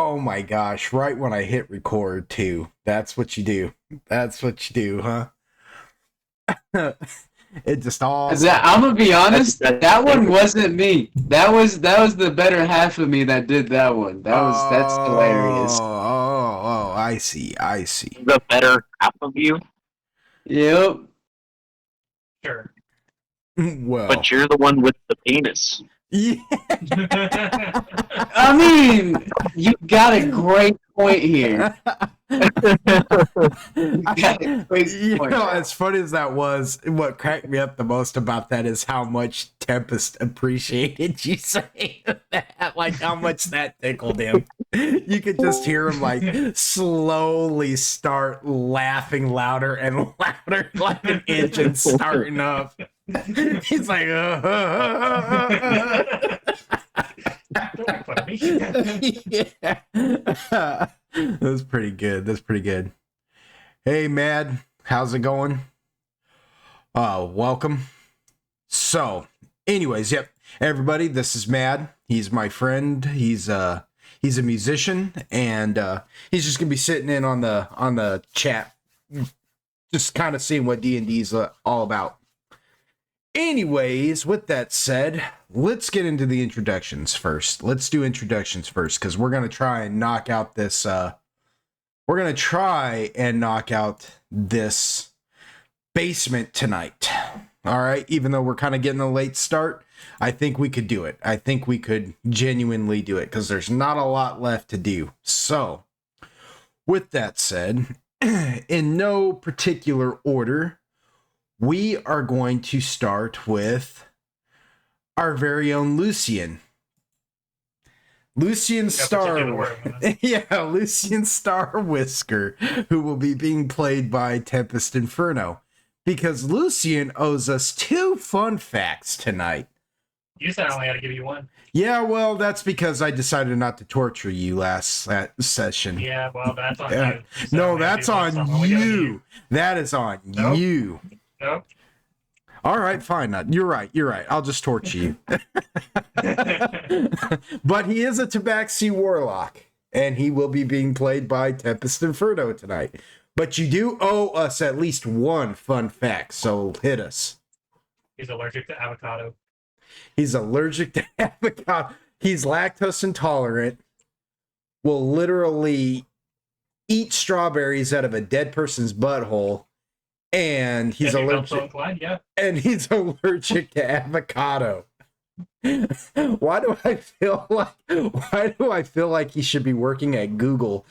Oh my gosh, right when I hit record too. That's what you do. That's what you do, huh? It just all I'm gonna be honest, that one wasn't me. That was the better half of me that did that one. That's hilarious. I see. I see. The better half of you, Yep. Sure. Well, but you're the one with the penis. yeah. I mean, you got a great point here. As funny as that was, what cracked me up the most about that is how much Tempest appreciated you saying that. Like how much that tickled him. You could just hear him like slowly start laughing louder and louder, like an engine starting up. He's like, Don't make fun of me. yeah. That's pretty good. That's pretty good. Hey, Mad, how's it going? Welcome. So, anyways, yep, everybody, this is Mad. He's my friend. He's a musician, and he's just gonna be sitting in on the chat, just kind of seeing what D&D's all about. Anyways, with that said, let's get into the introductions first. Let's do introductions first, because we're gonna try and knock out this. We're gonna try and knock out this basement tonight. All right, even though we're kind of getting a late start, I think we could do it. I think we could genuinely do it because there's not a lot left to do. So, with that said, in no particular order, we are going to start with our very own Lucian. Lucian Star, yeah, Lucian Star Whisker, who will be being played by Tempest Inferno, because Lucian owes us 2 fun facts tonight. You said I only had to give you one. Yeah, well, that's because I decided not to torture you last session. Yeah, well, that's on you. So no, that's on you. That is on you. Nope. All right, fine. You're right. You're right. I'll just torture you. But he is a Tabaxi Warlock, and he will be being played by Tempest Inferno tonight. But you do owe us at least 1 fun fact, so hit us. He's allergic to avocado. He's allergic to avocado. He's lactose intolerant. Will literally eat strawberries out of a dead person's butthole. And he's allergic. Yeah. And he's allergic to avocado. Why do I feel like he should be working at Google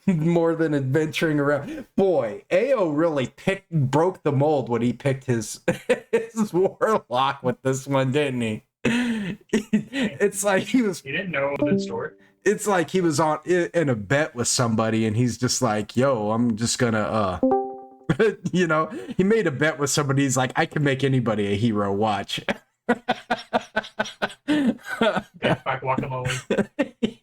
more than adventuring around? Boy, AO really broke the mold when he picked his warlock with this one, didn't he? It's like he didn't know the story. It's like he was in a bet with somebody, and he's just like, "Yo, I'm just gonna you know." He made a bet with somebody. He's like, "I can make anybody a hero. Watch." Guacamole.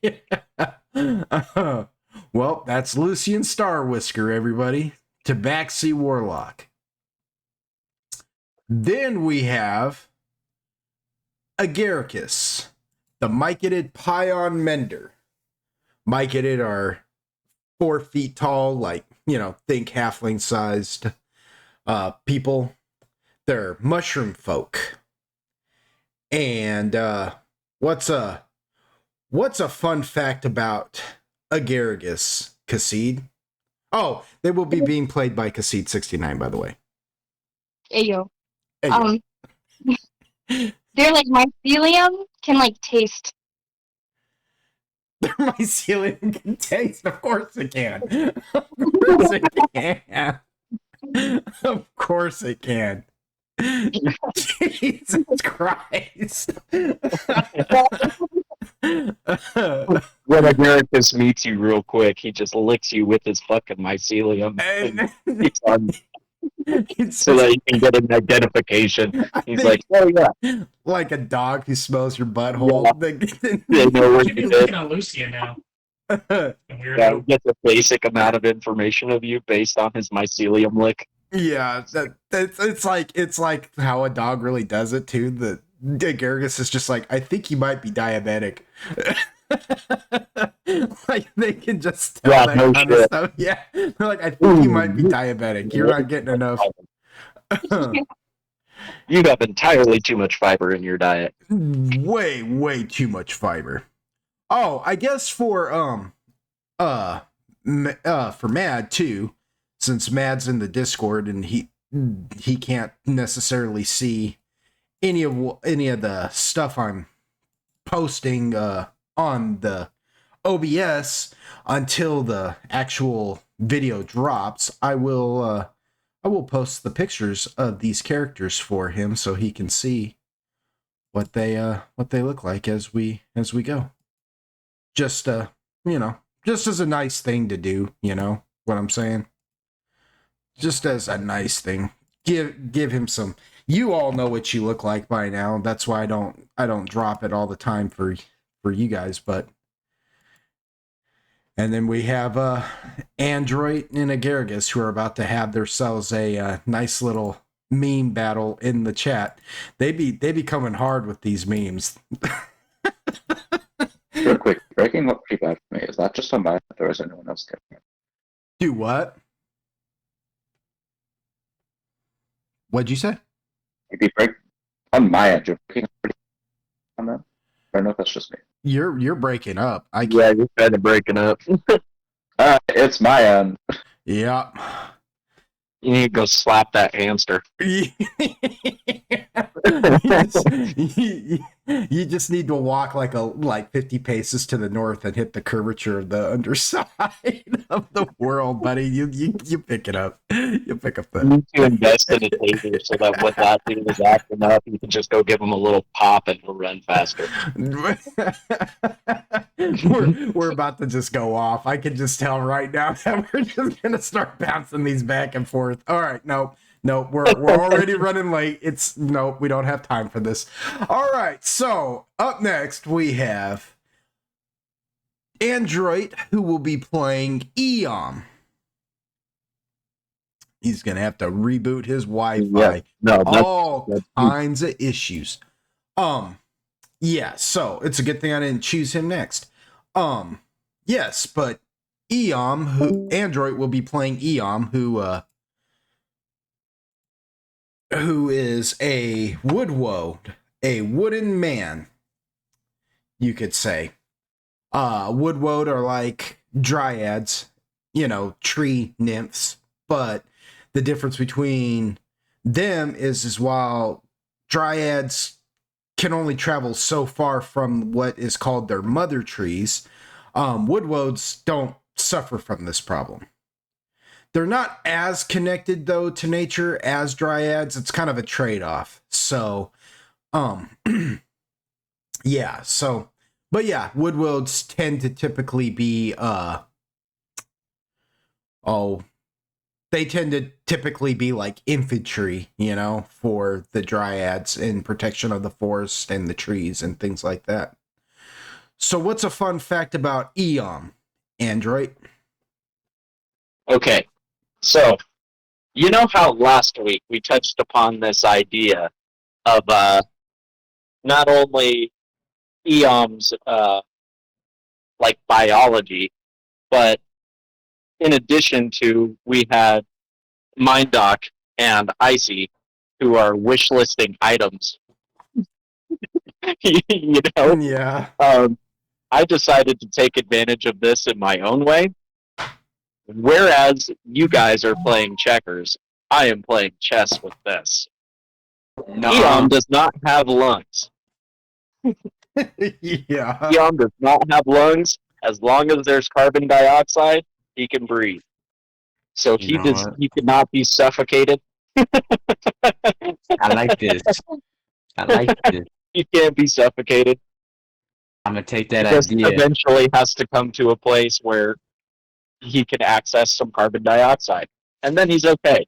Yeah. Well, that's Lucian Star Whisker, everybody. Tabaxi Warlock. Then we have Agaricus, the Mycetid Pion Mender. Mycetid are 4 feet tall, like, think halfling-sized people. They're mushroom folk. And what's a fun fact about Agaricus, Kassid? Oh, they will be being played by Kassid69, by the way. Ayo. Hey, They're like mycelium can like taste. their mycelium can taste. Of course it can. Of course it can. Of course it can. Jesus Christ. When Americus meets you real quick, he just licks you with his fucking mycelium. So that you can get an identification. He's like, oh yeah. Like a dog who smells your butthole. Yeah. They know what You should be you looking did. on Lucian now. Yeah, Weirdo. he gets a basic amount of information of you based on his mycelium lick. Yeah, it's like how a dog really does it too. Gargus is just like, I think he might be diabetic. Like they can just tell Yeah, that no kind of shit. stuff. Yeah, they're like, I think you might be diabetic. You're not getting enough. You have entirely too much fiber in your diet. Way too much fiber. Oh, I guess for for Mad too, since Mad's in the Discord and he can't necessarily see any of the stuff I'm posting on the OBS until the actual video drops. I will post the pictures of these characters for him so he can see what they look like as we go. Just just as a nice thing to do, you know what I'm saying? Just as a nice thing. Give him some. You all know what you look like by now. That's why I don't drop it all the time for you guys, but and then we have Android and Agargus who are about to have themselves a nice little meme battle in the chat. They be coming hard with these memes. Real quick, breaking looked pretty bad for me. Is that just on my end, or is anyone else getting it? Do what? What'd you say? Maybe break on my end. You're breaking up pretty on that. I don't know if that's just me. You're breaking up. I can't. Yeah, you're kind of breaking up. It's my end. Yeah. You need to go slap that hamster. You just need to walk like 50 paces to the north and hit the curvature of the underside of the world, buddy. You pick it up. You pick up You the. need to invest in a taser so that when that dude is acting up, you can just go give him a little pop and he'll run faster. we're about to just go off. I can just tell right now that we're just gonna start bouncing these back and forth. All right, no, we're already running late. We don't have time for this. All right, so up next we have Android, who will be playing Eom. He's gonna have to reboot his Wi-Fi. Yeah, all that's kinds of issues. Yeah, so it's a good thing I didn't choose him next. Yes, but Eom, Android will be playing Eom, who is a woodwode, a wooden man, you could say. Woodwode are like dryads, tree nymphs, but the difference between them is while dryads can only travel so far from what is called their mother trees, woodwodes don't suffer from this problem. They're not as connected though to nature as dryads. It's kind of a trade-off. So yeah, but yeah, woodwodes tend to typically be they tend to typically be like infantry, for the dryads in protection of the forest and the trees and things like that. So what's a fun fact about Eom, Android? Okay, so you know how last week we touched upon this idea of not only Eom's like biology, but in addition to, we had Mindoc and Icy, who are wish listing items. Yeah. I decided to take advantage of this in my own way. Whereas you guys are playing checkers, I am playing chess with this. Eom does not have lungs. Yeah. Eom does not have lungs. As long as there's carbon dioxide, he can breathe. So he cannot be suffocated. I like this. He can't be suffocated. I'm gonna take that He just idea. eventually has to come to a place where he can access some carbon dioxide, and then he's okay.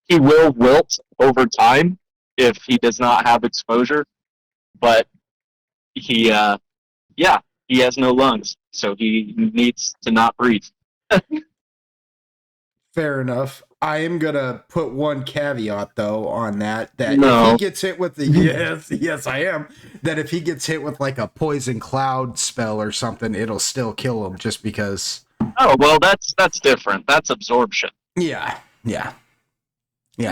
He will wilt over time if he does not have exposure, but he has no lungs, so he needs to not breathe. Fair enough. I am gonna put one caveat though on that if No. he gets hit with the yes I am, that if he gets hit with like a poison cloud spell or something, it'll still kill him just because. Oh well, that's different. That's absorption. Yeah. He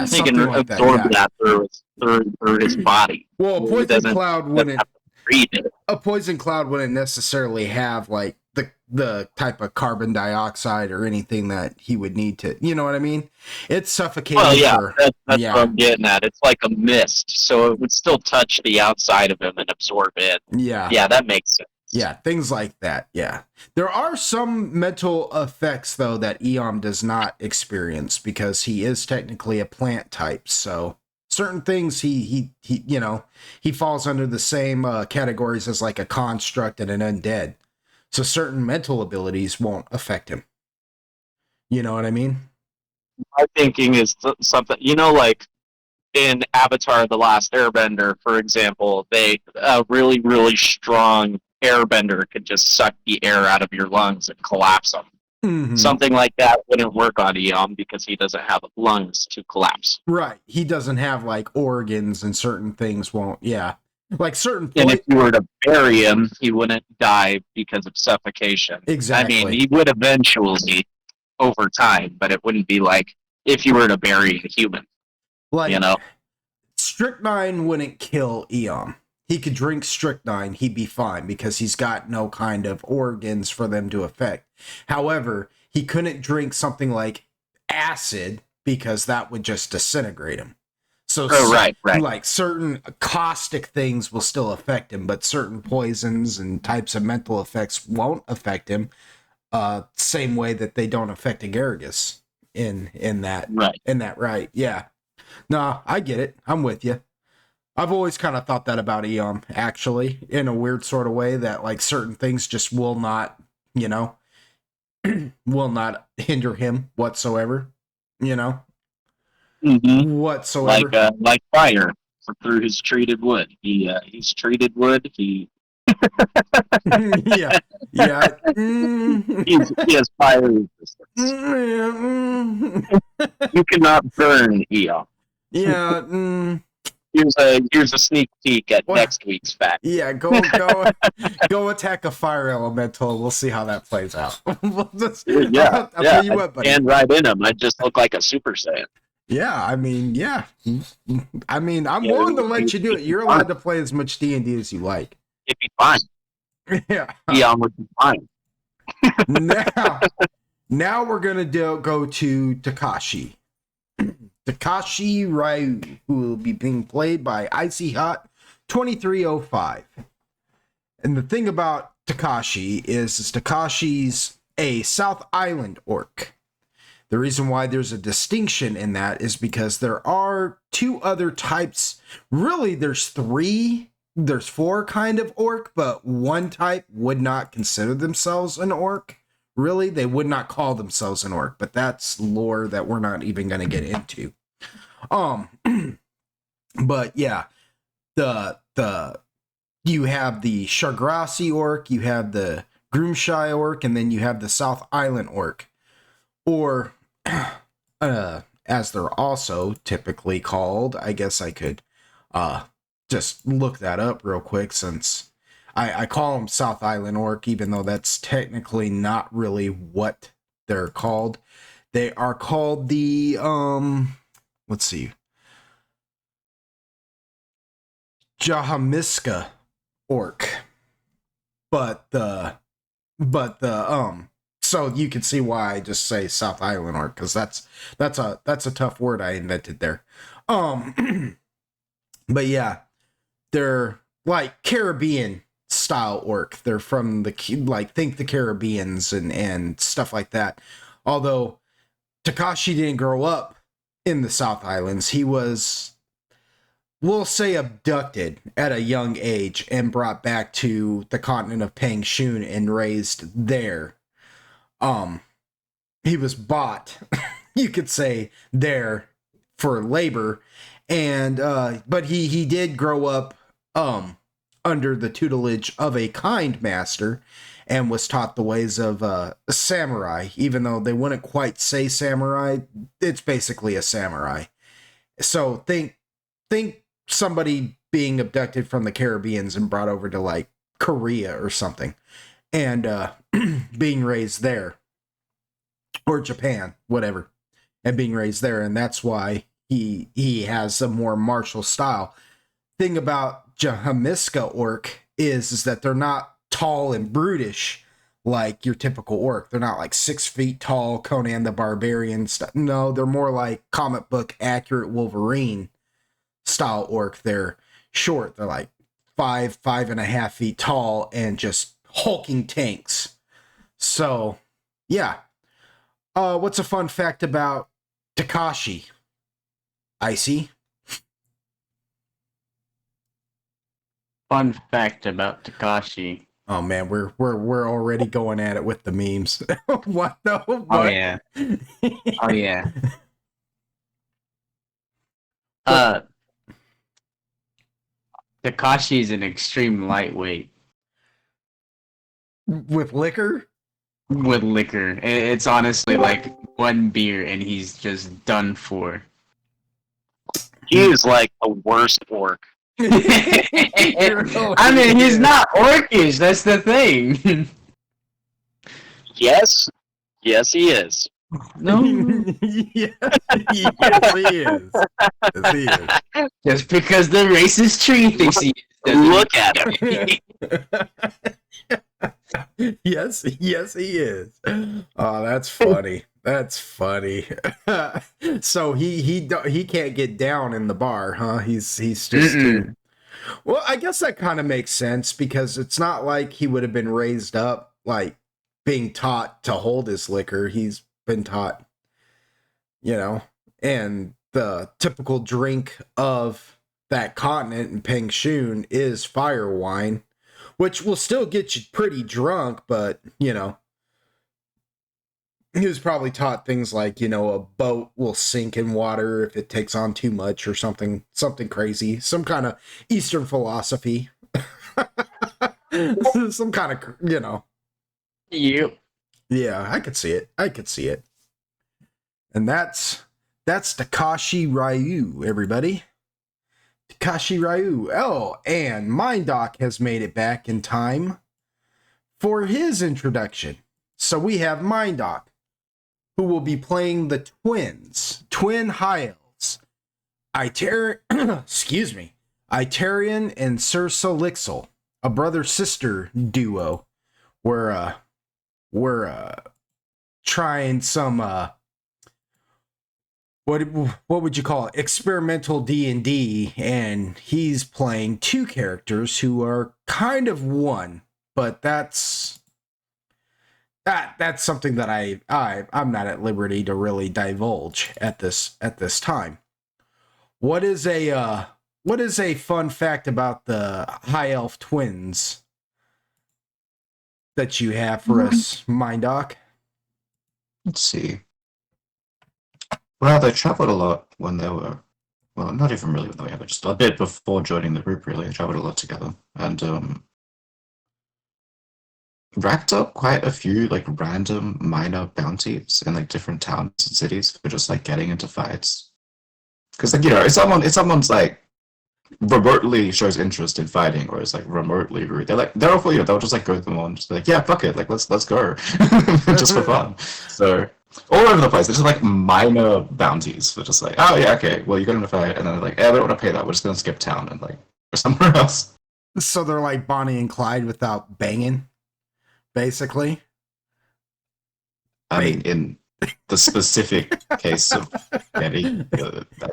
Something can like that. absorb Yeah. that through his body. Well, a He poison doesn't- cloud doesn't wouldn't. have to breathe it. A poison cloud wouldn't necessarily have like the type of carbon dioxide or anything that he would need to, you know what I mean? It's suffocating. Well, yeah, for, that's yeah. what I'm getting at. It's like a mist, so it would still touch the outside of him and absorb it. Yeah. Yeah, that makes sense. Yeah, things like that. Yeah. There are some mental effects though that Eom does not experience because he is technically a plant type. So certain things he you know, he falls under the same categories as like a construct and an undead. So certain mental abilities won't affect him. You know what I mean? My thinking is something, like in Avatar: The Last Airbender, for example, a really, really strong airbender could just suck the air out of your lungs and collapse them. Mhm. Something like that wouldn't work on Eom because he doesn't have lungs to collapse. Right. He doesn't have like organs and certain things won't. Yeah. Like certain And if you were to bury him, he wouldn't die because of suffocation. Exactly. I mean, he would eventually over time, but it wouldn't be like if you were to bury a human, like, you know? Strychnine wouldn't kill Eom. He could drink strychnine, he'd be fine because he's got no kind of organs for them to affect. However, he couldn't drink something like acid because that would just disintegrate him. So right. like certain caustic things will still affect him, but certain poisons and types of mental effects won't affect him. Same way that they don't affect Agaragis in that right. Yeah. No, I get it. I'm with you. I've always kind of thought that about Eom, actually, in a weird sort of way that like certain things just will not, will not hinder him whatsoever, Mm-hmm. whatsoever. Like fire through his treated wood. He's treated wood. He yeah. he has fire resistance. You cannot burn Eom. Yeah. Here's a sneak peek at next week's fact. Yeah, go attack a fire elemental. We'll see how that plays out. I'll tell you what, buddy. And right in him, I just look like a Super Saiyan. Yeah, I mean, I'm willing to let you do it. You're allowed to play as much D&D as you like. It'd be fine. Yeah. Eom would be fine. Now we're gonna go to Takashi. Takashi Ryu, who will be being played by Icy Hot 2305. And the thing about Takashi is Takashi's a South Island orc. The reason why there's a distinction in that is because there are two other types. Really, there's four kind of orc, but one type would not consider themselves an orc. Really, they would not call themselves an orc, but that's lore that we're not even going to get into. But yeah, you have the Shagrasi orc, you have the Groomshire orc, and then you have the South Island orc, or as they're also typically called. I guess I could just look that up real quick, since I call them South Island orc, even though that's technically not really what they're called. They are called the let's see, Jahamiska orc, but so you can see why I just say South Island orc, because that's a tough word I invented there. But yeah, they're like Caribbean style orc. They're from think the Caribbeans and stuff like that. Although Takashi didn't grow up in the South Islands, he was, we'll say, abducted at a young age and brought back to the continent of Pangshun and raised there. He was bought, you could say, there for labor, and but he did grow up under the tutelage of a kind master, and was taught the ways of a samurai. Even though they wouldn't quite say samurai, it's basically a samurai. So think somebody being abducted from the Caribbeans and brought over to like Korea or something, and being raised there, or Japan, whatever, and being raised there, and that's why he has a more martial style. Thing about Jahamiska orc is that they're not tall and brutish like your typical orc. They're not like 6 feet tall, Conan the Barbarian stuff. No, they're more like comic book accurate Wolverine style orc. They're short. They're like 5.5 feet tall and just hulking tanks. So, yeah. What's a fun fact about Takashi? Icy? Fun fact about Takashi. Oh man, we're already going at it with the memes. What the? What? Oh yeah. Oh yeah. Takashi's an extreme lightweight With liquor? with liquor. It's honestly like one beer and he's just done for. He is like the worst orc. I mean, he's not orcish. That's the thing. Yes, yes, he is. No, Yes, yes, he is. Yes, he is. just because the racist tree thinks he is. doesn't Look at him. Yes, yes, he is. Oh, that's funny. That's funny. So he can't get down in the bar, huh? He's just too... Well, I guess that kind of makes sense because it's not like he would have been raised up like being taught to hold his liquor. He's been taught, and the typical drink of that continent in Peng Shun is fire wine, which will still get you pretty drunk, but he was probably taught things like, a boat will sink in water if it takes on too much or something crazy, some kind of Eastern philosophy. Some kind of, Yep. Yeah, I could see it. And that's Takashi Ryu, everybody. Takashi Ryu. Oh, and Mindoc has made it back in time for his introduction. So we have Mindoc, who will be playing the twin high elves, Itarian and Circe Lixel, a brother-sister duo. We're trying some what would you call it? Experimental D&D, and he's playing two characters who are kind of one, but that's something that I'm not at liberty to really divulge at this time. What is a fun fact about the High Elf twins that you have for us, Mindoc? Let's see. Well, they traveled a lot when they were, well, not even really when they were, just a bit before joining the group, really. They traveled a lot together. And racked up quite a few, like, random minor bounties in, like, different towns and cities for just, like, getting into fights. Because, like, if someone's, like, remotely shows interest in fighting or is, like, remotely rude, they're all for you. They'll just, like, go to them on, just like, yeah, fuck it, like, let's go. Just for fun. So... all over the place. There's just like minor bounties for just like, oh yeah, okay, well you got in a fight, and then they're like, we don't want to pay that. We're just gonna skip town and like go somewhere else. So they're like Bonnie and Clyde without banging, basically. I mean, in the specific case of Eddie,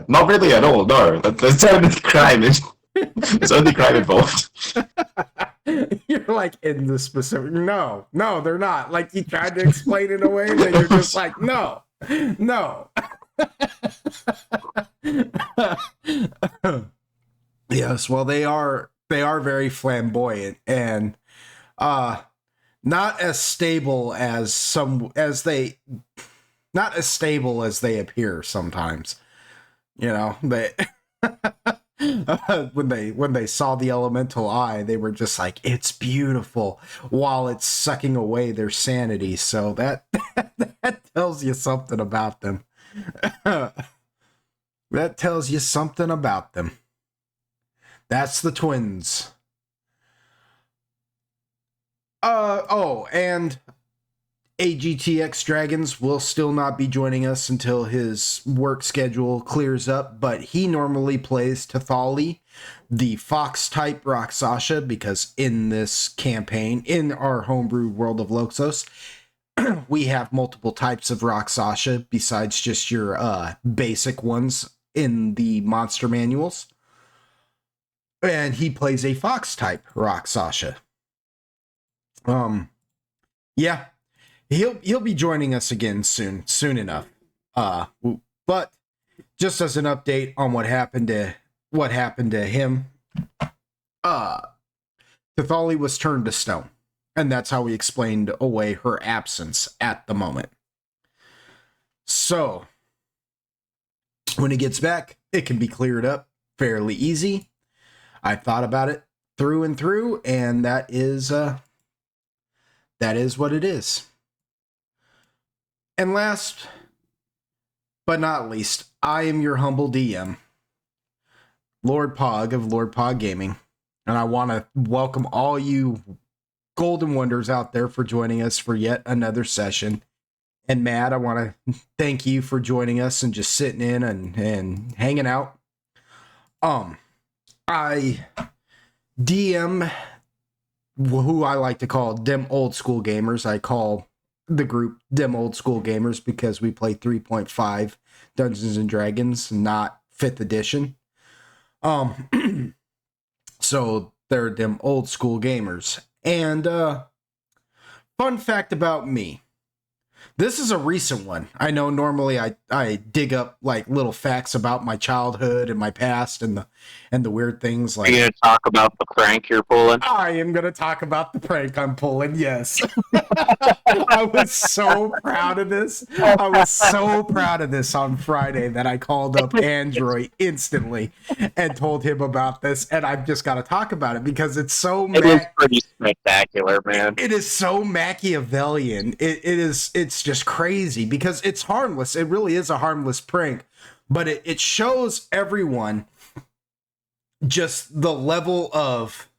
not really at all. No, there's only crime. There's only crime involved. You're like, in the specific, no, they're not. Like, you tried to explain it away, and you're just like, no. Yes, well, they are very flamboyant and not as stable as they appear sometimes. They when they saw the elemental eye, they were just like, it's beautiful, while it's sucking away their sanity. So that tells you something about them. That tells you something about them. That's the twins. Oh, and AGTX Dragons will still not be joining us until his work schedule clears up, but he normally plays Tathali, the fox type Roxasha, because in this campaign, in our homebrew world of Loxos, we have multiple types of Roxasha besides just your basic ones in the monster manuals. And he plays a fox type Roxasha. Yeah. He'll be joining us again soon enough. But just as an update on what happened to him, Tathali was turned to stone, and that's how we explained away her absence at the moment. So when he gets back, it can be cleared up fairly easy. I thought about it through and through, and that is what it is. And last but not least, I am your humble DM, Lord Pog of Lord Pog Gaming, and I want to welcome all you Golden Wonders out there for joining us for yet another session. And Matt, I want to thank you for joining us and just sitting in and hanging out. I DM who I like to call Dem Ol'school Gamers. I call the group Dem Ol'school Gamers because we play 3.5 Dungeons and Dragons, not 5th edition. So they're Dem Ol'school Gamers. And fun fact about me. This is a recent one. I know normally I dig up like little facts about my childhood and my past and the weird things like. Are you gonna talk about the prank you're pulling? I am gonna talk about the prank I'm pulling, yes. I was so proud of this. I was so proud of this on Friday that I called up Android instantly and told him about this, and I've just gotta talk about it because it's so It is pretty spectacular, man. it is so Machiavellian. It's just crazy because it's harmless. It really is a harmless prank, but it shows everyone just the level of,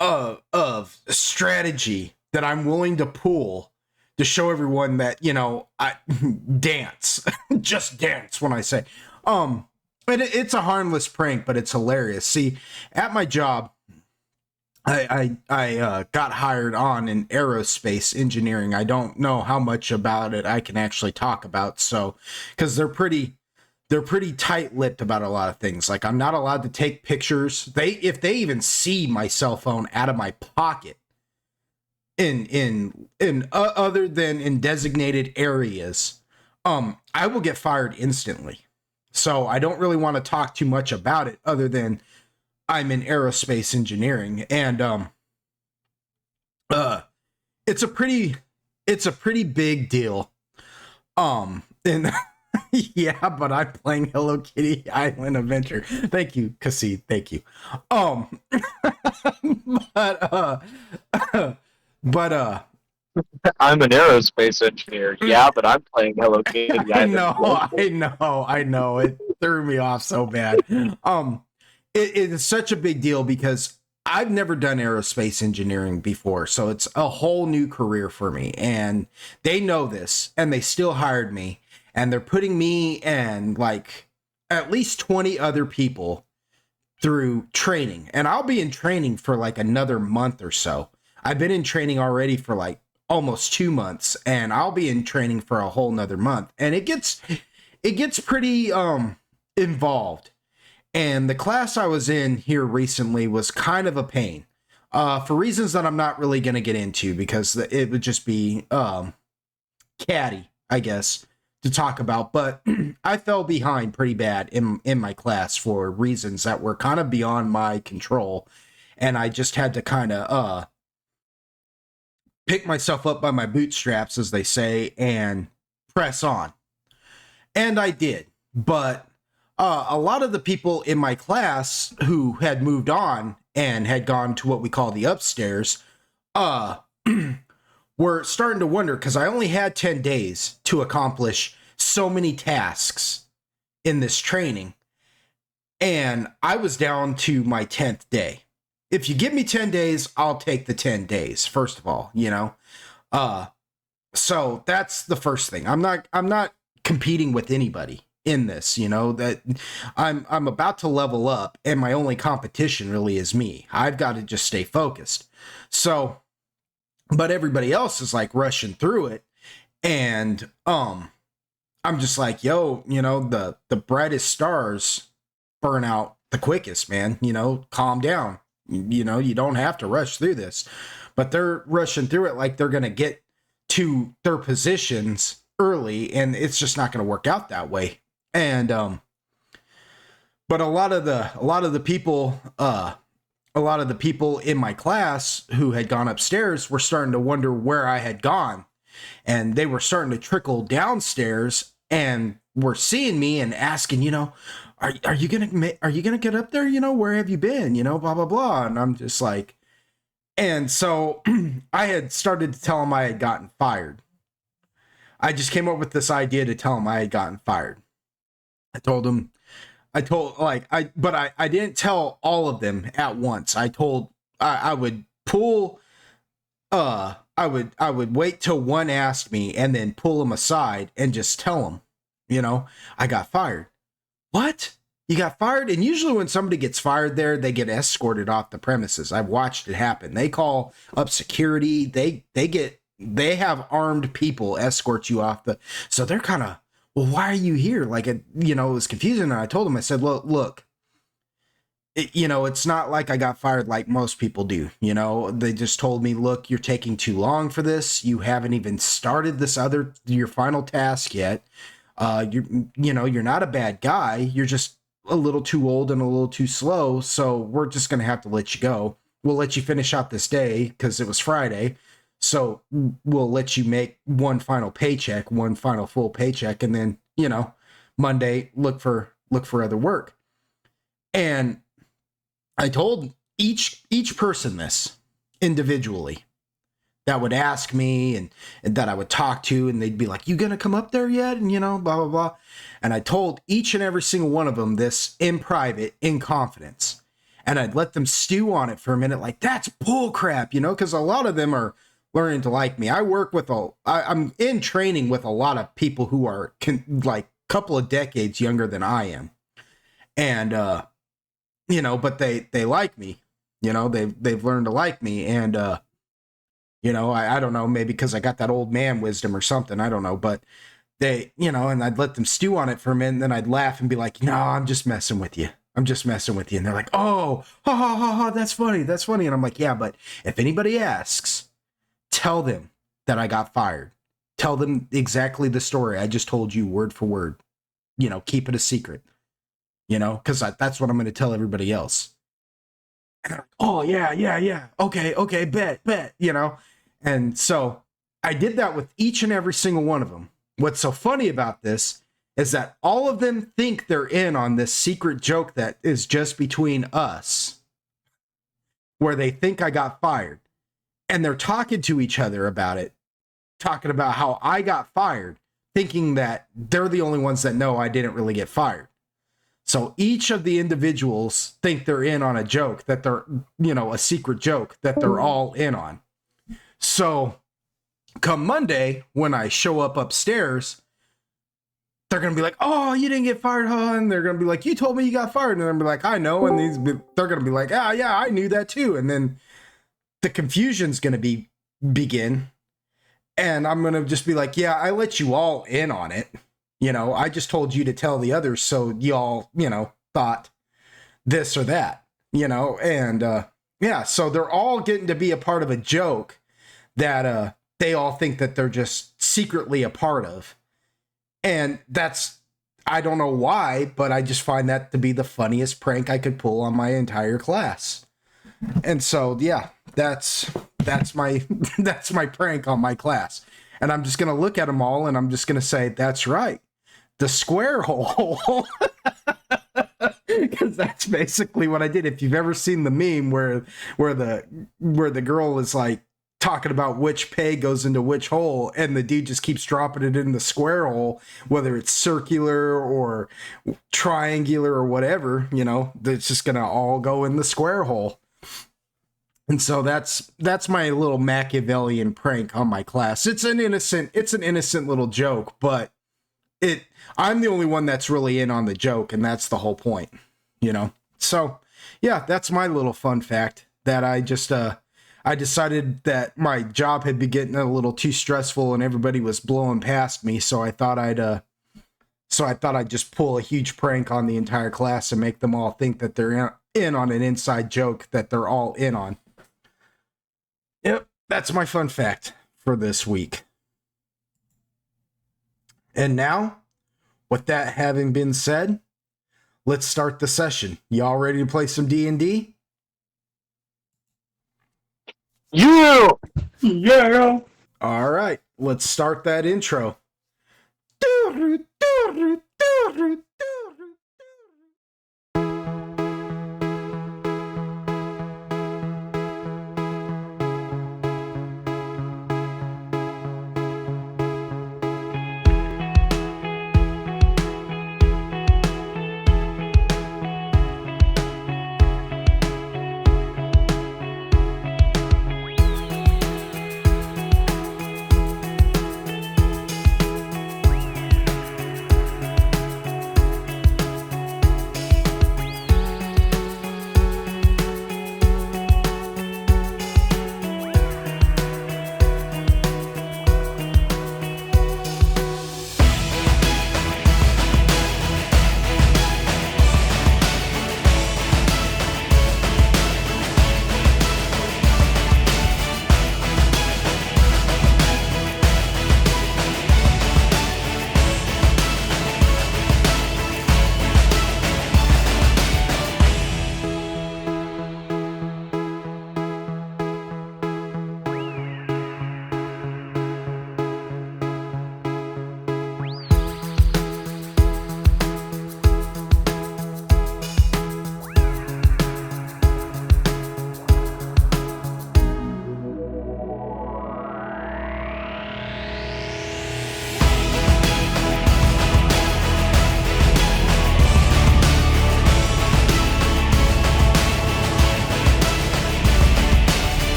of strategy that I'm willing to pull to show everyone that, I dance, just dance when I say, and it's a harmless prank, but it's hilarious. See, at my job, I got hired on in aerospace engineering. I don't know how much about it I can actually talk about. So, because they're pretty tight-lipped about a lot of things. Like, I'm not allowed to take pictures. If they even see my cell phone out of my pocket in other than in designated areas, I will get fired instantly. So I don't really want to talk too much about it other than I'm in aerospace engineering, and it's a pretty big deal. And yeah, but I'm playing Hello Kitty Island Adventure. Thank you, Cassie. Thank you. But I'm an aerospace engineer. Yeah, but I'm playing Hello Kitty. I know. It threw me off so bad. It is such a big deal because I've never done aerospace engineering before, so it's a whole new career for me, and they know this, and they still hired me, and they're putting me and like at least 20 other people through training, and I'll be in training for like another month or so. I've been in training already for like almost 2 months, and I'll be in training for a whole nother month, and it gets pretty involved. And the class I was in here recently was kind of a pain for reasons that I'm not really going to get into because it would just be catty, I guess, to talk about. But I fell behind pretty bad in my class for reasons that were kind of beyond my control. And I just had to kind of pick myself up by my bootstraps, as they say, and press on. And I did. But a lot of the people in my class who had moved on and had gone to what we call the upstairs, were starting to wonder, because I only had 10 days to accomplish so many tasks in this training. And I was down to my 10th day. If you give me 10 days, I'll take the 10 days, first of all, you know? So that's the first thing. I'm not competing with anybody in this, you know, that I'm about to level up, and my only competition really is me. I've got to just stay focused. So, but everybody else is like rushing through it. And, I'm just like, yo, you know, the brightest stars burn out the quickest, man. You know, calm down. You know, you don't have to rush through this. But they're rushing through it like they're going to get to their positions early, and it's just not going to work out that way. And but a lot of the people in my class who had gone upstairs were starting to wonder where I had gone, and they were starting to trickle downstairs and were seeing me and asking, you know, are you gonna get up there? You know, where have you been? You know, blah blah blah. And I'm just like, and so I had started to tell them I had gotten fired. I just came up with this idea to tell them I had gotten fired. I didn't tell all of them at once. I would wait till one asked me and then pull them aside and just tell them, you know, I got fired. What? You got fired? And usually when somebody gets fired there, they get escorted off the premises. I've watched it happen. They call up security. They have armed people escort you off so they're kind of, well, why are you here? Like, it was confusing. And I told them, I said, look, it's not like I got fired like most people do. You know, they just told me, look, you're taking too long for this. You haven't even started your final task yet. You're not a bad guy. You're just a little too old and a little too slow. So we're just going to have to let you go. We'll let you finish out this day because it was Friday. So we'll let you make one final paycheck, one final full paycheck. And then, Monday, look for other work. And I told each person this individually that would ask me and that I would talk to, and they'd be like, you gonna come up there yet? And blah, blah, blah. And I told each and every single one of them this in private, in confidence. And I'd let them stew on it for a minute, like, that's bull crap, because a lot of them are learning to like me. I'm in training with a lot of people who are like a couple of decades younger than I am. And, but they like me, they've learned to like me. And, I don't know, maybe because I got that old man wisdom or something. I don't know, but they, and I'd let them stew on it for a minute. And then I'd laugh and be like, no, I'm just messing with you. And they're like, oh, ha, ha, ha, ha, that's funny. That's funny. And I'm like, yeah, but if anybody asks, tell them that I got fired. Tell them exactly the story I just told you word for word. Keep it a secret. Because that's what I'm going to tell everybody else. And they're like, oh, yeah. Okay, bet. And so I did that with each and every single one of them. What's so funny about this is that all of them think they're in on this secret joke that is just between us, where they think I got fired. And they're talking to each other about it, talking about how I got fired, thinking that they're the only ones that know I didn't really get fired. So each of the individuals think they're in on a joke, that they're, a secret joke that they're all in on. So come Monday, when I show up upstairs, they're going to be like, oh, you didn't get fired, huh? And they're going to be like, you told me you got fired. And they're going to be like, I know. And they're going to be like, yeah, I knew that too. And then the confusion's going to begin. And I'm going to just be like, yeah, I let you all in on it. I just told you to tell the others, so y'all, thought this or that, and, yeah, so they're all getting to be a part of a joke that, they all think that they're just secretly a part of. And I don't know why, but I just find that to be the funniest prank I could pull on my entire class. And so, yeah, that's my prank on my class. And I'm just going to look at them all and I'm just going to say, that's right. the square hole. Because that's basically what I did. If you've ever seen the meme where the girl is like talking about which peg goes into which hole, and the dude just keeps dropping it in the square hole, whether it's circular or triangular or whatever, you know, it's just gonna all go in the square hole. And so that's my little Machiavellian prank on my class. It's an innocent little joke, but I'm the only one that's really in on the joke, and that's the whole point, you know? So yeah, that's my little fun fact that I just, I decided that my job had been getting a little too stressful and everybody was blowing past me. So I thought I'd just pull a huge prank on the entire class and make them all think that they're in on an inside joke that they're all in on. Yep. That's my fun fact for this week. And now, with that having been said, let's start the session. Y'all ready to play some D&D? Yeah! Yeah. All right, let's start that intro.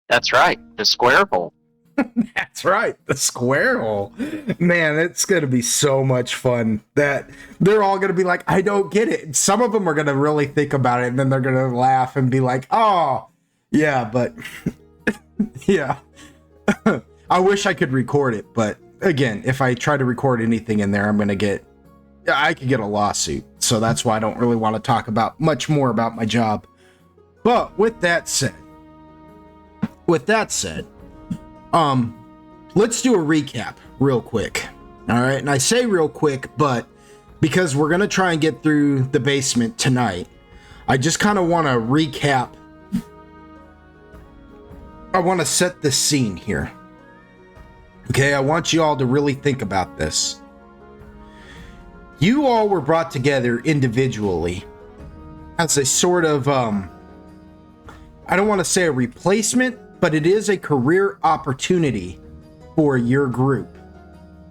That's right, the square hole. That's right, the square hole. Man, it's going to be so much fun that they're all going to be like, I don't get it. Some of them are going to really think about it, and then they're going to laugh and be like, oh, yeah, but yeah. I wish I could record it, but again, if I try to record anything in there, I could get a lawsuit. So that's why I don't really want to talk about much more about my job. But with that said, let's do a recap real quick. All right. And I say real quick, but because we're going to try and get through the basement tonight, I just kind of want to recap. I want to set the scene here. Okay. I want you all to really think about this. You all were brought together individually as a sort of, I don't want to say a replacement, but it is a career opportunity for your group.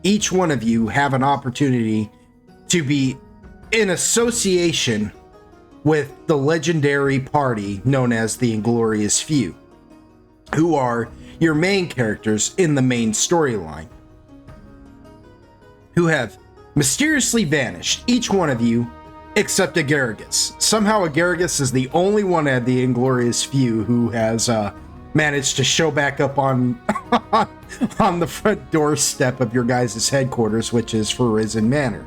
Each one of you have an opportunity to be in association with the legendary party known as the Inglorious Few, who are your main characters in the main storyline, who have mysteriously vanished. Each one of you except Agaragis. Somehow Agaragis is the only one of the Inglorious Few who has managed to show back up on on the front doorstep of your guys' headquarters, which is Risen Manor.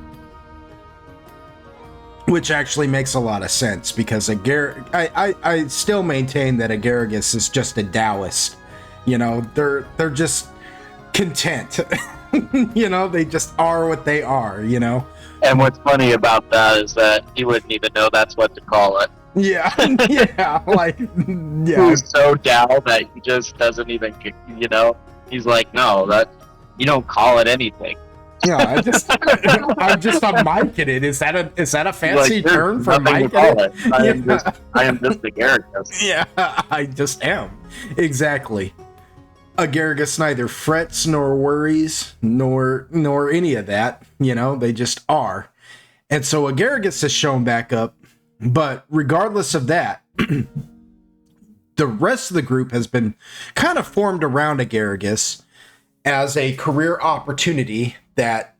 Which actually makes a lot of sense, because I still maintain that Agaragis is just a Taoist. You know, they're just content. You know, they just are what they are, you know? And what's funny about that is that he wouldn't even know that's what to call it. Yeah, yeah, like, yeah. He's so down that he just doesn't even, you know, he's like, no, that you don't call it anything. Yeah, I'm just a mic in it. Is that a fancy Like, term for nothing mic to call in it. it? I am just Agaragis. Yeah, I just am. Exactly. Agaragis neither frets nor worries nor any of that. You know, they just are. And so Agaragis has shown back up, but regardless of that, the rest of the group has been kind of formed around Agaragis as a career opportunity that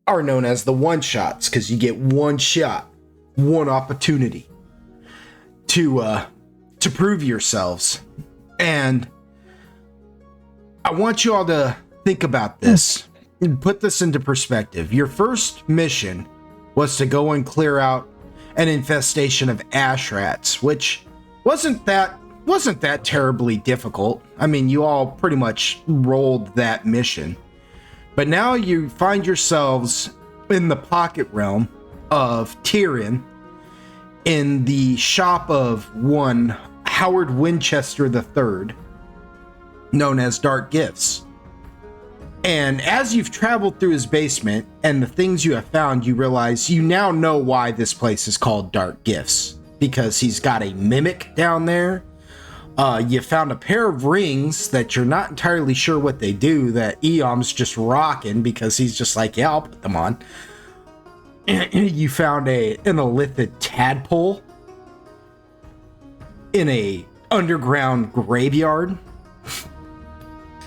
are known as the one-shots, because you get one shot, one opportunity to prove yourselves. And I want you all to think about this and put this into perspective. Your first mission was to go and clear out an infestation of ash rats, which wasn't that terribly difficult. I mean, you all pretty much rolled that mission. But now you find yourselves in the pocket realm of Tyrion, in the shop of one Howard Winchester III, known as Dark Gifts. And as you've traveled through his basement and the things you have found, you realize you now know why this place is called Dark Gifts, because he's got a mimic down there. You found a pair of rings that you're not entirely sure what they do, that Eom's just rocking because he's just like, yeah, I'll put them on. You found an illithid tadpole in a underground graveyard.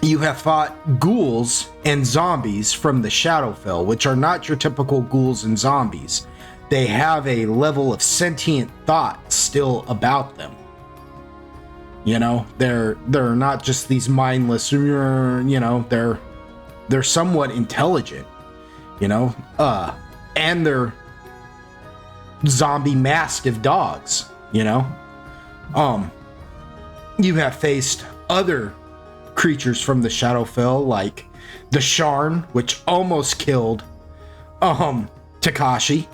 You have fought ghouls and zombies from the Shadowfell, which are not your typical ghouls and zombies. They have a level of sentient thought still about them. You know, they're not just these mindless, you know, they're somewhat intelligent, you know, and they're zombie mastiff dogs, you know. You have faced other creatures from the Shadowfell, like the Sharn, which almost killed Takashi.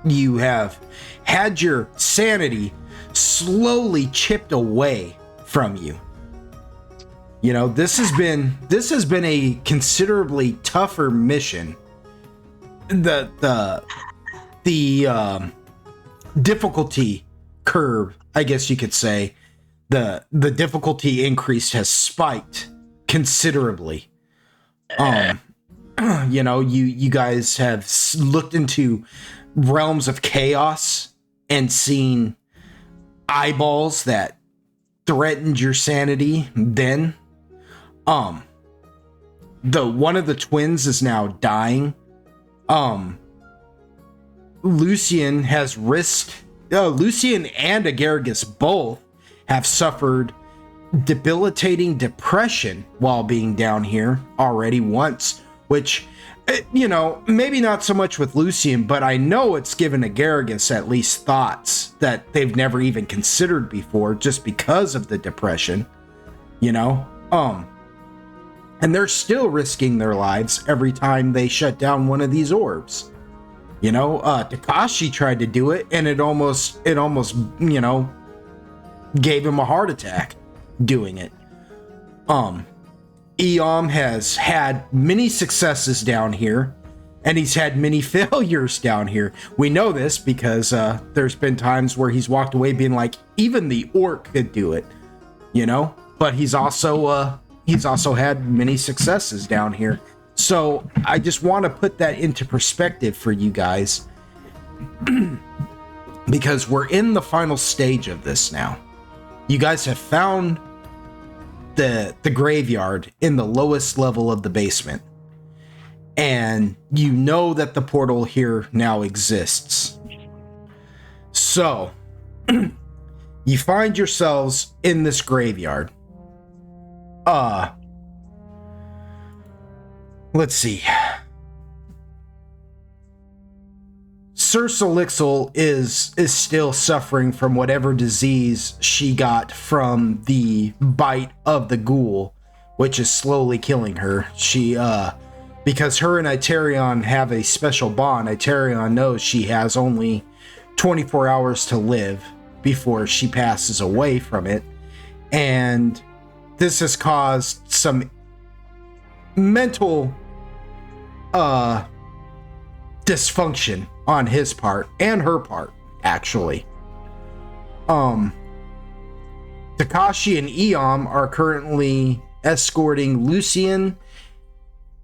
You have had your sanity slowly chipped away from you. You know, this has been a considerably tougher mission. The difficulty curve, I guess you could say, the difficulty increase has spiked considerably. You know, you guys have looked into realms of chaos and seen eyeballs that threatened your sanity then. The one of the twins is now dying. Lucian has risked Lucian and Agaragis both have suffered debilitating depression while being down here already once, which, you know, maybe not so much with Lucian, but I know it's given Agaragis at least thoughts that they've never even considered before, just because of the depression, you know. And they're still risking their lives every time they shut down one of these orbs. You know, Takashi tried to do it, and it almost, you know, gave him a heart attack doing it. Eom has had many successes down here, and he's had many failures down here. We know this because there's been times where he's walked away being like, even the orc could do it, you know? But he's also had many successes down here. So I just want to put that into perspective for you guys, because we're in the final stage of this now. You guys have found the graveyard in the lowest level of the basement. and you know that the portal here now exists. So, you find yourselves in this graveyard. Let's see. Sir Elixir is still suffering from whatever disease she got from the bite of the ghoul, which is slowly killing her. She, because her and Itarion have a special bond, Itarion knows she has only 24 hours to live before she passes away from it. And this has caused some mental, dysfunction on his part and her part, actually. Takashi and Eom are currently escorting Lucian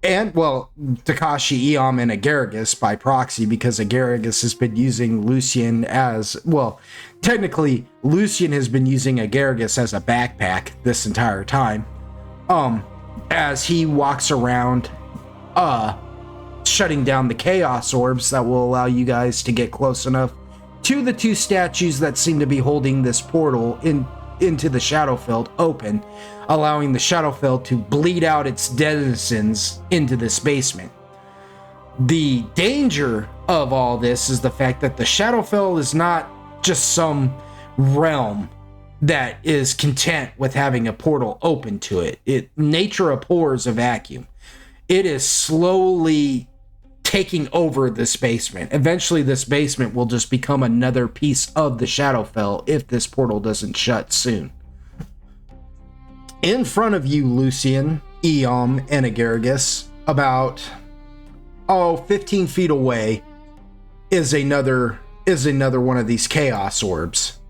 and, well, Takashi, Eom, and Agaragis by proxy, because Agaragis has been using Lucian as, well, technically Lucian has been using Agaragis as a backpack this entire time, as he walks around shutting down the chaos orbs that will allow you guys to get close enough to the two statues that seem to be holding this portal into the Shadowfell open, allowing the Shadowfell to bleed out its denizens into this basement. The danger of all this is the fact that the Shadowfell is not just some realm that is content with having a portal open to it. Nature abhors a vacuum. It is slowly taking over this basement. Eventually, this basement will just become another piece of the Shadowfell if this portal doesn't shut soon. In front of you, Lucian, Eom, and Agaragis, about 15 feet away, is another one of these chaos orbs.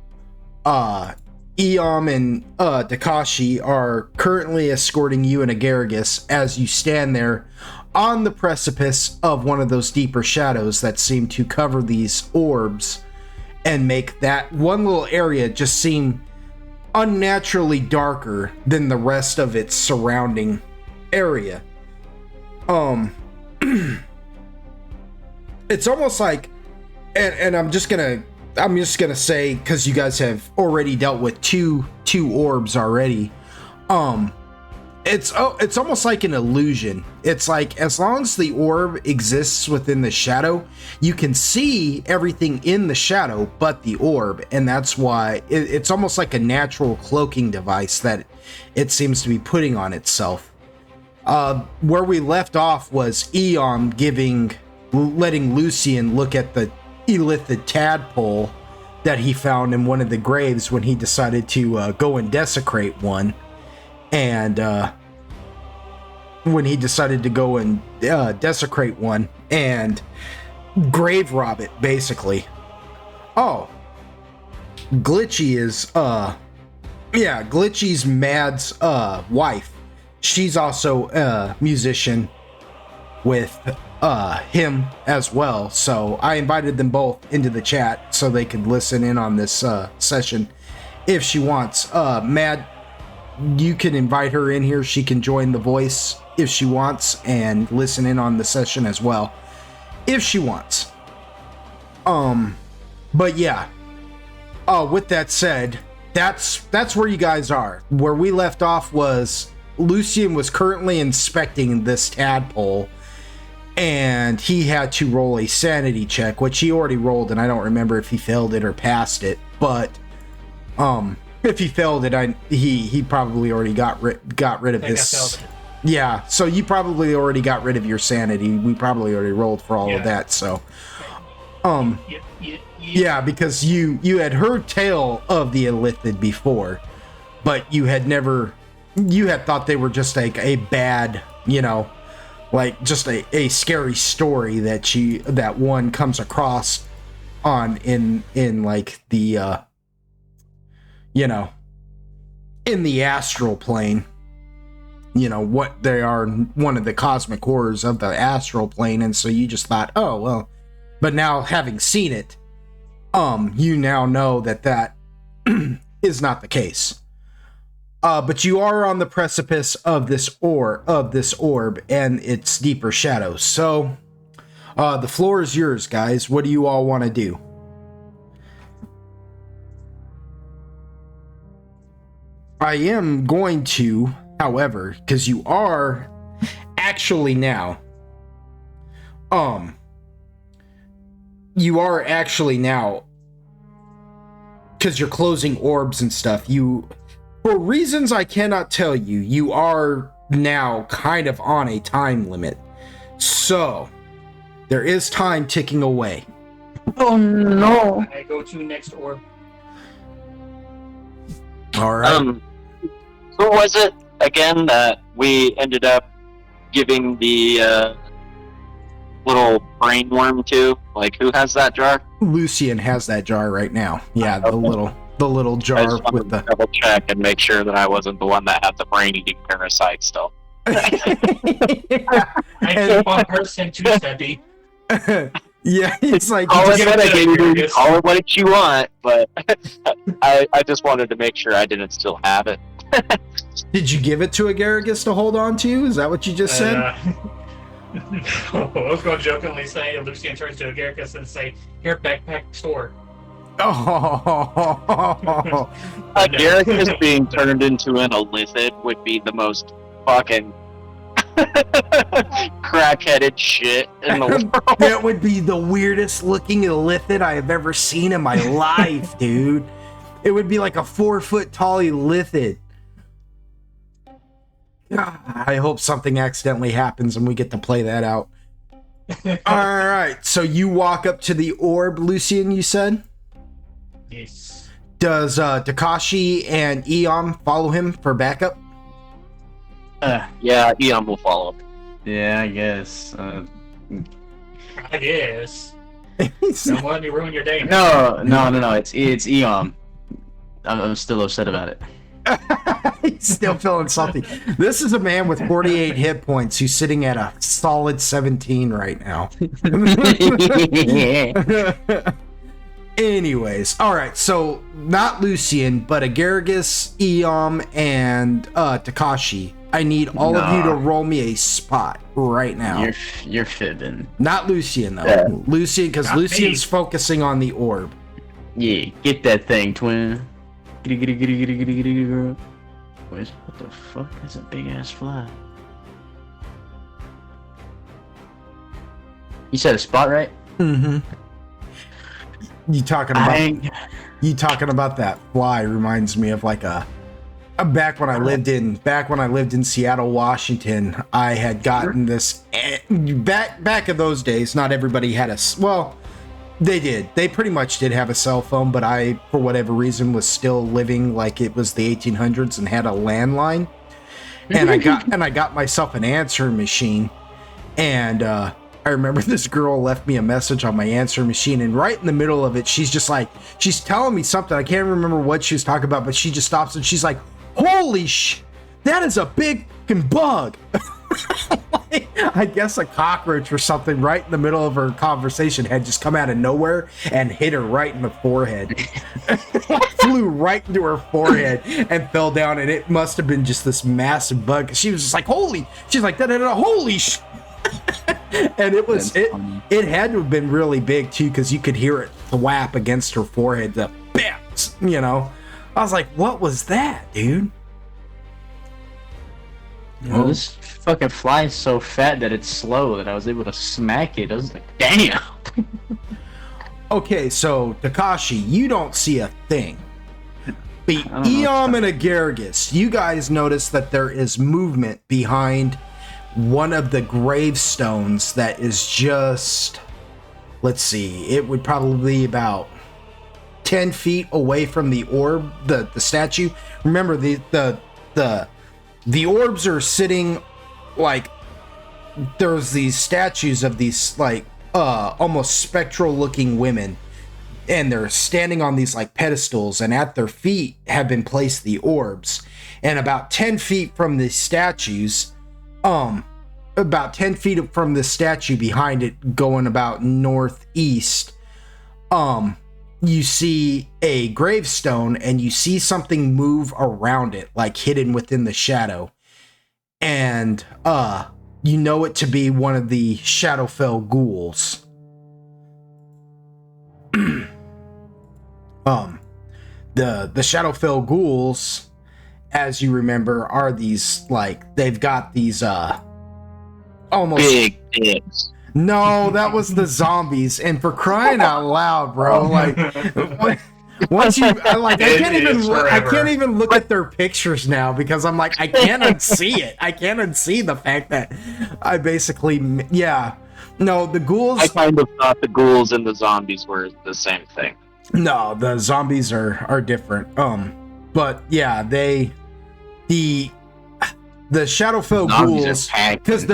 Eom and Takashi are currently escorting you and Agaragis as you stand there on the precipice of one of those deeper shadows that seem to cover these orbs and make that one little area just seem unnaturally darker than the rest of its surrounding area. It's almost like, and I'm just gonna say, because you guys have already dealt with two orbs already, it's almost like an illusion. It's like, as long as the orb exists within the shadow, you can see everything in the shadow but the orb, and that's why it's almost like a natural cloaking device that it seems to be putting on itself. Where we left off was Eon letting Lucian look at the elithid tadpole that he found in one of the graves when he decided to go and desecrate one. And when he decided to go and desecrate one and grave rob it, basically. Oh, Glitchy is Glitchy's Mad's wife. She's also a musician with him as well, so I invited them both into the chat so they could listen in on this session if she wants. Mad, you can invite her in here. She can join the voice if she wants and listen in on the session as well if she wants. But yeah, with that said, that's where you guys are. Where we left off was Lucian was currently inspecting this tadpole, and he had to roll a sanity check, which he already rolled, and I don't remember if he failed it or passed it. But if he failed it, he probably already got rid of his. Yeah, so you probably already got rid of your sanity. We probably already rolled for all of that. So, yeah, because you had heard tale of the Illithid before, but you had thought they were just like a bad, like just a scary story that one comes across in like the in the astral plane. What they are, one of the cosmic horrors of the astral plane, and so you just thought, oh well. But now, having seen it, you now know that is not the case. But you are on the precipice of this orb and its deeper shadows. So the floor is yours, guys. What do you all want to do? I am going to, however, because you are actually now, because you're closing orbs and stuff, for reasons I cannot tell you, you are now kind of on a time limit. So, there is time ticking away. Oh no. I go to next orb. All right. Who was it again that we ended up giving the little brain worm to? Like, who has that jar? Lucian has that jar right now. Yeah, the little I jar just wanted with to the... double check and make sure that I wasn't the one that had the brain-eating parasite still. I keep on person too, Steppy. Yeah, it's like... Call it just- renegade, call it what you want, but I just wanted to make sure I didn't still have it. Did you give it to Agaricus to hold on to? Is that what you just said? I was going to jokingly say, Lucian turns to Agaricus and say, "Here, backpack store." Oh, Garrus is being turned into an illithid would be the most fucking crack-headed shit in the world. that would be the weirdest looking illithid I have ever seen in my life, dude. It would be like a 4-foot tall illithid. I hope something accidentally happens and we get to play that out. All right, so you walk up to the orb, Lucian, you said? Yes. Does Takashi and Eom follow him for backup? Yeah, Eon will follow. Yeah, I guess. I guess. Don't let me ruin your day. No. It's Eom. I'm still upset about it. He's still feeling salty. This is a man with 48 hit points who's sitting at a solid 17 right now. Anyways, all right, so not Lucian, but Agaricus, Eom, and Takashi. I need all of you to roll me a spot right now. You're fibbing. Not Lucian though. Yeah. Lucian, because Not Lucian's me. focusing on the orb. Yeah, get that thing, twin. Giddy, girl. What the fuck? That's a big ass fly. You said a spot, right? Mm-hmm. You talking about that fly reminds me of like back when I lived in Seattle, Washington. I had gotten this back in those days. Not everybody had they pretty much did have a cell phone, but I, for whatever reason, was still living like it was the 1800s and had a landline. And I got myself an answering machine, and I remember this girl left me a message on my answering machine, and right in the middle of it, she's telling me something. I can't remember what she was talking about, but she just stops and she's like, "Holy that is a big fucking bug." I guess a cockroach or something right in the middle of her conversation had just come out of nowhere and hit her right in the forehead. Flew right into her forehead and fell down, and it must have been just this massive bug. She was just like, she's like, holy and it was, it had to have been really big too, because you could hear it thwap against her forehead, the bam, I was like, what was that, dude? Well, this fucking fly is so fat that it's slow that I was able to smack it. I was like, damn. Okay, so Takashi, you don't see a thing. But I don't know Eom and Agaricus, you guys notice that there is movement behind one of the gravestones that is just, let's see, it would probably be about 10 feet away from the orb, the statue. Remember, the orbs are sitting like, there's these statues of these like almost spectral looking women, and they're standing on these like pedestals, and at their feet have been placed the orbs. And about 10 feet from the statues, about 10 feet from the statue behind it, going about northeast, you see a gravestone and you see something move around it, like hidden within the shadow. And you know it to be one of the Shadowfell ghouls. The Shadowfell ghouls, as you remember, are these, like, they've got these almost Big dicks. No, that was the zombies. And for crying out loud, bro, like once you I can't even look at their pictures now because I'm like, I can't unsee it. I can't unsee the fact that I basically no, the ghouls. I kind of thought the ghouls and the zombies were the same thing. No, the zombies are different. But yeah, the Shadowfell ghouls, because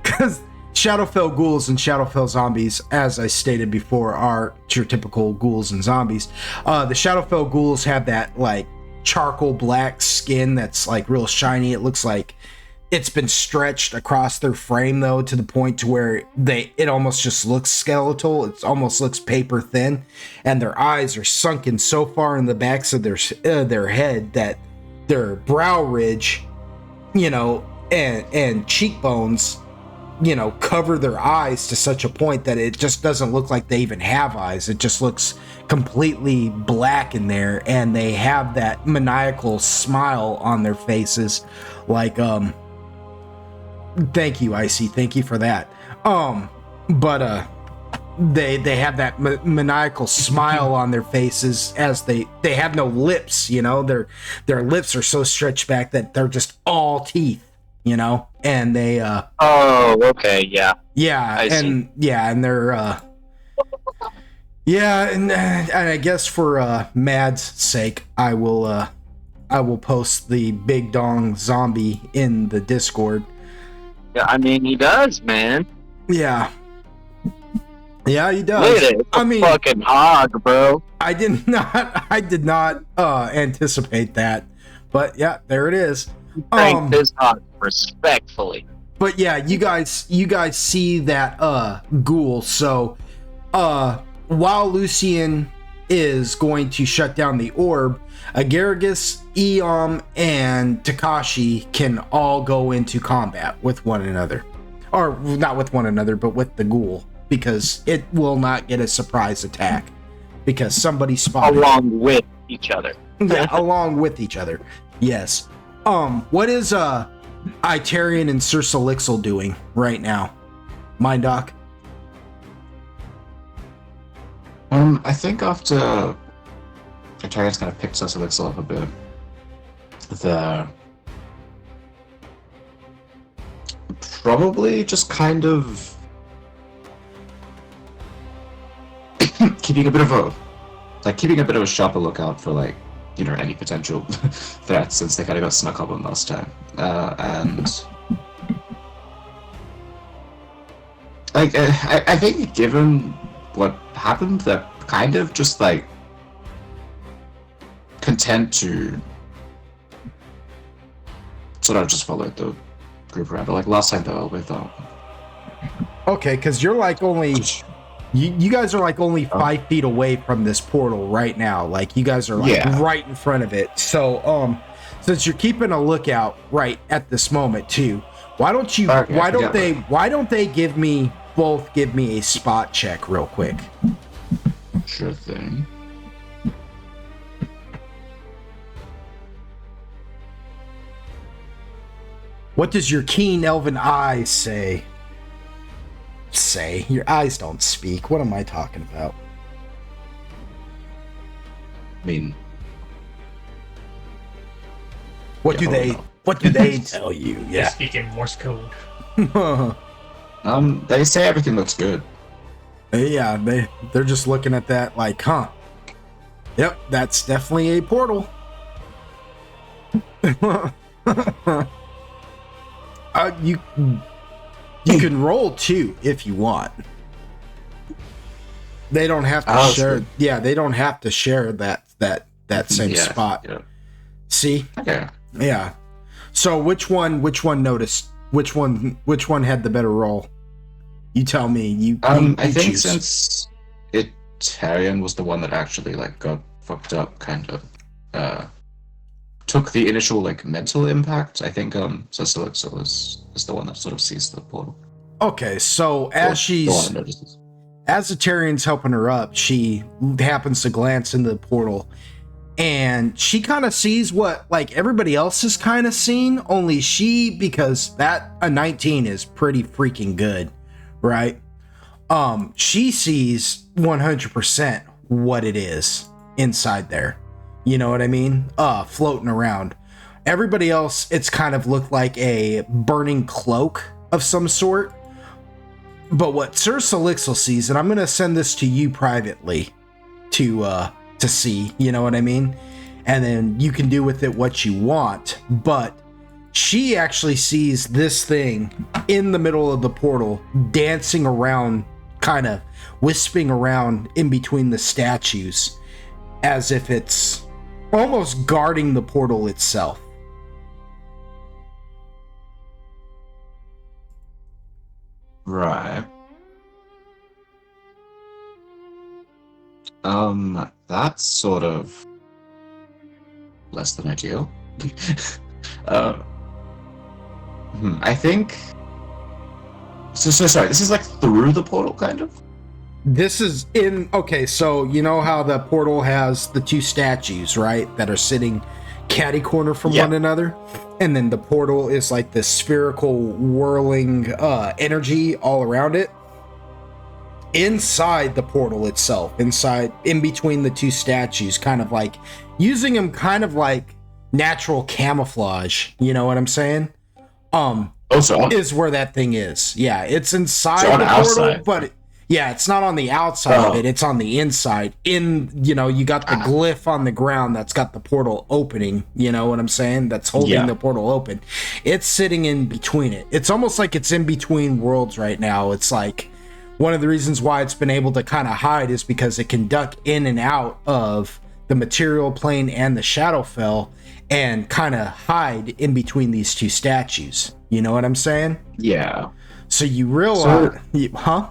because Shadowfell ghouls and Shadowfell zombies, as I stated before, are your typical ghouls and zombies. The Shadowfell ghouls have that like charcoal black skin that's like real shiny. It looks like it's been stretched across their frame though, to the point to where it almost just looks skeletal. It almost looks paper thin, and their eyes are sunken so far in the backs of their head that their brow ridge, and cheekbones, cover their eyes to such a point that it just doesn't look like they even have eyes. It just looks completely black in there, and they have that maniacal smile on their faces, like thank you, Icy. Thank you for that. But they have that maniacal smile on their faces, as they have no lips. Their lips are so stretched back that they're just all teeth. And they oh, okay, yeah, I see. And they're and I guess for Mad's sake, I will post the Big Dong zombie in the Discord. Yeah, I mean, he does, man. Yeah, he does. Look at it. It's a fucking hog, bro. I did not anticipate that, but yeah, there it is. Thank this hog respectfully. But yeah, you guys see that ghoul. So while Lucian is going to shut down the orb, Agaragis, Eom, and Takashi can all go into combat with one another. Or not with one another, but with the ghoul, because it will not get a surprise attack because somebody spotted along with each other. Yeah, along with each other. Yes. What is Itarian and Sir Solixel doing right now? Mindoc? I think after Itarian's kind of picked Sir Solixel up a bit, probably just kind of keeping a bit of a sharper lookout for any potential threats, since they kind of got snuck up on last time. And I think given what happened, they're kind of just content to sort of just follow the group around. But last time they were with Okay, because you're only you guys are only 5 feet away from this portal right now. You guys are right in front of it. So since you're keeping a lookout right at this moment too, why don't they give me a spot check real quick? Sure thing. What does your keen elven eyes say? Your eyes don't speak. What am I talking about? I mean, what do they tell you? They Yeah. speak in Morse code. they say everything looks good. Yeah, they're just looking at that huh? Yep, that's definitely a portal. You can roll 2 if you want. They don't have to share. Good. Yeah, they don't have to share that same spot. Yeah. See? Okay. Yeah. So which one noticed? Which one had the better roll? You tell me. I think choose. Since it Tarion was the one that actually like got fucked up, kind of. Took the initial like mental impact. I think Cecilix is the one that sort of sees the portal. Okay, so as The one that notices. as the Tarian's helping her up, she happens to glance into the portal, and she kind of sees what like everybody else has kind of seen, only she, because that a 19 is pretty freaking good, right? She sees 100% what it is inside there. You know what I mean? Floating around. Everybody else, it's kind of looked like a burning cloak of some sort. But what Sir Solixel sees, and I'm gonna send this to you privately to see, you know what I mean? And then you can do with it what you want. But she actually sees this thing in the middle of the portal, dancing around, kind of wisping around in between the statues, as if it's almost guarding the portal itself. Right. That's sort of less than ideal. I think. So sorry. This is like through the portal, kind of. This is in, okay, so you know how the portal has the two statues, right, that are sitting catty corner from one another, and then the portal is like this spherical whirling energy all around it. Inside the portal itself, inside, in between the two statues, kind of like using them kind of like natural camouflage, you know what I'm saying? Is where that thing is. Yeah, it's inside the portal, outside. But yeah, it's not on the outside of it, it's on the inside. You got the glyph on the ground that's got the portal opening, you know what I'm saying? That's holding the portal open. It's sitting in between it. It's almost like it's in between worlds right now. It's like one of the reasons why it's been able to kind of hide is because it can duck in and out of the material plane and the Shadowfell and kind of hide in between these two statues. You know what I'm saying? Yeah. So you realize... huh?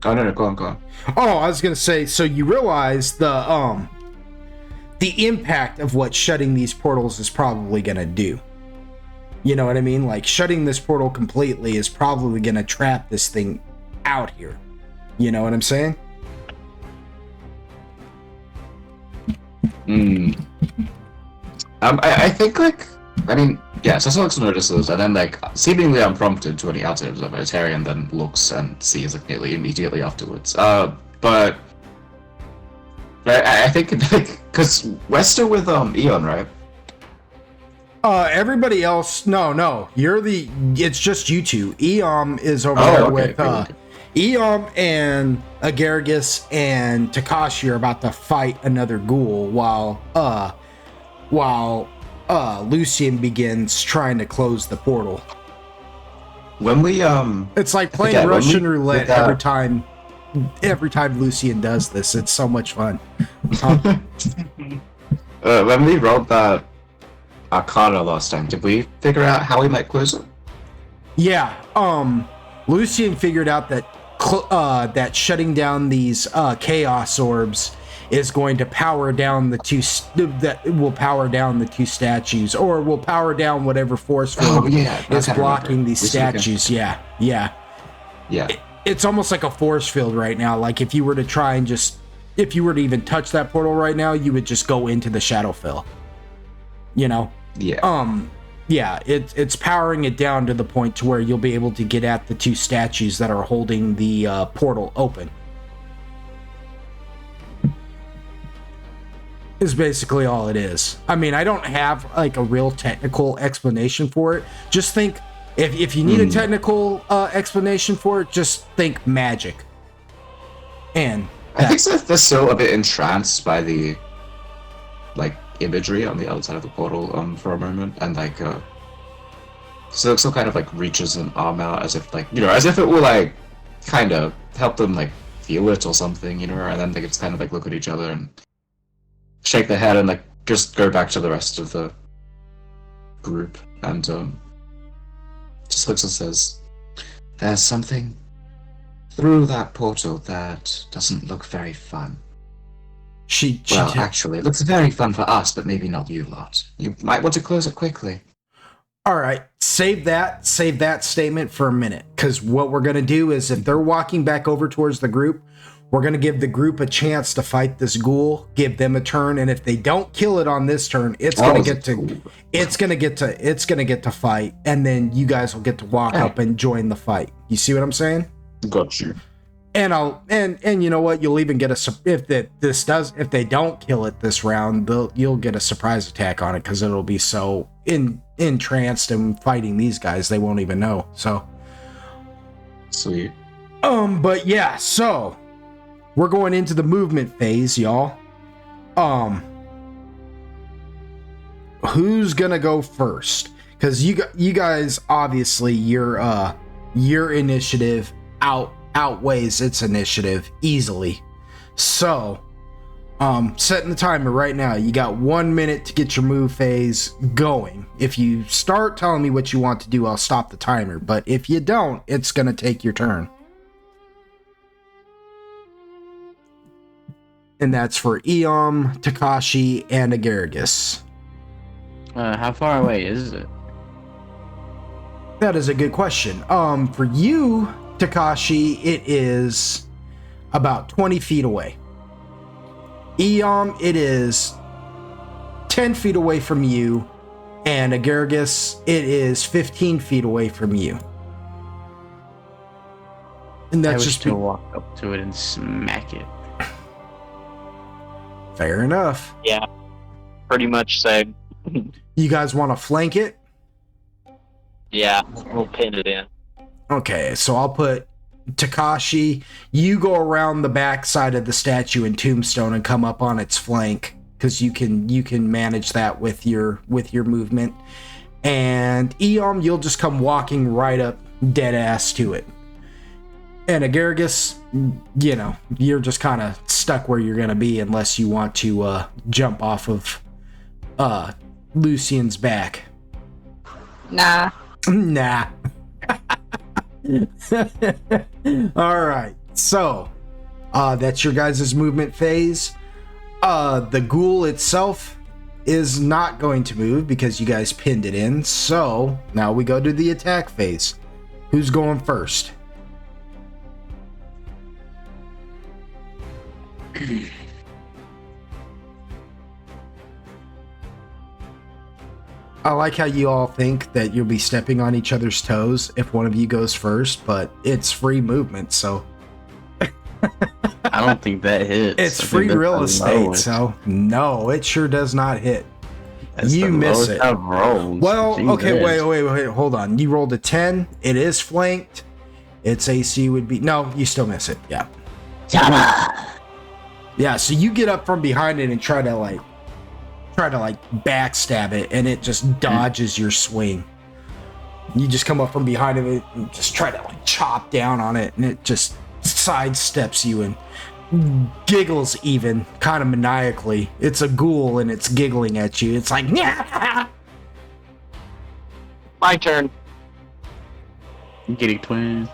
Oh, no, go on. Oh, I was gonna say, so you realize the impact of what shutting these portals is probably gonna do. You know what I mean? Like, shutting this portal completely is probably gonna trap this thing out here. You know what I'm saying? I think, like, I mean, yeah, Cecilix notices, and then, like, seemingly unprompted to any outside observer, Tarion then looks and sees, like, nearly immediately afterwards. But I think, like, because we're still with, Eon, right? Everybody else, no, it's just you two. Eom is over there with, Eom and Agargus and Takashi are about to fight another ghoul while Lucian begins trying to close the portal. When we it's like playing Russian roulette every time Lucian does this. It's so much fun. When we rolled that Arcana last time, did we figure out how we might close it? Yeah, Lucian figured out that that shutting down these chaos orbs is going to power down the two statues, or will power down whatever force field is blocking these statues. Yeah. It's almost like a force field right now. Like if you were to even touch that portal right now, you would just go into the Shadowfell. You know? Yeah. It's powering it down to the point to where you'll be able to get at the two statues that are holding the portal open. Is basically all it is. I mean, I don't have like a real technical explanation for it. Just think, if you need a technical explanation for it, just think magic. And I think they're still a bit entranced by the like imagery on the outside of the portal for a moment, and like so kind of like reaches an arm out as if like, you know, as if it will like kind of help them like feel it or something, you know, and then they just kind of like look at each other and shake their head and like just go back to the rest of the group, and just looks and says, "There's something through that portal that doesn't look very fun. Well, actually, it looks very fun for us, but maybe not you lot. You might want to close it quickly. All right, save that statement for a minute, because what we're going to do is if they're walking back over towards the group, we're going to give the group a chance to fight this ghoul, give them a turn, and if they don't kill it on this turn, it's going to get to fight, and then you guys will get to walk up and join the fight. You see what I'm saying? Got you. And and you know what? You'll even get if they don't kill it this round, you'll get a surprise attack on it because it'll be so entranced in fighting these guys they won't even know. So sweet. But yeah, so we're going into the movement phase, y'all. Who's gonna go first? Because you guys obviously your initiative outweighs its initiative easily. So, setting the timer right now. You got 1 minute to get your move phase going. If you start telling me what you want to do, I'll stop the timer. But if you don't, it's going to take your turn. And that's for Eom, Takashi, and Agaragis. How far away is it? That is a good question. For you, Takashi, it is about 20 feet away. Eom, it is 10 feet away from you, and Agaragis, it is 15 feet away from you. And that's just to walk up to it and smack it. Fair enough. Yeah, pretty much same. You guys want to flank it? Yeah, we'll pin it in. Okay, so I'll put Takashi. You go around the back side of the statue in Tombstone and come up on its flank because you can manage that with your movement. And Eom, you'll just come walking right up, dead ass to it. And Agaragis, you know, you're just kind of stuck where you're gonna be unless you want to jump off of Lucian's back. Nah. Nah. All right, so that's your guys' movement phase. The ghoul itself is not going to move because you guys pinned it in. So now we go to the attack phase. Who's going first? I like how you all think that you'll be stepping on each other's toes if one of you goes first, but it's free movement, so I don't think that hits. it's free real estate, so no, it sure does not hit. That's you the miss it. I've rolled. Well, Jesus. okay, wait, hold on. You rolled a 10. It is flanked. Its AC would be no. You still miss it. Yeah. Yeah. So you get up from behind it and try to backstab it, and it just dodges your swing. You just come up from behind it and just try to chop down on it, and it just sidesteps you and giggles even kind of maniacally. It's a ghoul and it's giggling at you. It's like, yeah. My turn. Getting twins.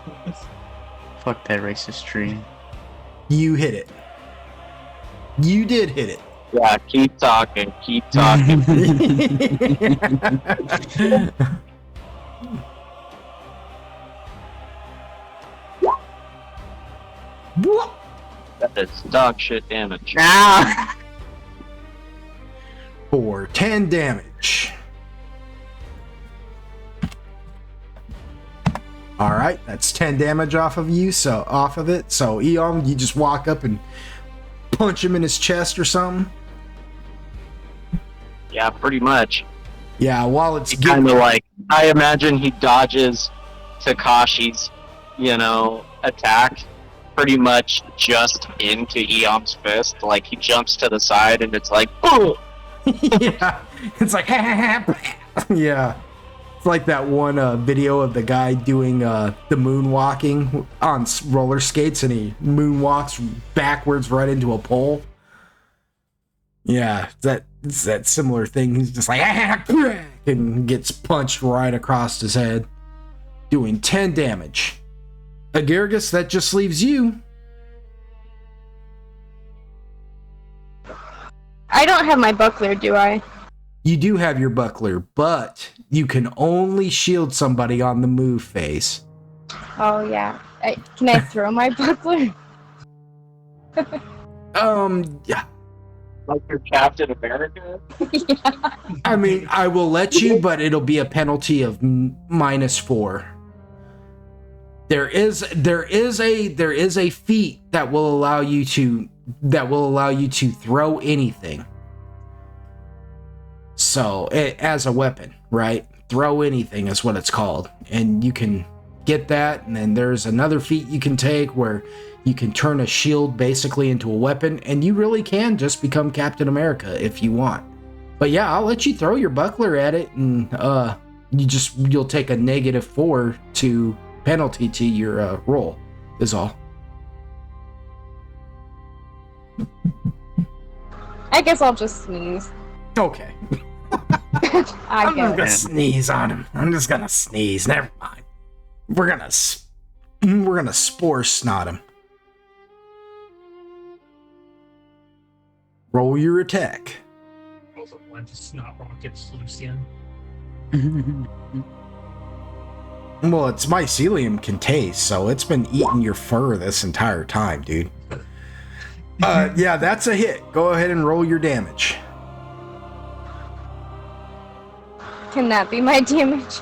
Fuck that racist tree. You hit it. You did hit it. Yeah, keep talking. Keep talking. What? That is dog shit damage. For 10 damage. All right, that's 10 damage off of you. So off of it. So Eom, you just walk up and punch him in his chest or something. Yeah, pretty much. Yeah, while it's Kind of like, I imagine he dodges Takashi's, attack pretty much just into Eom's fist. Like, he jumps to the side and it's like, oh! Yeah, it's like, yeah. It's like that one video of the guy doing the moonwalking on roller skates, and he moonwalks backwards right into a pole. Yeah, it's that similar thing. He's just like, and gets punched right across his head, doing 10 damage. Agargus, that just leaves you. I don't have my buckler, do I? You do have your buckler, but you can only shield somebody on the move phase. Oh, yeah. Can I throw my buckler? Yeah. Like your Captain America? Yeah. I mean, I will let you, but it'll be a penalty of -4. There is a feat that will allow you to throw anything. So, as a weapon, right? Throw anything is what it's called, and you can get that. And then there's another feat you can take where you can turn a shield basically into a weapon, and you really can just become Captain America if you want. But yeah, I'll let you throw your buckler at it, and you'll take a -4 to penalty to your roll is all. I guess I'll just sneeze. Okay. I'm not gonna sneeze on him. I'm just gonna sneeze. Never mind. We're gonna spore snot him. Roll your attack. Also, one to snot rockets, Lucian. Well, its mycelium can taste, so it's been eating your fur this entire time, dude. Yeah, that's a hit. Go ahead and roll your damage. Can that be my damage?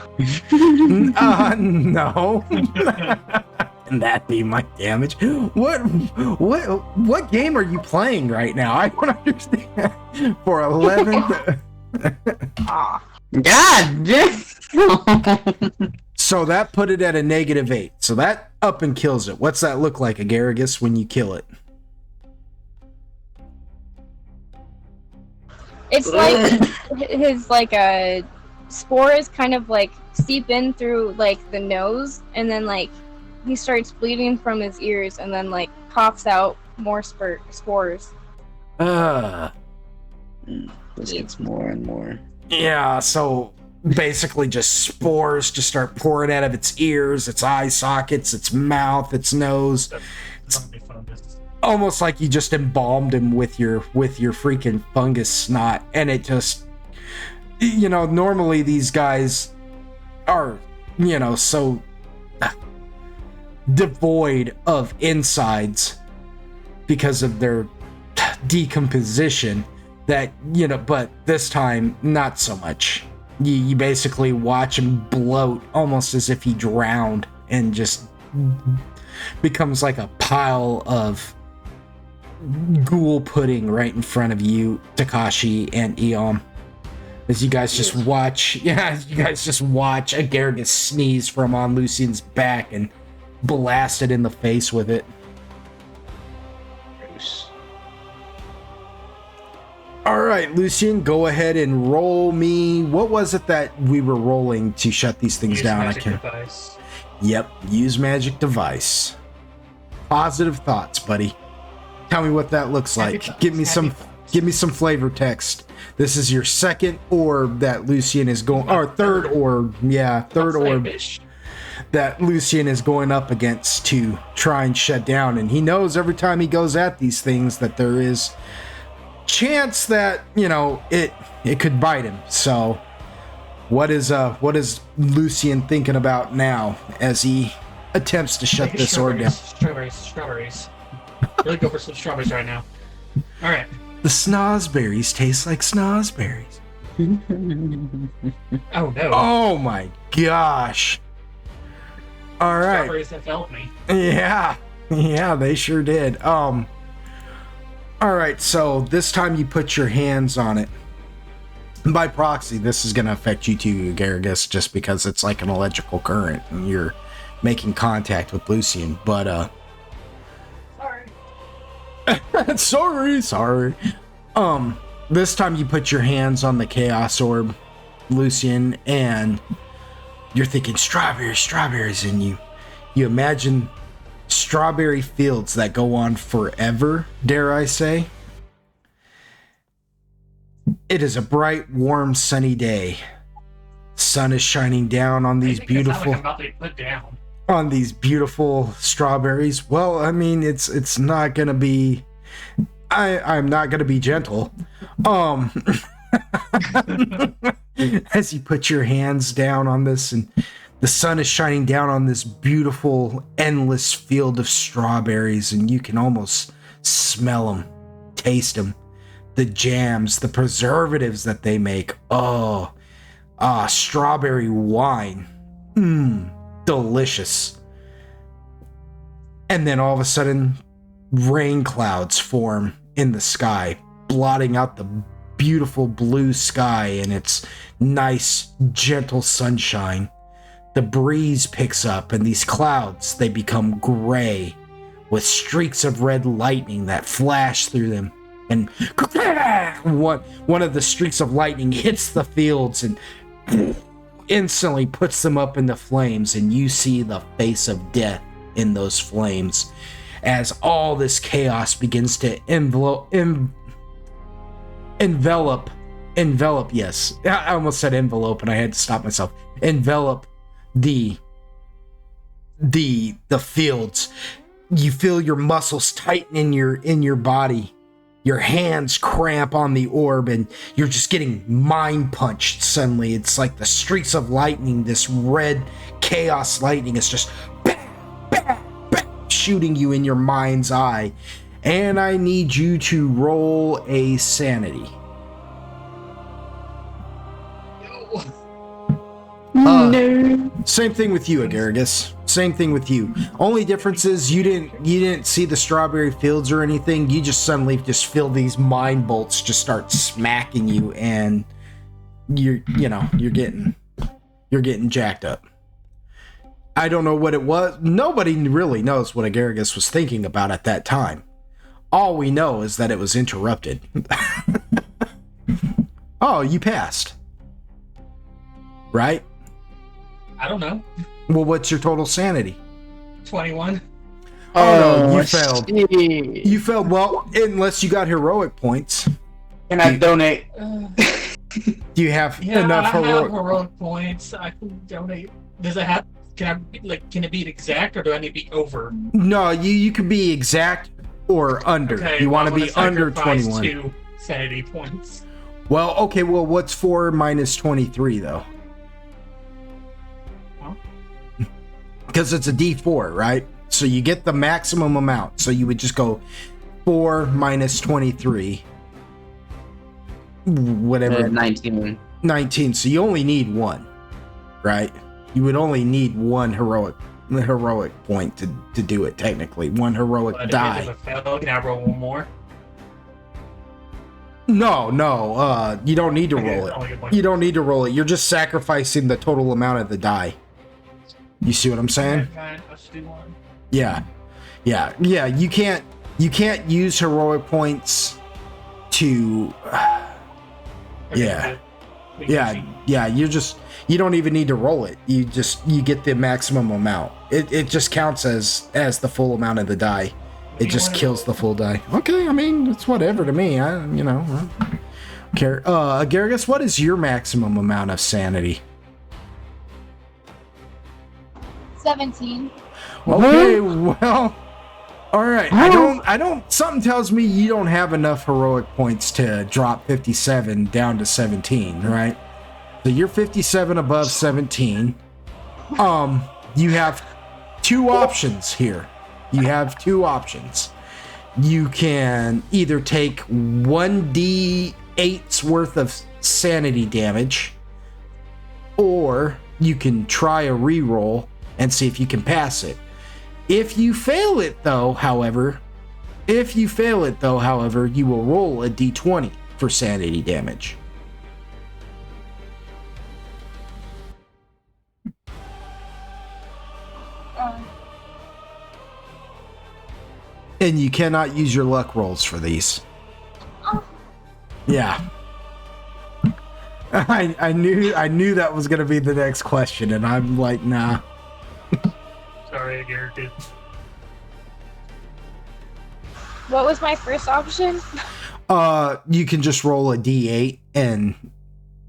No. Can that be my damage? What game are you playing right now? I don't understand. For 11. God damn. So that put it at a -8. So that up and kills it. What's that look like, Agargus, when you kill it? It's like his like a spores kind of like seep in through like the nose, and then like he starts bleeding from his ears, and then like coughs out more spores. This gets more and more. Yeah, so basically just spores just start pouring out of its ears, its eye sockets, its mouth, its nose. Almost like you just embalmed him with your freaking fungus snot, and it just, normally these guys are, so devoid of insides because of their decomposition that, but this time not so much. You basically watch him bloat almost as if he drowned and just becomes like a pile of ghoul pudding right in front of you, Takashi and Eom. As you guys just watch, Agargus sneeze from on Lucian's back and blast it in the face with it. Gross. All right, Lucian, go ahead and roll me. What was it that we were rolling to shut these things down? Magic device. Yep, use magic device. Positive thoughts, buddy. Tell me what that looks like. Give me some flavor text. This is your second orb that Lucian is going, or third orb. Yeah, third orb that Lucian is going up against to try and shut down. And he knows every time he goes at these things that there is chance that, it could bite him. So what is Lucian thinking about now as he attempts to shut this orb down? Strawberries. Really go for some strawberries right now. All right. The snozberries taste like snozberries. Oh no. Oh my gosh. All right. Strawberries have failed me. Yeah, they sure did. All right, so this time you put your hands on it. By proxy, this is going to affect you too, Agargus, just because it's like an electrical current and you're making contact with Lucian. But sorry. This time you put your hands on the Chaos Orb, Lucian, and you're thinking strawberries, and you imagine strawberry fields that go on forever, dare I say. It is a bright, warm, sunny day. Sun is shining down on these beautiful. I'm about to be put down. on these beautiful strawberries. Well, I mean, it's not gonna be. I'm not gonna be gentle. As you put your hands down on this, and the sun is shining down on this beautiful, endless field of strawberries, and you can almost smell them, taste them, the jams, the preservatives that they make. Strawberry wine. Delicious. And then all of a sudden, rain clouds form in the sky, blotting out the beautiful blue sky and its nice, gentle sunshine. The breeze picks up, and these clouds, they become gray with streaks of red lightning that flash through them. And one of the streaks of lightning hits the fields and instantly puts them up in the flames, and you see the face of death in those flames as all this chaos begins to envelop, yes, I almost said envelope and I had to stop myself. Envelop the fields. You feel your muscles tighten in your body. Your hands cramp on the orb, and you're just getting mind punched suddenly. It's like the streaks of lightning, this red chaos lightning is just bam, bam, bam, shooting you in your mind's eye. And I need you to roll a sanity. No. Same thing with you, Agaragis. Same thing with you. Only difference is you didn't see the strawberry fields or anything. You just suddenly just feel these mind bolts just start smacking you, and you're getting jacked up. I don't know what it was. Nobody really knows what Agaragis was thinking about at that time. All we know is that it was interrupted. Oh, you passed. Right? I don't know. Well, what's your total sanity? 21. Oh, no, you failed. Shit. You failed. Well, unless you got heroic points. Can I donate? Do you have Yeah, enough I have heroic? heroic points. I can donate. Does it have? Can it be exact, or do I need to be over? No, you can be exact or under. Okay, You want to I'm be gonna under sacrifice 21. 2 sanity points. Well, okay. Well, what's 4 minus 23 though? Huh? Because it's a D4, right? So you get the maximum amount. So you would just go 4 minus 23. Whatever. 19. 19. So you only need 1, right? You would only need 1 heroic point to do it, technically. 1 heroic But die. if I fail, can I roll 1 more? No, you don't need to Okay, roll only it. get one. You don't need to roll it. You're just sacrificing the total amount of the die. You see what I'm saying? Okay, fine, let's do 1. Yeah. You can't use heroic points to. Okay, Yeah. good. We can Yeah. You don't even need to roll it. You get the maximum amount. It just counts as the full amount of the die. It just kills the full die. Okay, I mean, it's whatever to me. I don't care. Agaragis, what is your maximum amount of sanity? 17. Okay, well, all right. I don't. Something tells me you don't have enough heroic points to drop 57 down to 17, right? So you're 57 above 17. You have 2 options here. You have 2 options. You can either take 1d8's worth of sanity damage, or you can try a reroll and see if you can pass it. If you fail it though, however, you will roll a d20 for sanity damage. And you cannot use your luck rolls for these. Yeah. I knew that was gonna be the next question, and I'm like, nah. Sorry, Garrett. What was my first option? You can just roll a d8 and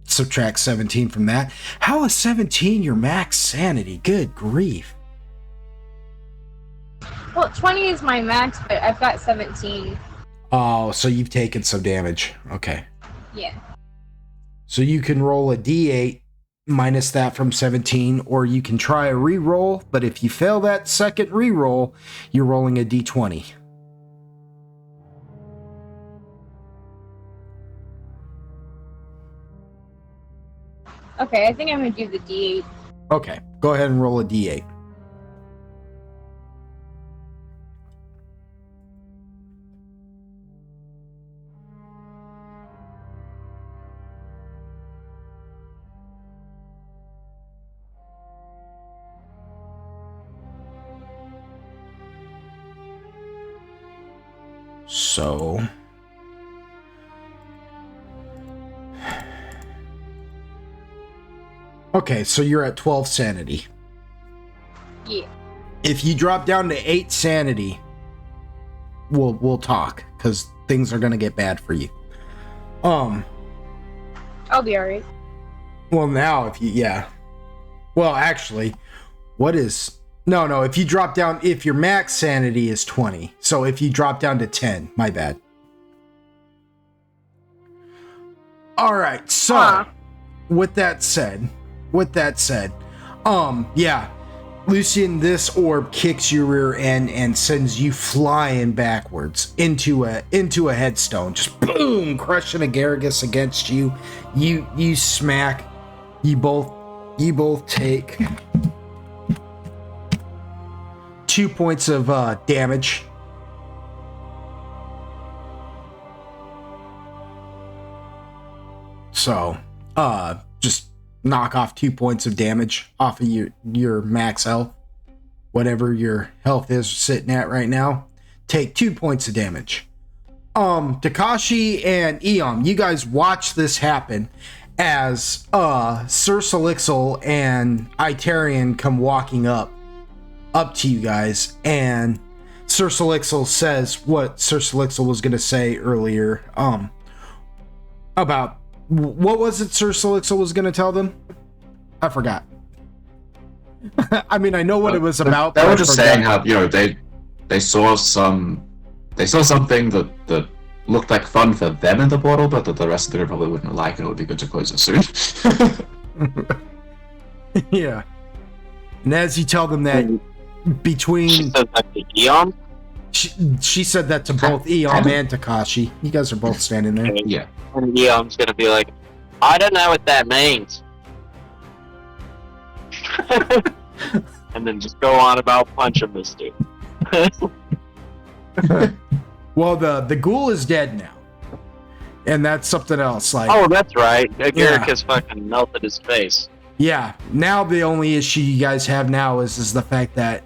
subtract 17 from that. How is 17 your max sanity? Good grief. Well, 20 is my max, but I've got 17. Oh, so you've taken some damage. Okay. Yeah. So you can roll a d8 minus that from 17, or you can try a re-roll, but if you fail that second re-roll, you're rolling a d20. Okay, I think I'm gonna do the D8. Okay, go ahead and roll a d8. So okay, so you're at 12 sanity. Yeah. If you drop down to 8 sanity, we'll talk, because things are gonna get bad for you. I'll be alright. Well, now if you, yeah. Well, actually, what is... No, if you drop down, if your max sanity is 20, so if you drop down to 10, my bad. Alright, so, with that said, yeah, Lucian, this orb kicks your rear end and sends you flying backwards into a headstone, just boom, crushing Agaricus against you. You smack. You both take 2 points of damage. So, just knock off 2 points of damage off of your max health. Whatever your health is sitting at right now. Take 2 points of damage. Takashi and Eom, you guys watch this happen as Sir Solixal and Itarian come walking up to you guys, and Sir Solixal says what Sir Solixal was going to say earlier about what was it Sir Solixal was going to tell them? I forgot. I mean, I know what it was about. They were just saying how, you know, they saw something that looked like fun for them in the portal, but that the rest of the group probably wouldn't like, and it would be good to close it soon. Yeah. And as you tell them that, between... She said that to Eon? She said that to both Eon and Takashi. You guys are both standing there. Yeah. And Eon's gonna be like, I don't know what that means. And then just go on about punching this dude. Well, the ghoul is dead now. And that's something else. Like, Oh, that's right. Agaricus fucking melted his face. yeah, now the only issue you guys have now is the fact that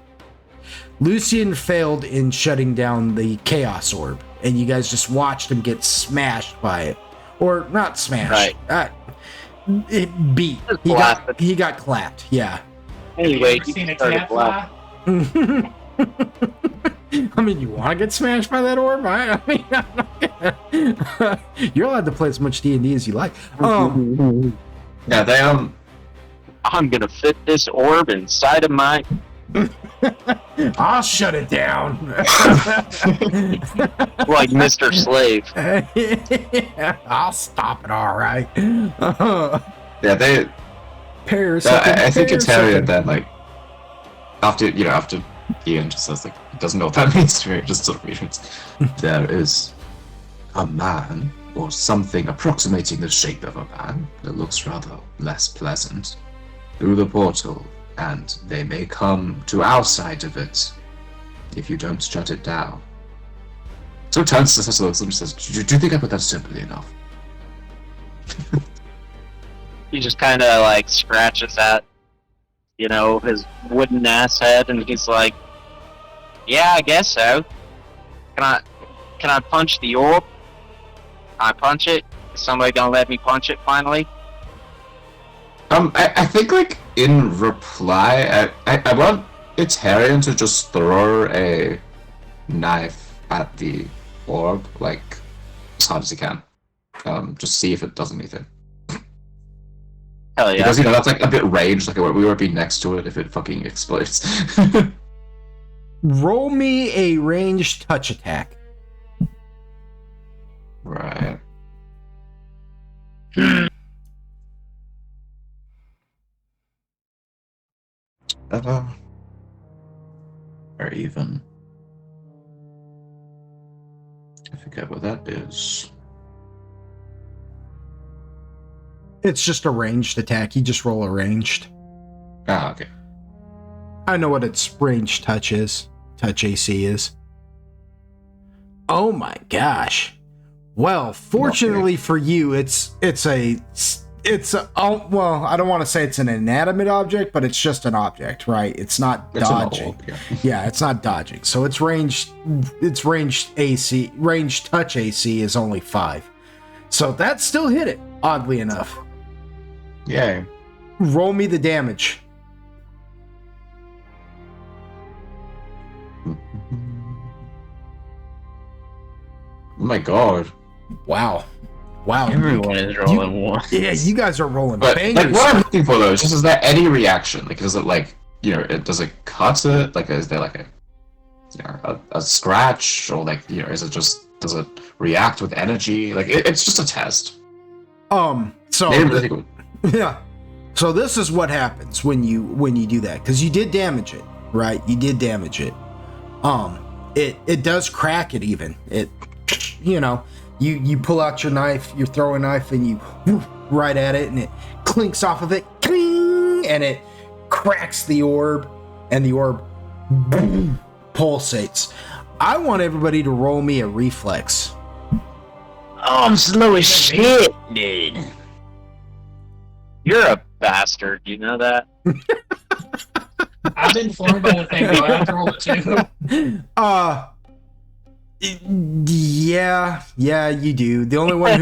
Lucian failed in shutting down the Chaos Orb, and you guys just watched him get smashed by it. Or not smashed. Right. It beat. He got clapped, yeah. Anyway, Ever seen a started cat black. fly? I mean, you want to get smashed by that orb? I mean, you're allowed to play as much D&D as you like. Yeah, they I'm gonna fit this orb inside of my... I'll shut it down. like Mr. Slave. I'll stop it, all right. yeah, they Paris. I think it's Harry then, like, after Ian just says, like, he doesn't know what that means to me, it just sort of means there is a man, or something approximating the shape of a man, that looks rather less pleasant, through the portal, and they may come to our side of it if you don't shut it down. So he turns to Cecil and says, do you think I put that simply enough? He just kind of like scratches at, you know, his wooden ass head, and he's like, "Yeah, I guess so. Can I punch the orb? I punch it? Is somebody gonna let me punch it finally?" I think, like, in reply, I want Itarian to just throw a knife at the orb, like, as hard as he can. Just see if it does anything. Hell yeah! Because, you know, that's like a bit ranged, like we won't be next to it if it fucking explodes. Roll me a ranged touch attack. Right. Or even. I forget what that is. It's just a ranged attack. You just roll a ranged. Ah, okay. I know what its ranged touch is. Touch AC is. Oh my gosh. Well, fortunately for you, it's a well, I don't want to say it's an inanimate object, but it's just an object, right? It's not dodging. Yeah, it's not dodging. So its ranged AC, ranged touch AC is only 5. So that still hit it, oddly enough. Yay. Roll me the damage. Oh my god. Wow. Everyone is rolling one. Yeah, you guys are rolling But bangers. like, what I'm looking for though is just, is there any reaction? Like, is it like, you know, does it cut it? Like, is there like a, you know, a scratch, or like, you know, is it just, does it react with energy? Like, it's just a test. So Maybe yeah. So this is what happens when you do that, because you did damage it, right? You did damage it. It does crack it even. It, you know, you pull out your knife, you throw a knife, and you right at it, and it clinks off of it, cling, and it cracks the orb, and the orb pulsates. I want everybody to roll me a reflex. Oh, I'm slow as shit, dude. You're a bastard, you know that? I've been informed by the thing, though. I have to roll it too. Yeah, you do. The only one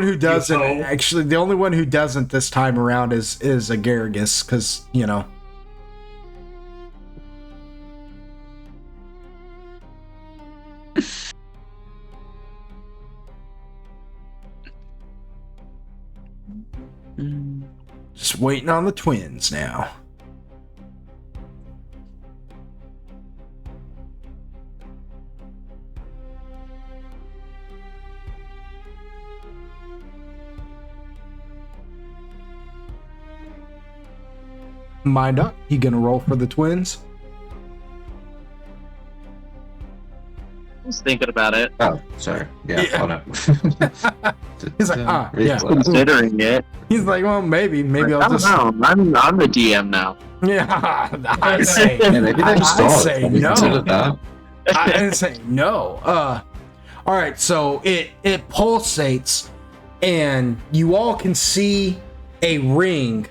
who doesn't actually, the only one who doesn't this time around is Agaragis, because you know. Just waiting on the twins now. Mind up, you gonna roll for the twins? I was thinking about it. Oh, sorry. Yeah. Yeah. Oh, no. He's like, yeah. Considering it. He's like, well, maybe I I'll don't just. know. I'm the DM now. Yeah, I say, Yeah, maybe they just I don't. say Have you no. considered that? I didn't say no. All right, so it pulsates, and you all can see a ring,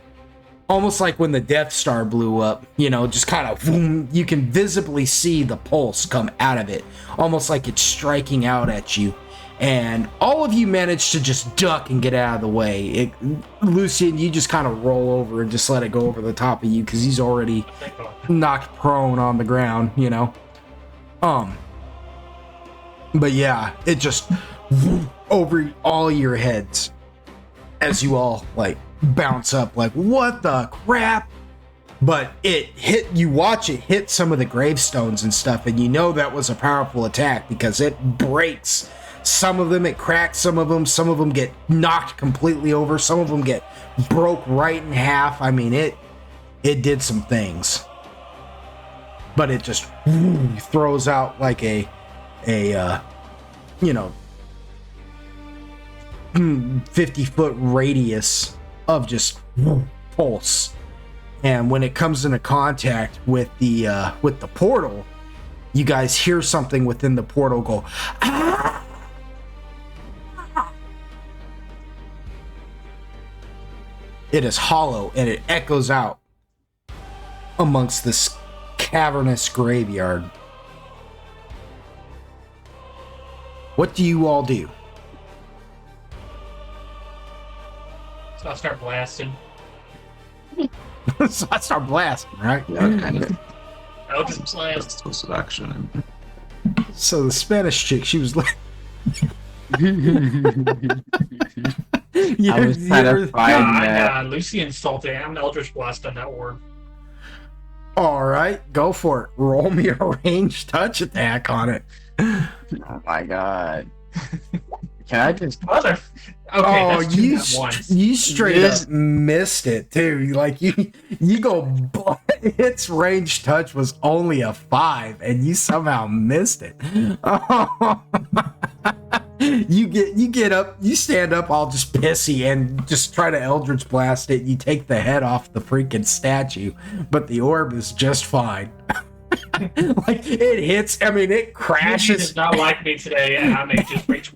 almost like when the Death Star blew up. You know, just kind of boom. You can visibly see the pulse come out of it, almost like it's striking out at you. And all of you manage to just duck and get out of the way. Lucian, you just kind of roll over and just let it go over the top of you because he's already knocked prone on the ground, you know. But yeah, it just over all your heads as you all like bounce up like, what the crap? But it hit, you watch it hit some of the gravestones and stuff, and you know that was a powerful attack because it breaks some of them, it cracks some of them get knocked completely over, some of them get broke right in half. I mean, it did some things, but it just throws out like a you know, 50-foot radius of just pulse. And when it comes into contact with the portal, you guys hear something within the portal go, ah! It is hollow and it echoes out amongst this cavernous graveyard. What do you all do? So I'll start blasting. So I start blasting, right? Yeah, kind of. I'll just blast. That's course of action. So the Spanish chick, she was like, I was trying to find that. Lucian's salty. I'm an Eldritch Blast on that orb. All right, go for it. Roll me a ranged touch attack on it. Oh my god. Can I just? Mother. Okay, Oh, that's two you at once. you straight Yes. up missed it too. Like you go. Its ranged touch was only a 5, and you somehow missed it. You get up, you stand up all just pissy and just try to Eldritch Blast it. You take the head off the freaking statue, but the orb is just fine. Like it hits. I mean, it She crashes. does not like me today, and I may just reach.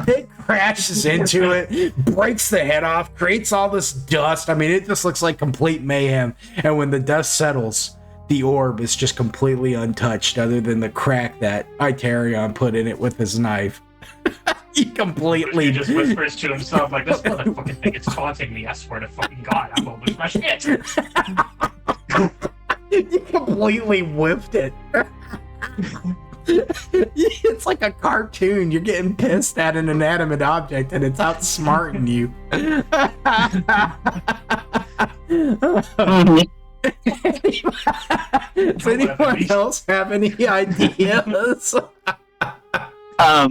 It crashes into it, breaks the head off, creates all this dust. I mean, it just looks like complete mayhem. And when the dust settles, the orb is just completely untouched, other than the crack that Itarion put in it with his knife. He completely He just whispers to himself like, "This motherfucking thing is taunting me. I swear to fucking God, I'm gonna lose my shit." You completely whiffed it. It's like a cartoon. You're getting pissed at an inanimate object and it's outsmarting you. Does anyone else have any ideas? I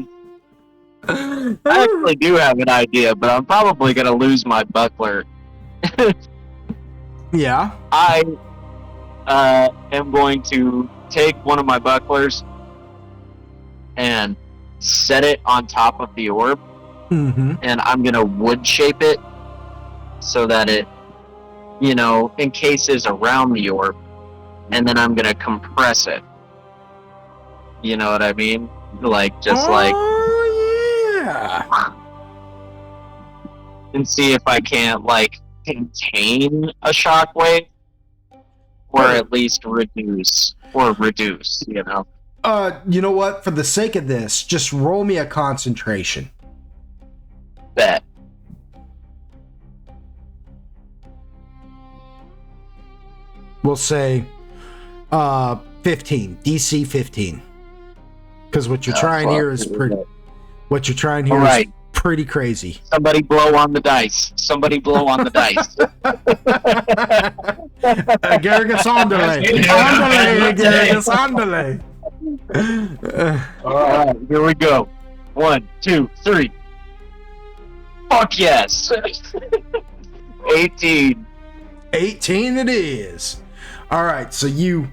actually do have an idea, but I'm probably gonna lose my buckler. Yeah. I am going to take one of my bucklers and set it on top of the orb, Mm-hmm. and I'm gonna wood shape it so that it, encases around the orb, and then I'm gonna compress it. You know what I mean? Like, just like, Oh, yeah. and see if I can't, like, contain a shockwave, or at least reduce, you know? You know what? For the sake of this, just roll me a concentration. Bet. We'll say 15. DC 15. Because what you're trying here is pretty. What you're trying here is Alright. pretty crazy. Somebody blow on the dice. Somebody blow on the dice. Garrigus Andale. Andale, Garrigus Andale. Alright, here we go. 1, 2, 3. Fuck yes! 18. 18 it is. All right, so you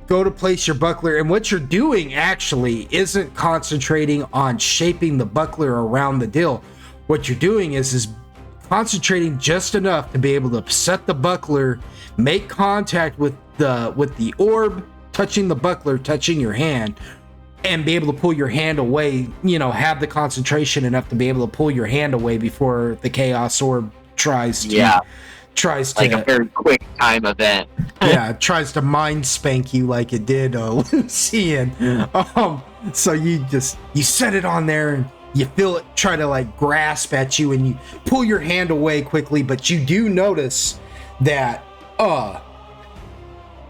go to place your buckler, and what you're doing actually isn't concentrating on shaping the buckler around the dill. What you're doing is concentrating just enough to be able to set the buckler, make contact with the orb, touching the buckler, touching your hand, and be able to pull your hand away. Have the concentration enough to be able to pull your hand away before the chaos orb tries to Like a very quick time event. tries to mind spank you like it did Lucian. So you set it on there and you feel it try to like grasp at you, and you pull your hand away quickly, but you do notice that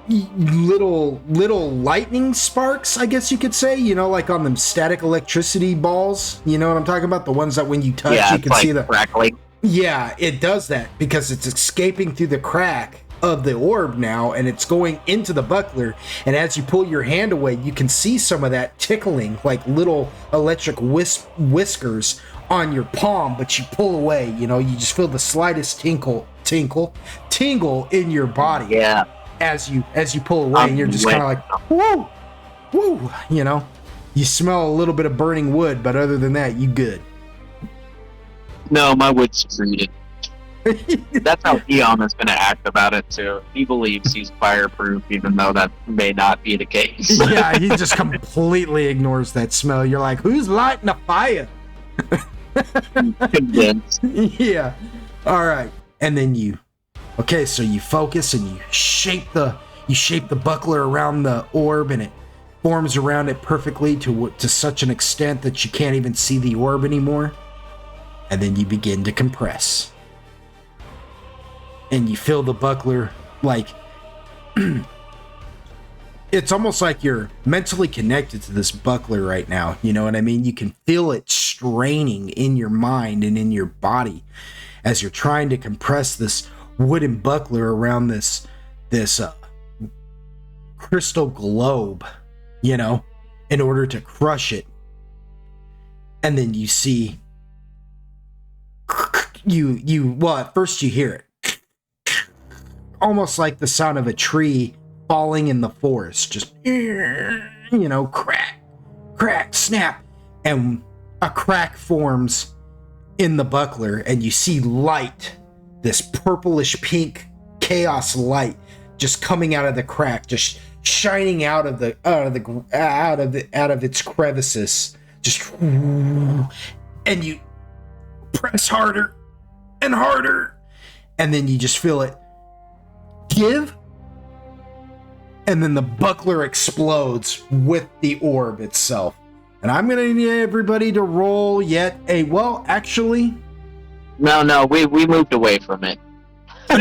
little lightning sparks, I guess you could say, like on them static electricity balls, you know what I'm talking about, the ones that when you touch you can see the crackling. Yeah, it does that because it's escaping through the crack of the orb now, and it's going into the buckler. And as you pull your hand away, you can see some of that tickling, like little electric whiskers on your palm. But you pull away, you just feel the slightest tingle in your body. Yeah. As you pull away, and you're just kind of like, woo, woo. You smell a little bit of burning wood, but other than that, you good. No, my wood's treated. That's how Eon is going to act about it, too. He believes he's fireproof, even though that may not be the case. Yeah, he just completely ignores that smell. You're like, who's lighting a fire? Convinced. Yeah. All right. And then so you focus and you shape the buckler around the orb, and it forms around it perfectly to such an extent that you can't even see the orb anymore. And then you begin to compress. And you feel the buckler like it's almost like you're mentally connected to this buckler right now. You know what I mean? You can feel it straining in your mind and in your body as you're trying to compress this wooden buckler around this crystal globe, you know, in order to crush it. And then you see well, at first you hear it almost like the sound of a tree falling in the forest, just, you know, crack, snap, and a crack forms in the buckler, and you see light, this purplish pink chaos light just coming out of the crack, just shining out of its crevices, just, and you press harder and harder, and then you just feel it give, and then the buckler explodes with the orb itself. And I'm gonna need everybody to roll yet a, well, actually, No, we moved away from it. no,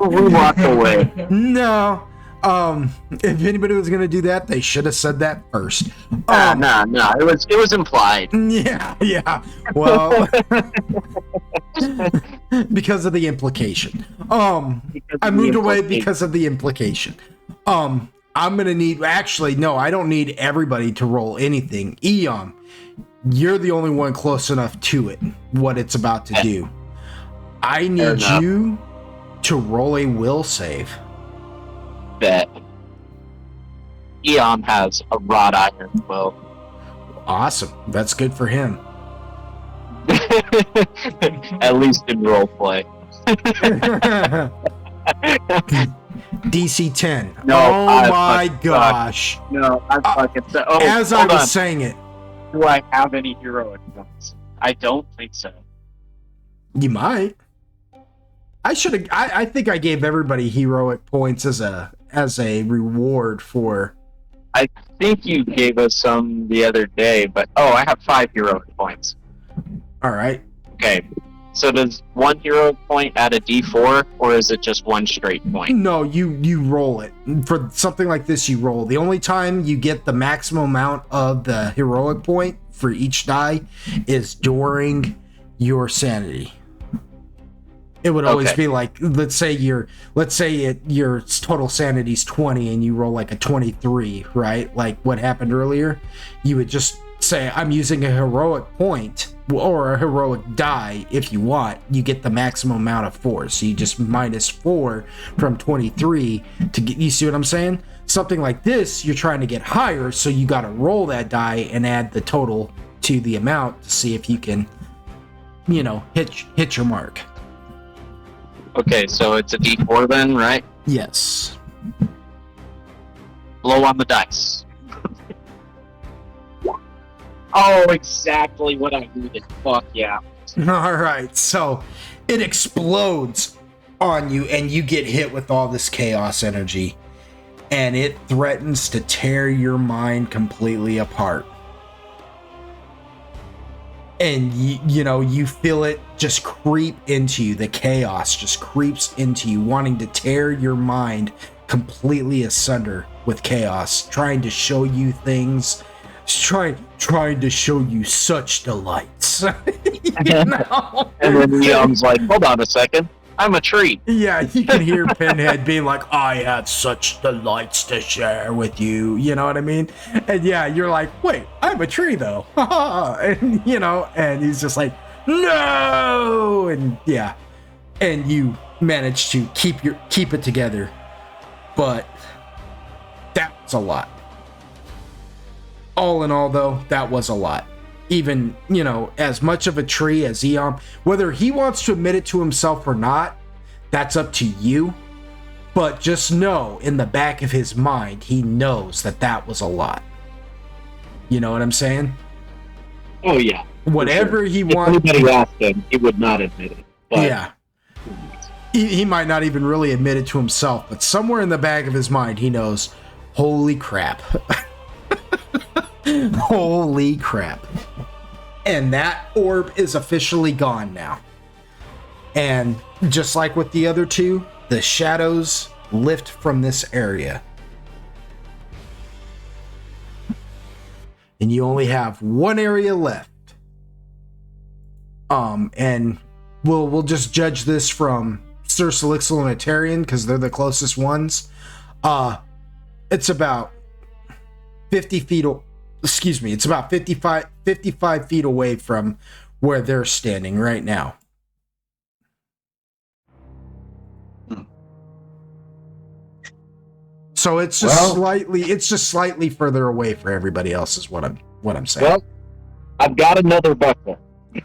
We walked away. no. If anybody was gonna do that, they should have said that first. No. It was implied. Yeah. Well, because of the implication. I moved away because of the implication. I'm gonna need, actually, no, I don't need everybody to roll anything. Eom, you're the only one close enough to it, what it's about to do. I need you to roll a will save. Bet. Eom has a wrought iron will. Awesome. That's good for him. At least in roleplay. DC 10. No, oh I my fucking gosh. No, I fucking said. Oh, As I hold was on. saying it, Do I have any heroic ones? I don't think so. you might. I should have. I think I gave everybody heroic points as a reward for. I think you gave us some the other day, but I have 5 heroic points. All right. Okay. So does one heroic point add a D4, or is it just one straight point? No, you roll it. For something like this, you roll. The only time you get the maximum amount of the heroic point for each die is during your sanity. It would always be like, let's say your total sanity is 20 and you roll like a 23, right? Like what happened earlier. You would just say, I'm using a heroic point or a heroic die. If you want, you get the maximum amount of 4. So you just minus 4 from 23 to get, you see what I'm saying? Something like this, you're trying to get higher. So you got to roll that die and add the total to the amount to see if you can, you know, hit your mark. Okay, so it's a D4 then, right? Yes. Blow on the dice. Oh, exactly what I needed. Fuck yeah. All right, so it explodes on you and you get hit with all this chaos energy and it threatens to tear your mind completely apart. And you feel it just creep into you. The chaos just creeps into you, wanting to tear your mind completely asunder with chaos, trying to show you things, trying to show you such delights. You know? And then Leon's like, hold on a second. I'm a tree. Yeah, you can hear Pinhead being like, I have such delights to share with you. You know what I mean? And yeah, you're like, wait, I'm a tree though. And and he's just like, no. And yeah, and you manage to keep it together. But that was a lot. All in all though, that was a lot. Even, as much of a tree as Eom, whether he wants to admit it to himself or not, that's up to you. But just know, in the back of his mind, he knows that was a lot. You know what I'm saying? Oh, yeah. Whatever he If wants. anybody asked him, he would not admit it. But Yeah. He might not even really admit it to himself, but somewhere in the back of his mind, he knows, holy crap. Holy crap. And that orb is officially gone now. And just like with the other two, the shadows lift from this area. And you only have one area left. And we'll just judge this from Sir Salixal and Atarian because they're the closest ones. It's about 50 feet. Excuse me. It's about 55 feet away from where they're standing right now. So it's just slightly further away for everybody else is what I'm saying. Well, I've got another buckle.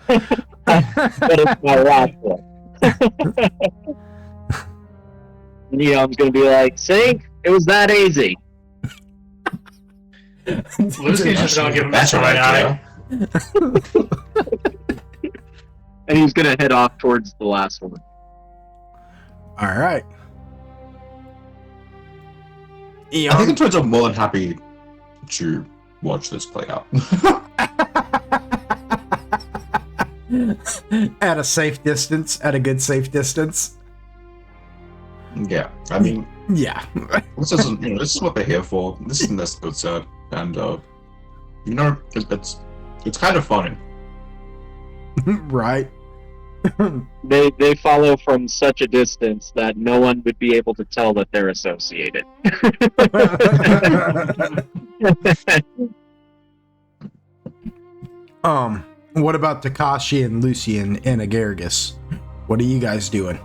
But it's my last one. Neon's gonna be like, see? It was that easy. Lucy's just gonna give him a side eye. And he's gonna head off towards the last one. All right. I think the twins are more than happy to watch this play out. At a safe distance, at a good safe distance. Yeah, I mean, Yeah. this is what they're here for. This is their skill set, and it's kind of funny. Right. They follow from such a distance that no one would be able to tell that they're associated. What about Takashi and Lucian and Agargus? What are you guys doing?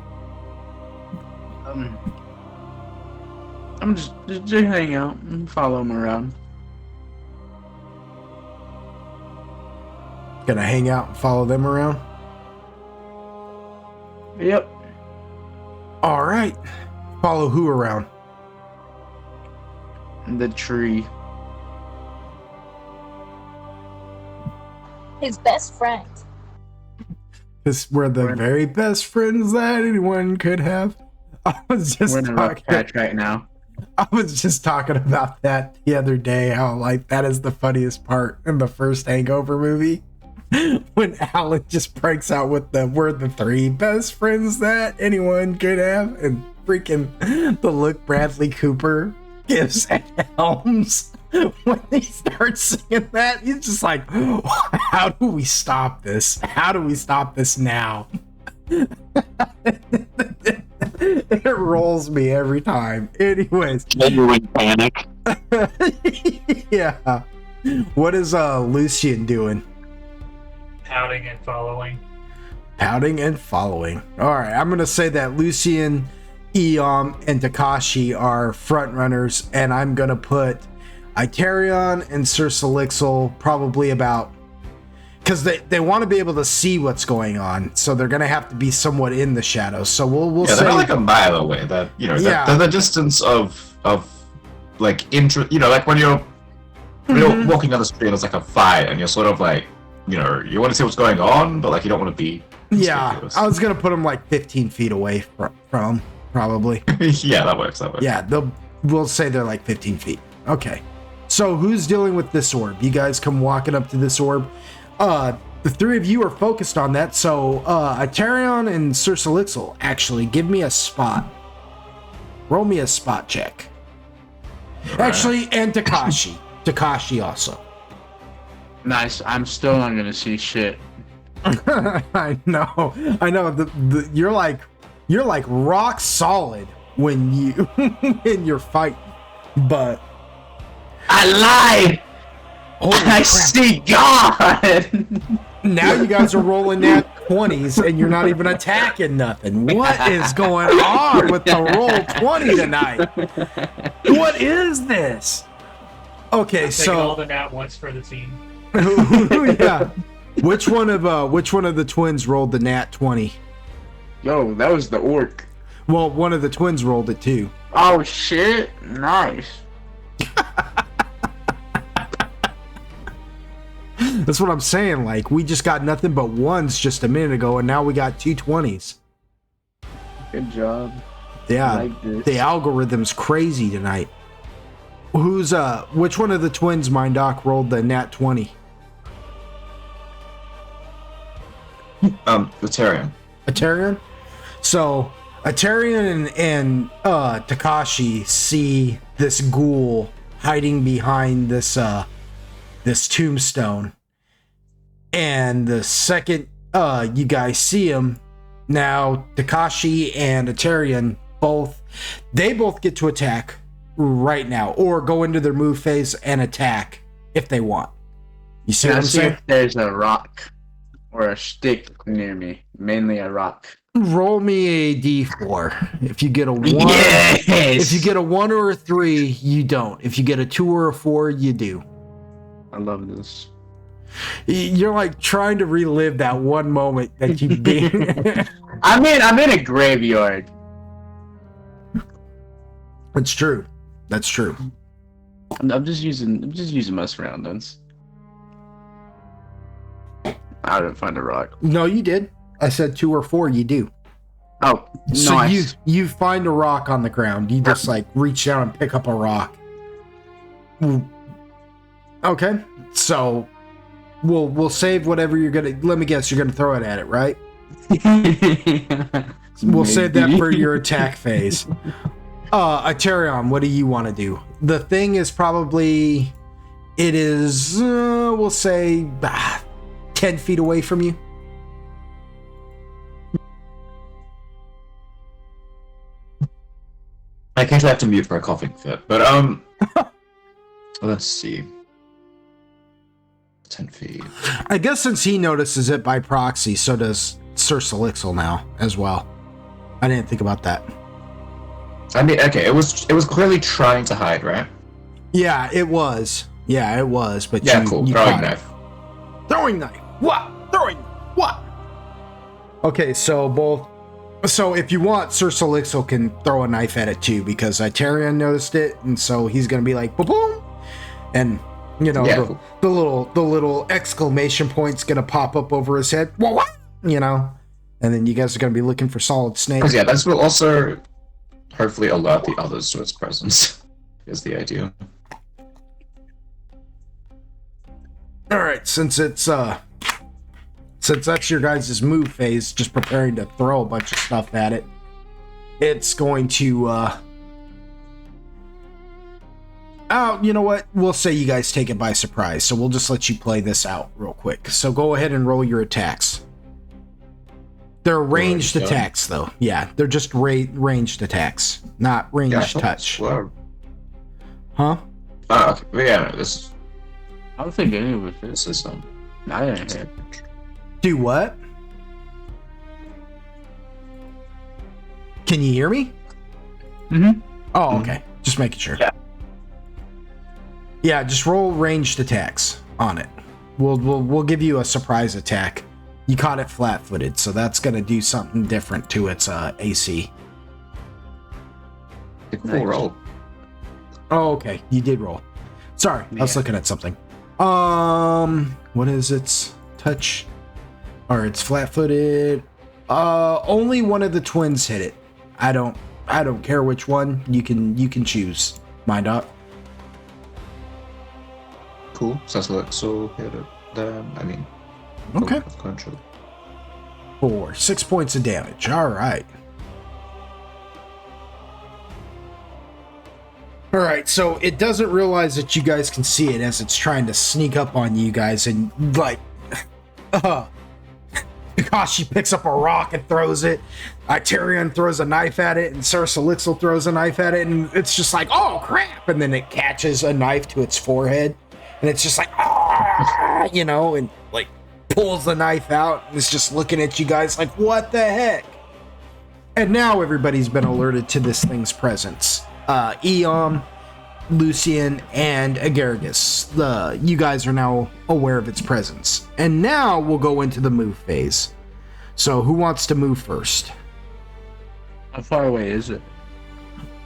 I'm just hang out and follow him around. Gonna hang out and follow them around? Yep. All right. Follow who around? The tree. His best friend. Because we're the very best friends that anyone could have. I was just We're in a rough patch right now. I was just talking about that the other day, how like that is the funniest part in the first Hangover movie. When Alan just breaks out with we're the three best friends that anyone could have, and freaking the look Bradley Cooper gives at Helms when he starts singing that, he's just like, how do we stop this? How do we stop this now? It rolls me every time. Anyways. Genuine panic. Yeah. What is Lucian doing? Pouting and following. Pouting and following. Alright, I'm gonna say that Lucian, Eom, and Takashi are front runners, and I'm gonna put Itarion and Sir Salixal probably about, because they want to be able to see what's going on, so they're gonna have to be somewhat in the shadows. So we'll say they're like a mile away. That the distance of like like when you're walking down the street and it's like a fight and you're sort of like, you want to see what's going on, but like you don't want to be conspicuous. I was gonna put them like 15 feet away from probably. Yeah, that works. Yeah, we'll say they're like 15 feet. Okay. So who's dealing with this orb? You guys come walking up to this orb. The three of you are focused on that. So Itarion and Sir Salixal, actually, give me a spot. Roll me a spot check. Right. Actually, and Takashi. Takashi also. Nice. I'm still not gonna see shit. I know. You're like rock solid when you're fighting, but I lied. Holy I crap. see God. Now you guys are rolling that 20s and you're not even attacking nothing. What is going on with the roll 20 tonight? What is this? Okay, I'm taking all the nat ones for the team. Yeah. Which one of the twins rolled the nat 20? Yo, that was the orc. Well, one of the twins rolled it too. Oh shit! Nice. That's what I'm saying. Like, we just got nothing but ones just a minute ago, and now we got two 20s. Good job. Yeah, like this. The algorithm's crazy tonight. Which one of the twins, Mind Doc, rolled the nat 20? Itarion. Itarion? So, Itarion and Takashi see this ghoul hiding behind this tombstone. And the second you guys see him, Now, Takashi and Atarian both get to attack right now, or go into their move phase and attack if they want. You see Can what I I'm see saying? if there's a rock or a stick near me? Mainly a rock. Roll me a d4. If you get a 1, Yes! if you get a 1 or a 3, you don't. If you get a 2 or a 4, you do. I love this. You're like trying to relive that one moment that you beat. I'm in a graveyard. It's true. That's true. I'm just using my surroundings. I didn't find a rock. No, you did. I said 2 or 4, you do. Oh, So nice. you find a rock on the ground. You just like reach down and pick up a rock. Okay. So we'll save whatever you're gonna, let me guess, you're gonna throw it at it, right? We'll save that for your attack phase. Atarion, what do you want to do? The thing is probably, it is, we'll say 10 feet away from you. I can't have to mute for a coughing fit, but let's see. 10 feet. I guess since he notices it by proxy, so does Sir Salixel now as well. I didn't think about that. I mean, okay, it was clearly trying to hide, right? Yeah, it was. But Yeah, you, cool. you Throwing caught it. knife. Throwing knife. What? Throwing. What? Okay, so if you want, Sir Salixel can throw a knife at it too, because Itarian noticed it, and so he's gonna be like, boom, and you know, Yeah, the little exclamation point's gonna pop up over his head. What? You know, and then you guys are gonna be looking for Solid Snake. Because yeah, this will also hopefully alert the others to its presence. Is the idea. All right, since that's your guys' move phase, just preparing to throw a bunch of stuff at it, it's going to you know what? We'll say you guys take it by surprise, so we'll just let you play this out real quick. So go ahead and roll your attacks. They're ranged done. attacks, though. Yeah, they're just ranged attacks, not ranged Yeah, I thought touch. Slow. Huh? Oh, okay. But yeah, no, this I don't think any of it fits. is I didn't hit. Do what? Can you hear me? Mm-hmm. Oh, okay. Just making sure. Yeah. Yeah, just roll ranged attacks on it. We'll give you a surprise attack. You caught it flat-footed, so that's gonna do something different to its AC. Cool roll. Oh, okay. You did roll. Sorry, I was Yeah. looking at something. What is its touch? Or it's flat-footed. Only one of the twins hit it. I don't care which one. You can choose. Mind up. Cool. So hit it. Then I mean. Okay. Control. 4. 6 points of damage. All right. All right, so it doesn't realize that you guys can see it as it's trying to sneak up on you guys, and like, Kakashi picks up a rock and throws it. Itarian throws a knife at it, and Sir Salixel throws a knife at it, and it's just like, oh crap! And then it catches a knife to its forehead, and it's just like, ah, you know, and like pulls the knife out, and it's just looking at you guys like, what the heck? And now everybody's been alerted to this thing's presence. Eom, Lucian, and Agargus. You guys are now aware of its presence. And now we'll go into the move phase. So who wants to move first? How far away is it?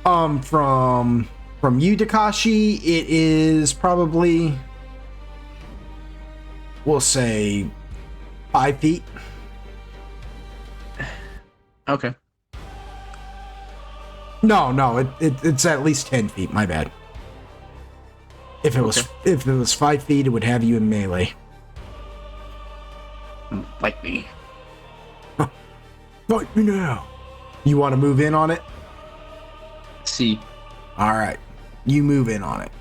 From you, Takashi, it is probably, we'll say 5 feet. Okay. No, it's at least 10 feet, my bad. If it was 5 feet, it would have you in melee. Fight me. Fight me now. You want to move in on it? See. All right. You move in on it.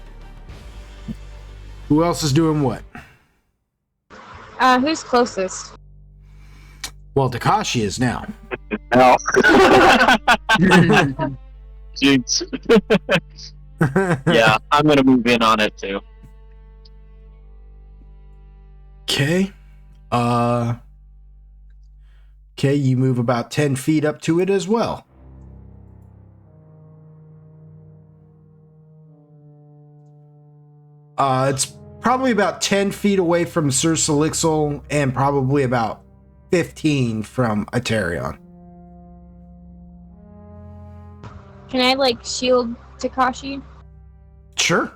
Who else is doing what? Who's closest? Well, Takashi is now. No. Jinx. Yeah, I'm gonna move in on it too. Okay. Okay, you move about 10 feet up to it as well. It's probably about 10 feet away from Sir Salixel and probably about 15 from Aterion. Can I like shield Takashi? Sure.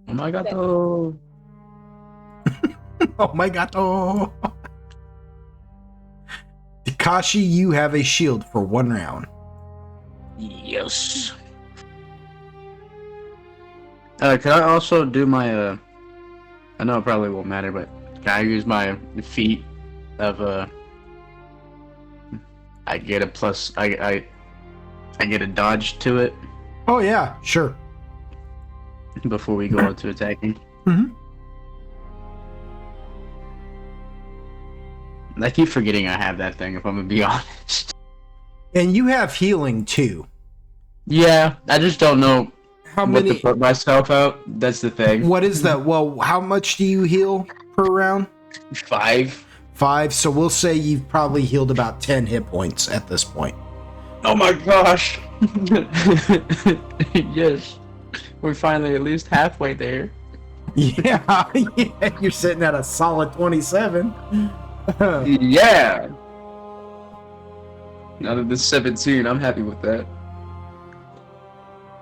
Oh my god, oh. Oh my god. Oh. Takashi, you have a shield for 1 round. Yes. Can I also do my, I know it probably won't matter, but can I use my feat of, I get a plus, I get a dodge to it Oh yeah, sure. before we go into attacking? Mhm. I keep forgetting I have that thing, if I'm gonna be honest. And you have healing too. Yeah, I just don't know How what many? to put myself out. That's the thing. What is that? Well, how much do you heal per round? 5. 5. So we'll say you've probably healed about 10 hit points at this point. Oh my gosh! Yes, we're finally at least halfway there. Yeah, yeah, you're sitting at a solid 27. Yeah. Out of the 17, I'm happy with that.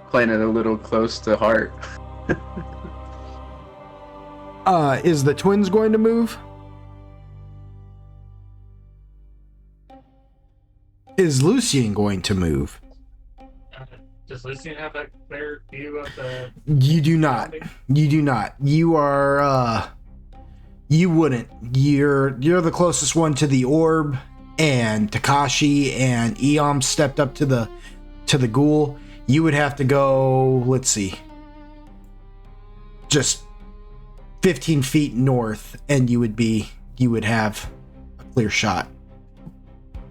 Playing it a little close to heart. Is the twins going to move? Is Lucien going to move? Does Lucien have a clear view of the? You do not. You do not. You are you wouldn't. You're the closest one to the orb, and Takashi and Eom stepped up to the ghoul. You would have to go, let's see, just 15 feet north, and you would have a clear shot.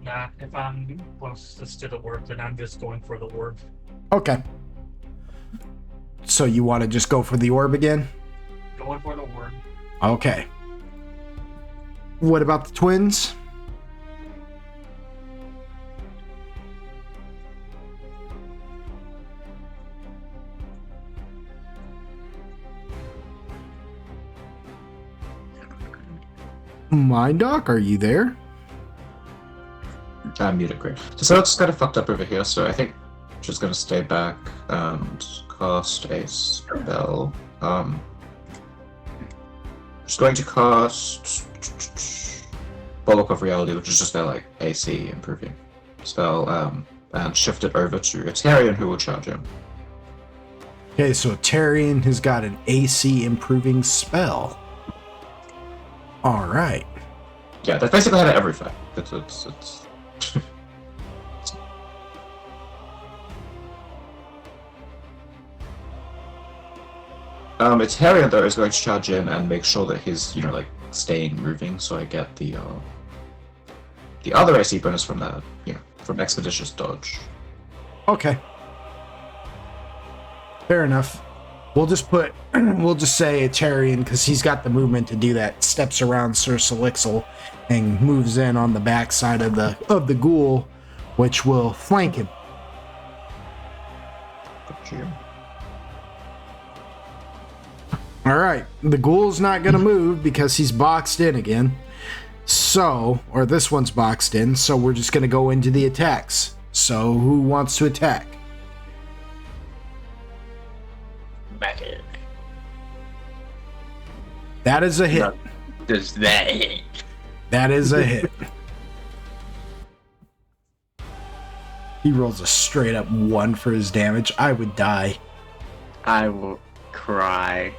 Nah, if I'm closest to the orb, then I'm just going for the orb. Okay. So you want to just go for the orb again? Going for the orb. Okay. What about the twins? Mindoc, are you there? I'm muted, great. So it's kind of fucked up over here, so I think I'm just gonna stay back and cast a spell. Just going to cast Bulwark of Reality, which is just their like AC improving spell, and shift it over to Aterion, who will charge him. Okay, so Aterion has got an AC improving spell. All right. Yeah, that's basically how every fight. It's Aterion though is going to charge in and make sure that he's like staying moving, so I get the other AC bonus from that, from Expeditious Dodge. Okay. Fair enough. We'll just say Aterion, because he's got the movement to do that, steps around Sir Salixel and moves in on the backside of the ghoul, which will flank him. All right, the ghoul's not going to move because he's boxed in again. So, or this one's boxed in, so we're just going to go into the attacks. So, who wants to attack? That is a hit. Does that hit? That is a hit. He rolls a straight up 1 for his damage. I would die. I will cry.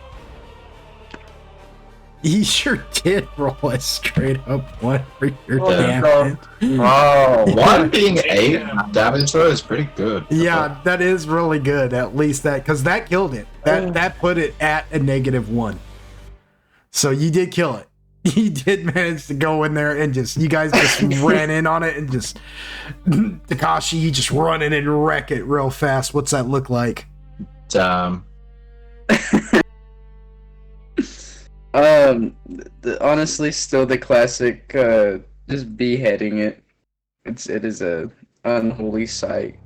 He sure did roll a straight up 1 for your Oh, damage. Oh, 1 being 8 damage though is pretty good. Yeah, that is really good. At least that, because that killed it. That put it at a -1. So you did kill it. You did manage to go in there and you guys just ran in on it and just, Takashi, you just run in and wreck it real fast. What's that look like? Honestly, still the classic, just beheading it. It is a unholy sight.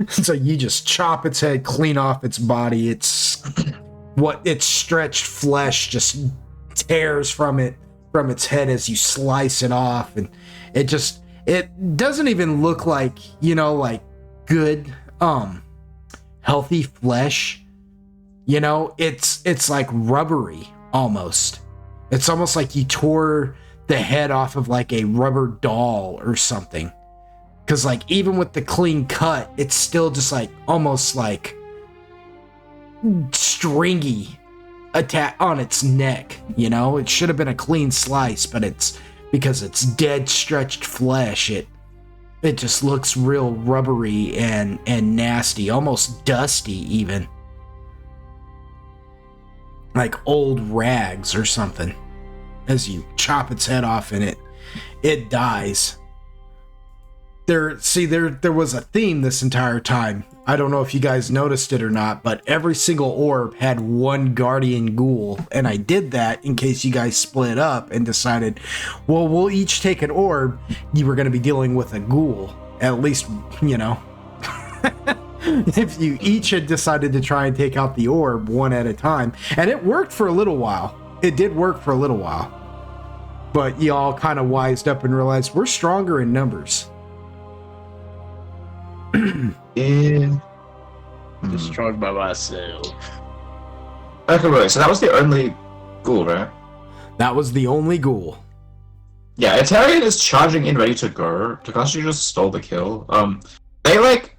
So you just chop its head clean off its body. Its stretched flesh just tears from its head as you slice it off, and it doesn't even look like, like good healthy flesh. It's like rubbery almost. It's almost like you tore the head off of like a rubber doll or something. Because like even with the clean cut, it's still just like almost like stringy attack on its neck. It should have been a clean slice, but it's because it's dead stretched flesh. It just looks real rubbery and nasty, almost dusty even. Like old rags or something. As you chop its head off and it dies. There was a theme this entire time. I don't know if you guys noticed it or not, but every single orb had one guardian ghoul, and I did that in case you guys split up and decided, well, we'll each take an orb. You were going to be dealing with a ghoul, at least, if you each had decided to try and take out the orb one at a time. And it worked for a little while. It did work for a little while. But y'all kind of wised up and realized we're stronger in numbers. Yeah. Just strong by myself. Okay, wait, so that was the only ghoul, right? That was the only ghoul. Yeah, Italian is charging in ready to go. Takashi just stole the kill. They like...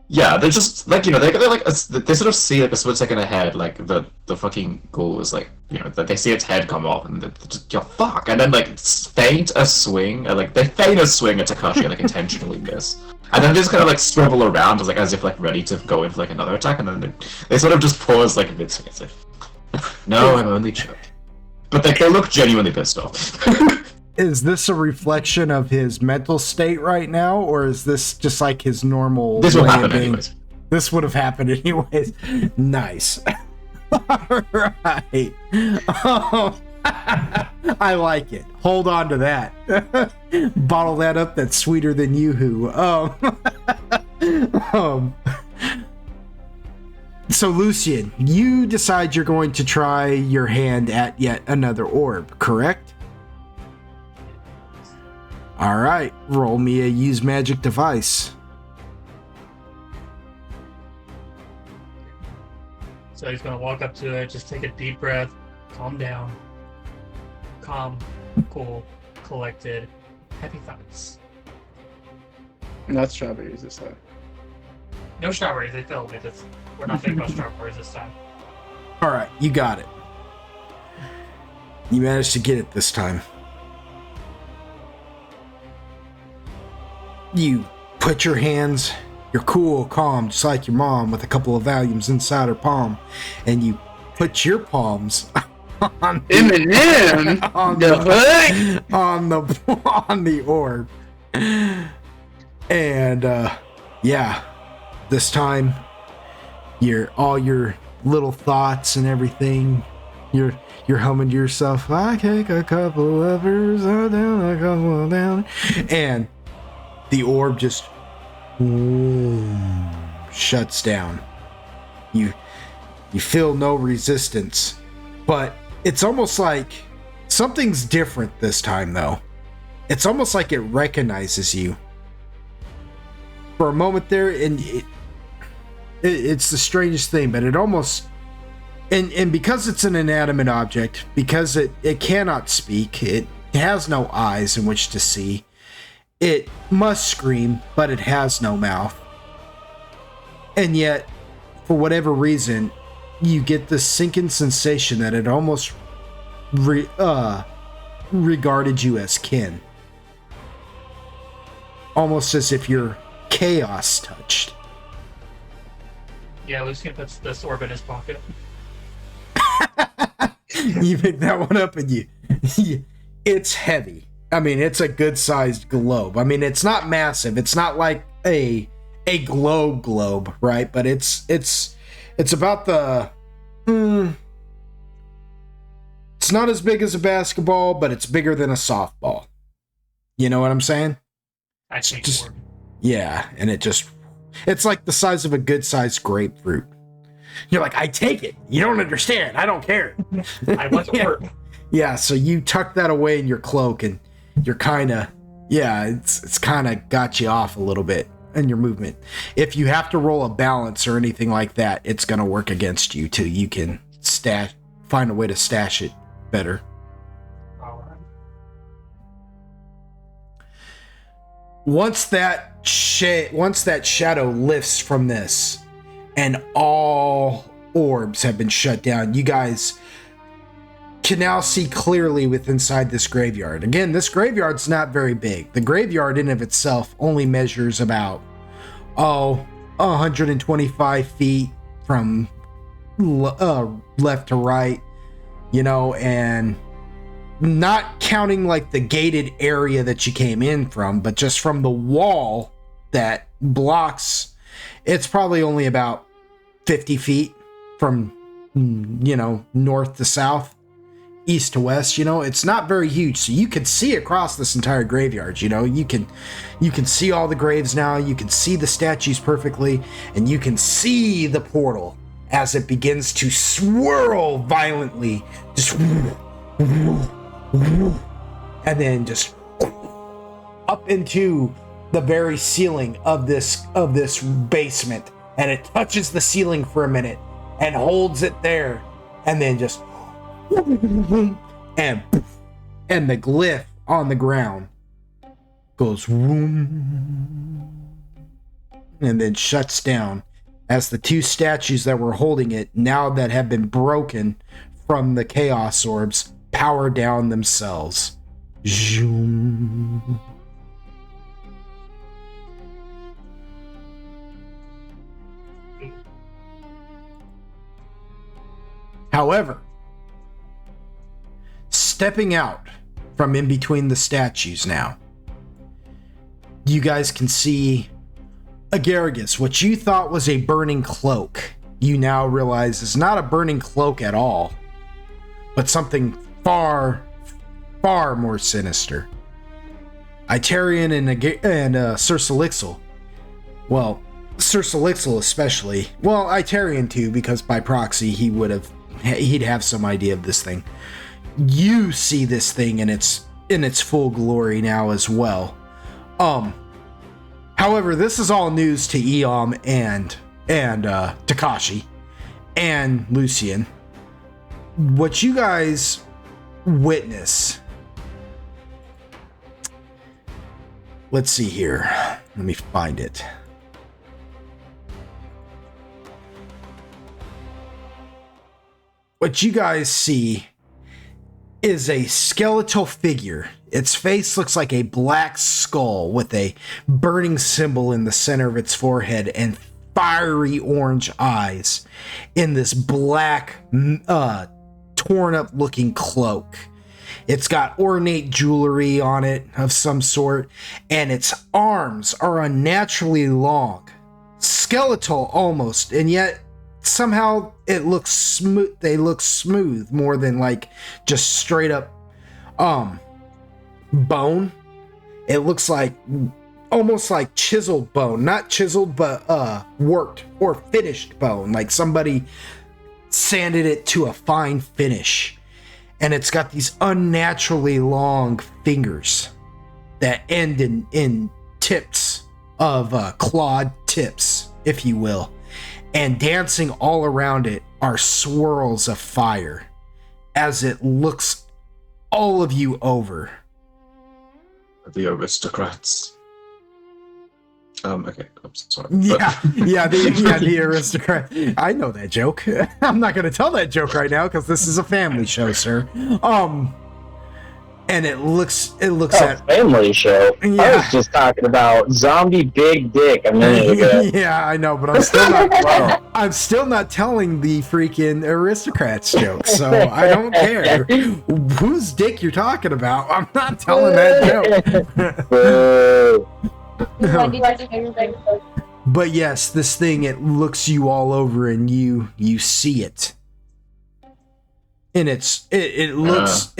Yeah, they're just, like, they're like, they sort of see, like, a split second ahead, like, the fucking ghoul is, like, that they see its head come off, and they're just, fuck, and then, like, feint a swing, and, like, they feint a swing at Takashi and, like, intentionally miss. And then they just kind of, like, swivel around, as if, like, ready to go in for, like, another attack, and then they sort of just pause, like, mid-swing. It's like, no, I'm only joking. But, like, they look genuinely pissed off. Is this a reflection of his mental state right now, or is this just like his normal This will way happen of being? anyways. This would have happened anyways. Nice. Alright. I like it. Hold on to that. Bottle that up, that's sweeter than Yoo-hoo. So Lucian, you decide you're going to try your hand at yet another orb, correct? Alright, roll me a use magic device. So he's gonna walk up to it, just take a deep breath, calm down. Calm, cool, collected, happy thoughts. Not strawberries this time. No strawberries, they failed me. We're not thinking about strawberries this time. Alright, you got it. You managed to get it this time. You put your hands, you're cool, calm, just like your mom, with a couple of volumes inside her palm, and you put your palms on Eminem, on the on the orb, and yeah, this time all your little thoughts and everything, you're humming to yourself. I take a couple of lovers down, a couple down, and the orb just shuts down. You feel no resistance, but it's almost like something's different this time, though. It's almost like it recognizes you. For a moment there, and it's the strangest thing, but it almost... And because it's an inanimate object, because it cannot speak, it has no eyes in which to see, it must scream, but it has no mouth. And yet, for whatever reason, you get this sinking sensation that it almost regarded you as kin. Almost as if you're chaos touched. Yeah, Lucian puts this orb in his pocket. You pick that one up and it's heavy. I mean, it's a good sized globe. I mean, it's not massive. It's not like a globe, right? But it's about the it's not as big as a basketball, but it's bigger than a softball. You know what I'm saying? I think Just, yeah, and it's like the size of a good sized grapefruit. You're like, I take it. You don't understand. I don't care. I want to work. Yeah, so you tuck that away in your cloak, and you're kind of, it's kind of got you off a little bit in your movement. If you have to roll a balance or anything like that, it's going to work against you till you can find a way to stash it better. All right. Once that shadow lifts from this, and all orbs have been shut down, you guys can now see clearly with inside this graveyard. Again, this graveyard's not very big. The graveyard in of itself only measures about 125 feet from left to right, and not counting like the gated area that you came in from, but just from the wall that blocks, it's probably only about 50 feet from north to south, east to west. It's not very huge, so you can see across this entire graveyard. You can see all the graves now, you can see the statues perfectly, and you can see the portal as it begins to swirl violently, just and then just up into the very ceiling of this basement, and it touches the ceiling for a minute and holds it there, and then just and the glyph on the ground goes and then shuts down as the two statues that were holding it, now that have been broken from the chaos orbs, power down themselves. Zoom. However, stepping out from in between the statues now, you guys can see Agaragis. What you thought was a burning cloak, you now realize is not a burning cloak at all, but something far, far more sinister. Itarian and Sir Salixel. Well, Sir Salixel especially. Well, Itarian too, because by proxy he'd have some idea of this thing. You see this thing in its full glory now as well. However, this is all news to Eom and Takashi and Lucian. What you guys witness, let's see here. Let me find it. What you guys see is a skeletal figure. Its face looks like a black skull with a burning symbol in the center of its forehead and fiery orange eyes in this black, torn up looking cloak. It's got ornate jewelry on it of some sort, and its arms are unnaturally long, skeletal almost, and yet somehow it looks smooth. They look smooth more than like just straight up bone. It looks like almost like chiseled bone, not chiseled but worked or finished bone, like somebody sanded it to a fine finish. And it's got these unnaturally long fingers that end in tips of clawed tips, if you will. And dancing all around it are swirls of fire as it looks all of you over. The aristocrats. Okay, I'm sorry. The aristocrat. I know that joke. I'm not going to tell that joke right now because this is a family show, sir. and it looks Oh, at family show. I Yeah. was just talking about zombie big dick a minute ago. yeah, I know, but I'm still not Wow. I'm still not telling the freaking aristocrats joke, so I don't care whose dick you're talking about. I'm not telling that joke. Boo. Why did you say everything? But yes, this thing, it looks you all over and you see it. And it looks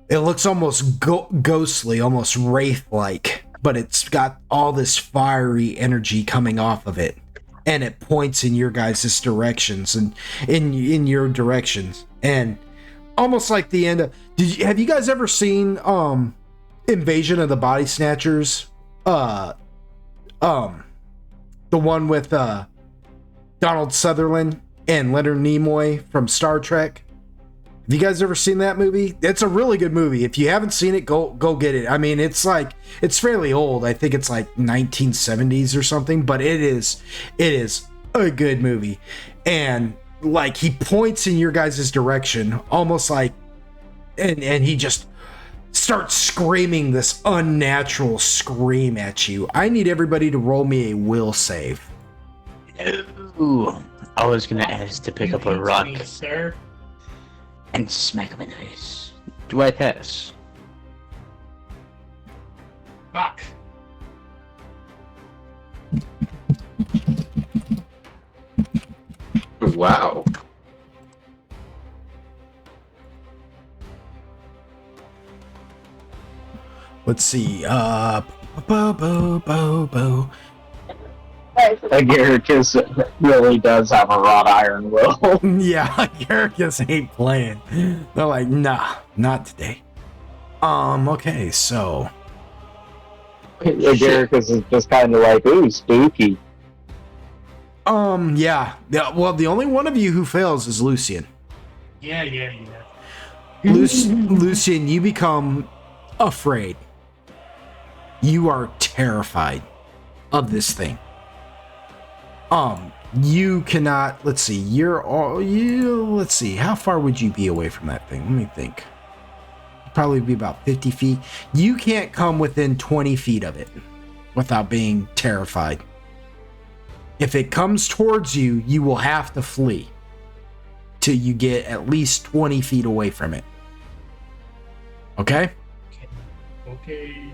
it looks almost ghostly, almost wraith-like, but it's got all this fiery energy coming off of it, and it points in your guys' directions and in your directions, and almost like the end of. Have you guys ever seen Invasion of the Body Snatchers? The one with Donald Sutherland and Leonard Nimoy from Star Trek. Have you guys ever seen that movie? It's a really good movie. If you haven't seen it, go get it. I mean, it's fairly old. I think it's like 1970s or something, but it is a good movie. And like he points in your guys' direction, almost like, and he just starts screaming this unnatural scream at you. I need everybody to roll me a will save. Ooh, I was gonna ask to pick up a rock Me, sir. and smack him in the face. Do I pass? Fuck. Wow. Let's see. Bo. Agaricus really does have a wrought iron will. Yeah, Garrus ain't playing. They're like, nah, not today. Okay, so Agaricus is just kind of like, ooh, spooky. yeah. Well, the only one of you who fails is Lucian. Yeah. Lucian, you become afraid. You are terrified of this thing. You cannot. Let's see. Let's see. How far would you be away from that thing? Let me think. Probably be about 50 feet. You can't come within 20 feet of it without being terrified. If it comes towards you, you will have to flee till you get at least 20 feet away from it. Okay? Okay.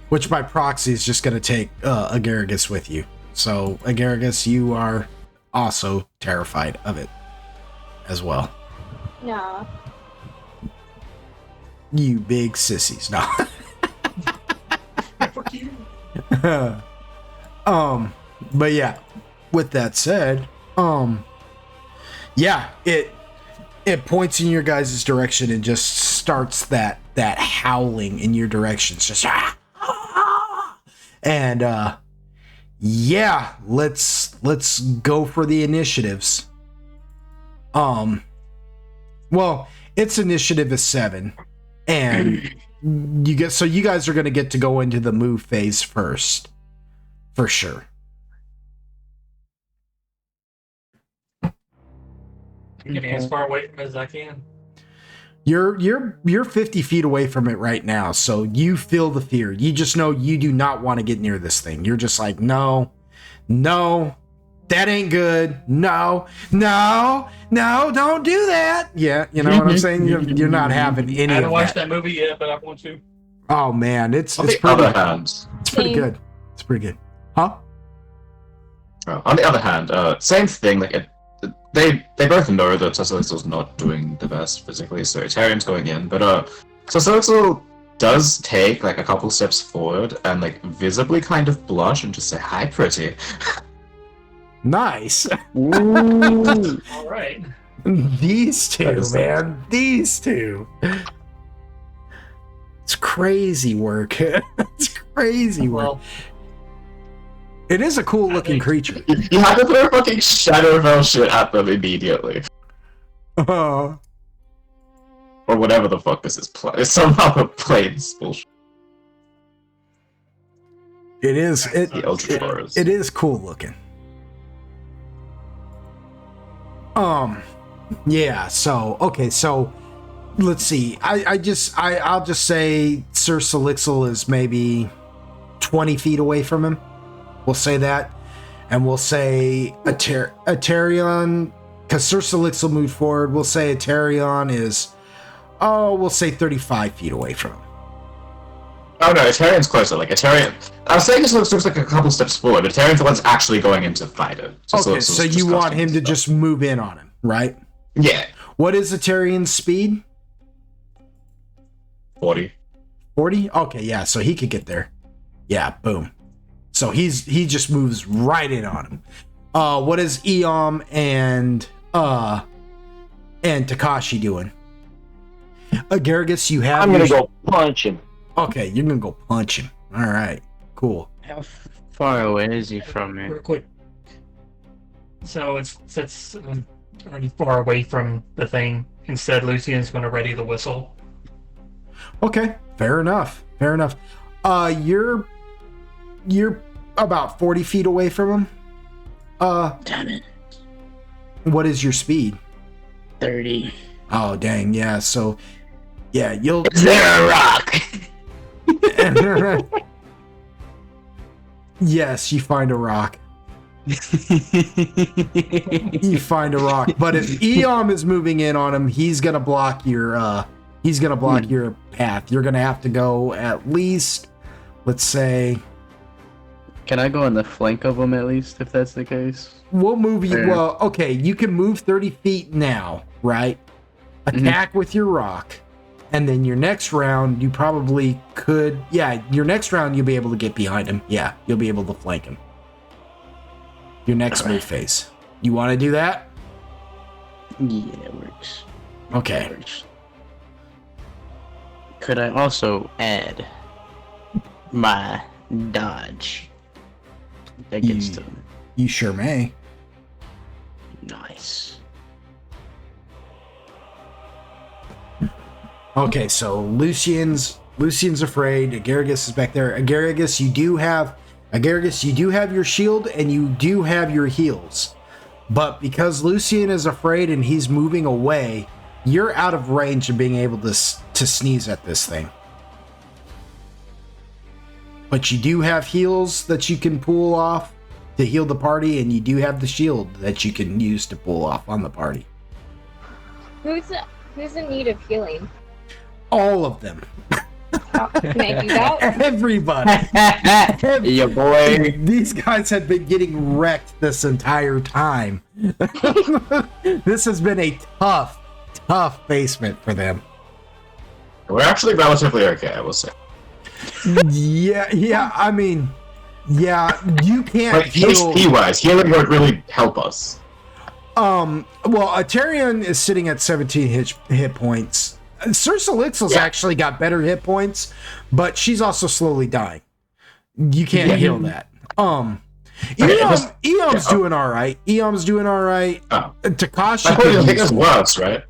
Which by proxy is just going to take Agaricus with you. So, Agaricus, you are also terrified of it as well. No. You big sissies. No. Fuck you. But yeah, with that said, yeah, it points in your guys' direction and just starts that howling in your direction. It's just and yeah, let's go for the initiatives. Well, its initiative is 7, and you guys are gonna get to go into the move phase first, for sure. I'm getting as far away from it as I can. You're 50 feet away from it right now, so you feel the fear. You just know you do not want to get near this thing. You're just like, no, that ain't good. No, don't do that. Yeah, you know what I'm saying? You're not having any I haven't of watched that. that movie yet, but I want to. Oh man, it's On the pretty, other hand, it's pretty good. It's pretty good. Huh? on the other hand, same thing. Like they both know that Sassalixal's not doing the best physically, so Tarian's going in. But Sassalixal does take like a couple steps forward and like visibly kind of blush and just say, "Hi, pretty." Nice. All right. These two, That is nice. man. These two. It's crazy work. It's crazy work. Well, It is a cool looking think- creature. You have to throw fucking Shadowfell shit at them immediately, Oh. or whatever the fuck this is. It's somehow a planes bullshit. It is. The Eldritch Horrors. It is cool looking. Yeah, so okay, so let's see. I'll just say Sir Salixel is maybe 20 feet away from him. We'll say that. And we'll say Aterion, because Sir Salixel moved forward, we'll say Aterion is, we'll say 35 feet away from him. Oh no, Aterion's closer. Like Aterion, I was saying this looks like a couple steps forward, but Aterion's the one's actually going in to fight it. Okay, so you want him to just move in on him, right? Yeah. What is Aterion's speed? 40. 40? Okay, yeah, so he could get there. Yeah, boom. So he just moves right in on him. What is Eom and Takashi doing? Garrigus, you have. I'm gonna go punch him. Okay, you're gonna go punch him. All right, cool. How far away is he from me? Real quick. So it's already far away from the thing. Instead, Lucian's going to ready the whistle. Okay, fair enough. Fair enough. You're about 40 feet away from him. Damn it. What is your speed? 30. Oh, dang, yeah. So, yeah, you'll. Is there a rock? Yes, you find a rock. You find a rock, but if Eom is moving in on him, he's gonna block your your path. You're gonna have to go at least, let's say. Can I go on the flank of him at least, if that's the case? We'll move you. Fair. Well, okay, you can move 30 feet now, right? Attack with your rock, and then your next round, you probably could. Yeah, your next round, you'll be able to get behind him. Yeah, you'll be able to flank him. Your next move phase. You want to do that? Yeah, it works. Okay. It works. Could I also add my dodge against him? You sure may. Nice. Okay, so Lucian's afraid. Agaragis is back there. Agaragis, you do have your shield and you do have your heals. But because Lucian is afraid and he's moving away, you're out of range of being able to sneeze at this thing. But you do have heals that you can pull off to heal the party, and you do have the shield that you can use to pull off on the party. Who's in need of healing? All of them. Oh, can I do that? Everybody. Yeah, boy. These guys have been getting wrecked this entire time. This has been a tough basement for them. We're actually relatively okay, I will say. Yeah, I mean, yeah, you can't Like, heal. HP-wise, healing would really help us. Well, Aterion is sitting at 17 hit points. Sir Salixel's actually got better hit points, but she's also slowly dying. You can't heal that. Eom's doing all right. Eom's doing all right. Oh. Takashi. I thought you think it's worse, right?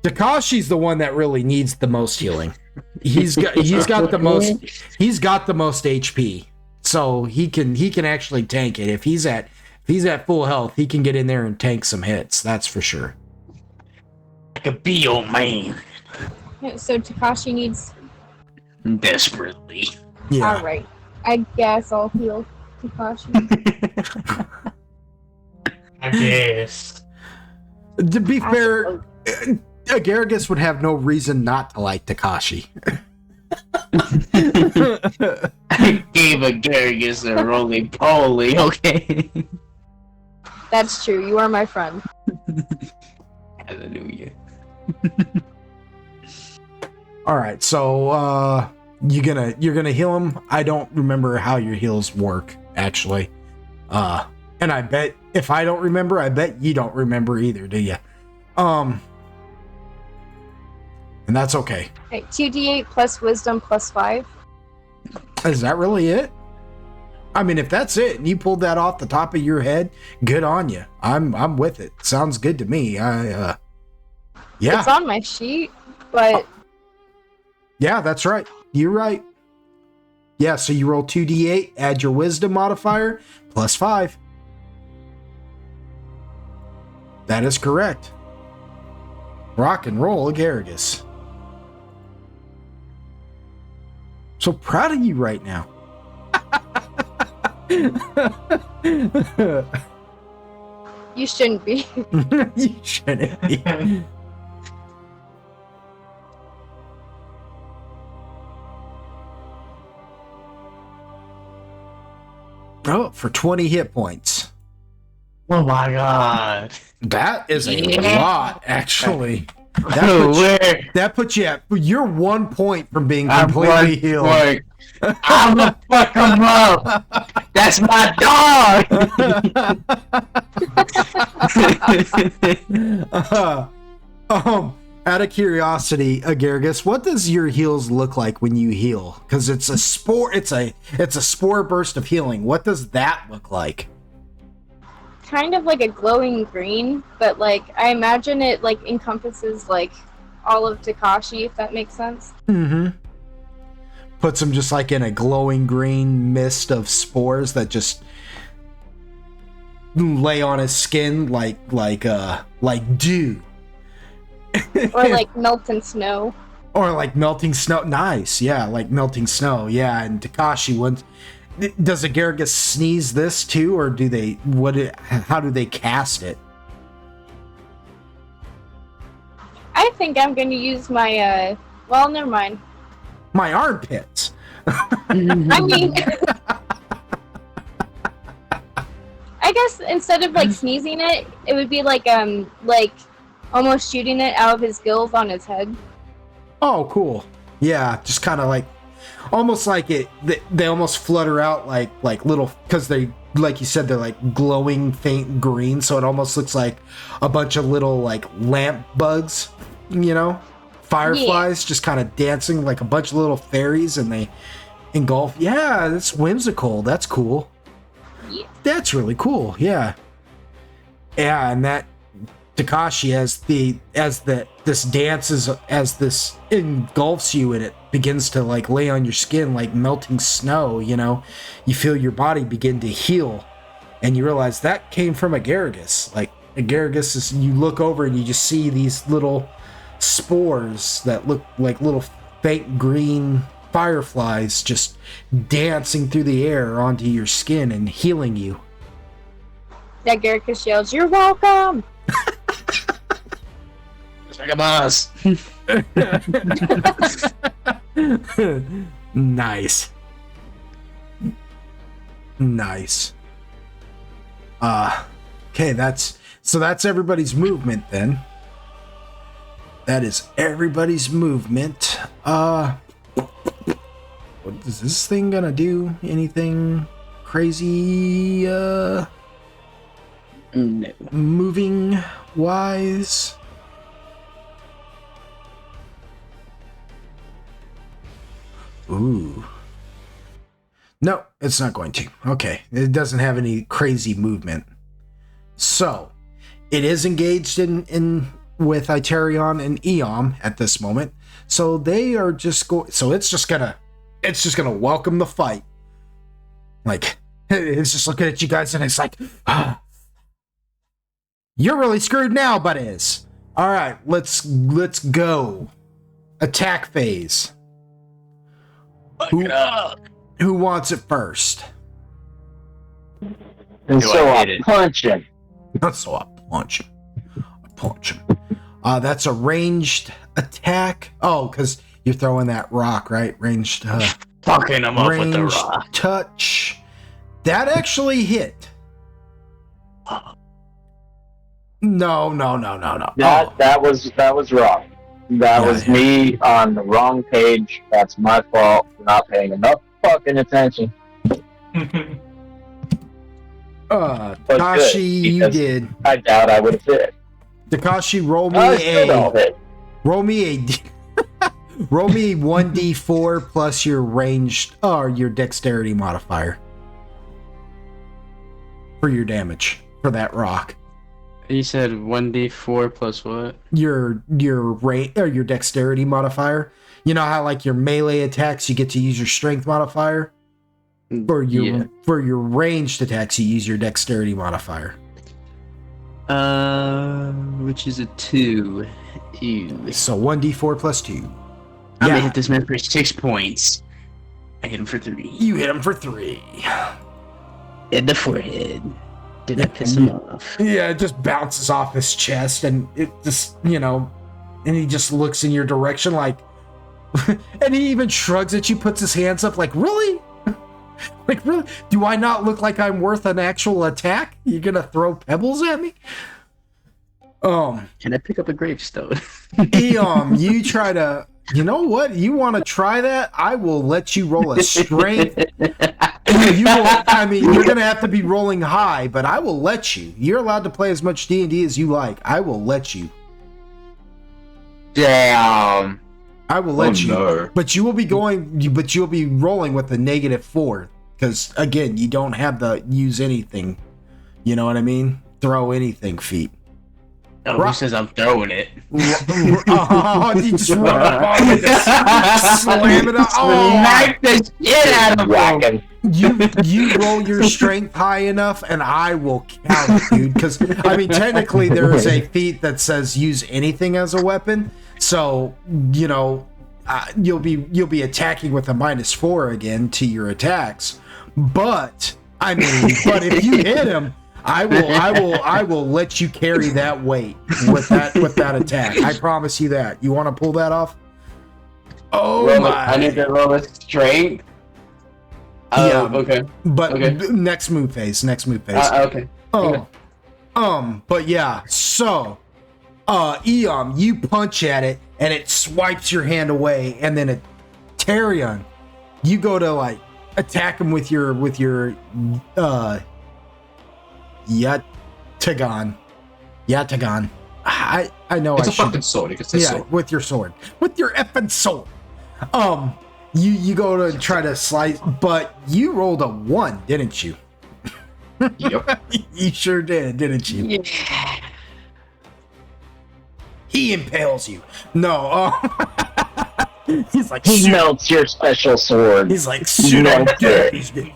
Takashi's the one that really needs the most healing. He's got the most HP, so he can actually tank it. If he's at full health, he can get in there and tank some hits. That's for sure. I could be your man. So Takashi needs. Desperately. Yeah. All right. I guess I'll heal Takashi. I guess. To be I fair, Agaragis would have no reason not to like Takashi. I gave a Garrigus a roly-poly, okay? That's true. You are my friend. Hallelujah. All right, so you're gonna heal him. I don't remember how your heals work actually, and I bet if I don't remember, I bet you don't remember either, do you? And that's okay. Okay, 2d8 plus wisdom plus 5. Is that really it? I mean, if that's it, and you pulled that off the top of your head, good on you. I'm with it. Sounds good to me. Yeah. It's on my sheet, but Yeah, that's right. You're right. Yeah, so you roll 2d8, add your wisdom modifier, plus 5. That is correct. Rock and roll, Agaricus. So proud of you right now. You shouldn't be. You shouldn't be. Oh, for 20 hit points. Oh my god. That is a Yeah. lot, actually. Where? That puts you at, you're 1 point from being I'm completely healed. I'm gonna fuck him up. That's my dog. Out of curiosity, Agaricus, what does your heals look like when you heal? Because it's a spore. It's a spore burst of healing. What does that look like? Kind of like a glowing green, but like I imagine it like encompasses like all of Takashi, if that makes sense. Mm-hmm. Puts him just like in a glowing green mist of spores that just lay on his skin like dew. Or like melting snow. Or like melting snow. Nice, yeah, like melting snow. Yeah, and Takashi once. Does Agaricus sneeze this too, or do they? How do they cast it? I think I'm going to use my well, never mind. My armpits. I mean, I guess instead of like sneezing it, it would be like almost shooting it out of his gills on his head. Oh, cool. Yeah, just kind of like, almost like it. They almost flutter out like little, because they, like you said, they're like glowing faint green, so it almost looks like a bunch of little like lamp bugs, you know, fireflies, just kind of dancing like a bunch of little fairies, and they engulf. Yeah, that's whimsical. That's cool. Yeah. That's really cool. Yeah. Yeah, and that Takashi this dances as this engulfs you, and it begins to like lay on your skin like melting snow, you know. You feel your body begin to heal, and you realize that came from Agaricus. Like Agaricus is, you look over and you just see these little spores that look like little faint green fireflies just dancing through the air onto your skin and healing you. Agaricus yells, "You're welcome!" Like a boss. Nice. Nice. Okay, that's everybody's movement then. That is everybody's movement. What is this thing gonna do? Anything crazy No. moving wise? Ooh. No, it's not going to. Okay. It doesn't have any crazy movement. So, it is engaged in with Itarion and Eom at this moment. So they are just it's just gonna welcome the fight. Like, it's just looking at you guys and it's like, you're really screwed now, buddies. All right, let's go. Attack phase. Who wants it first? And Do so I I hit it? punch him. So I punch him. That's a ranged attack. Oh, because you're throwing that rock, right? Ranged Fucking him up with the ranged rock. touch. That actually hit. No. That was wrong. That was me on the wrong page. That's my fault for not paying enough fucking attention. But Takashi, good, you because did. I doubt I would have hit. Takashi, roll me I still don't hit. roll me 1d4 plus your ranged or your dexterity modifier for your damage for that rock. You said 1d4 plus what? Your rate or your dexterity modifier. You know how like your melee attacks you get to use your strength modifier? For your ranged attacks you use your dexterity modifier. Which is a 2. Ew. So 1d4 plus 2. I'm Yeah. gonna hit this man for 6 points. I hit him for 3. You hit him for 3. In the forehead. Did I piss him off? Yeah, it just bounces off his chest, and it just, and he just looks in your direction like, and he even shrugs at you, puts his hands up like, really? Like, really? Do I not look like I'm worth an actual attack? You're gonna throw pebbles at me? Can I pick up a gravestone? You try to, you know what? You want to try that? I will let you roll a strength. You're gonna have to be rolling high, but I will let you. You're allowed to play as much D&D as you like. I will let you. Damn. I will let you. No. But you'll be rolling with a -4 because again, you don't have the use anything. You know what I mean? Throw anything feat. Oh, who says I'm throwing it? Oh, you just run up on it, just slam it up. Oh, Smack the shit out of him. Whacking. you roll your strength high enough, and I will count it, dude. Because I mean, technically, there is a feat that says use anything as a weapon. So you'll be attacking with a -4 again to your attacks. But if you hit him, I will let you carry that weight with that attack. I promise you that. You want to pull that off? Oh my! I need to roll a strength. Yeah. Okay. But Okay. next move phase. Okay. But yeah. So, you punch at it and it swipes your hand away, and then Tarion, you go to like attack him with your Yatagan. I know It's I a should. fucking sword. You can say Yeah, sword. with your sword. With your effing sword. You go to try to slice, but you rolled a 1, didn't you? Yep. You sure did, didn't you? Yeah. He impales you. No, he's like, He shoot. melts your special sword. He's like, shoot, Melt it.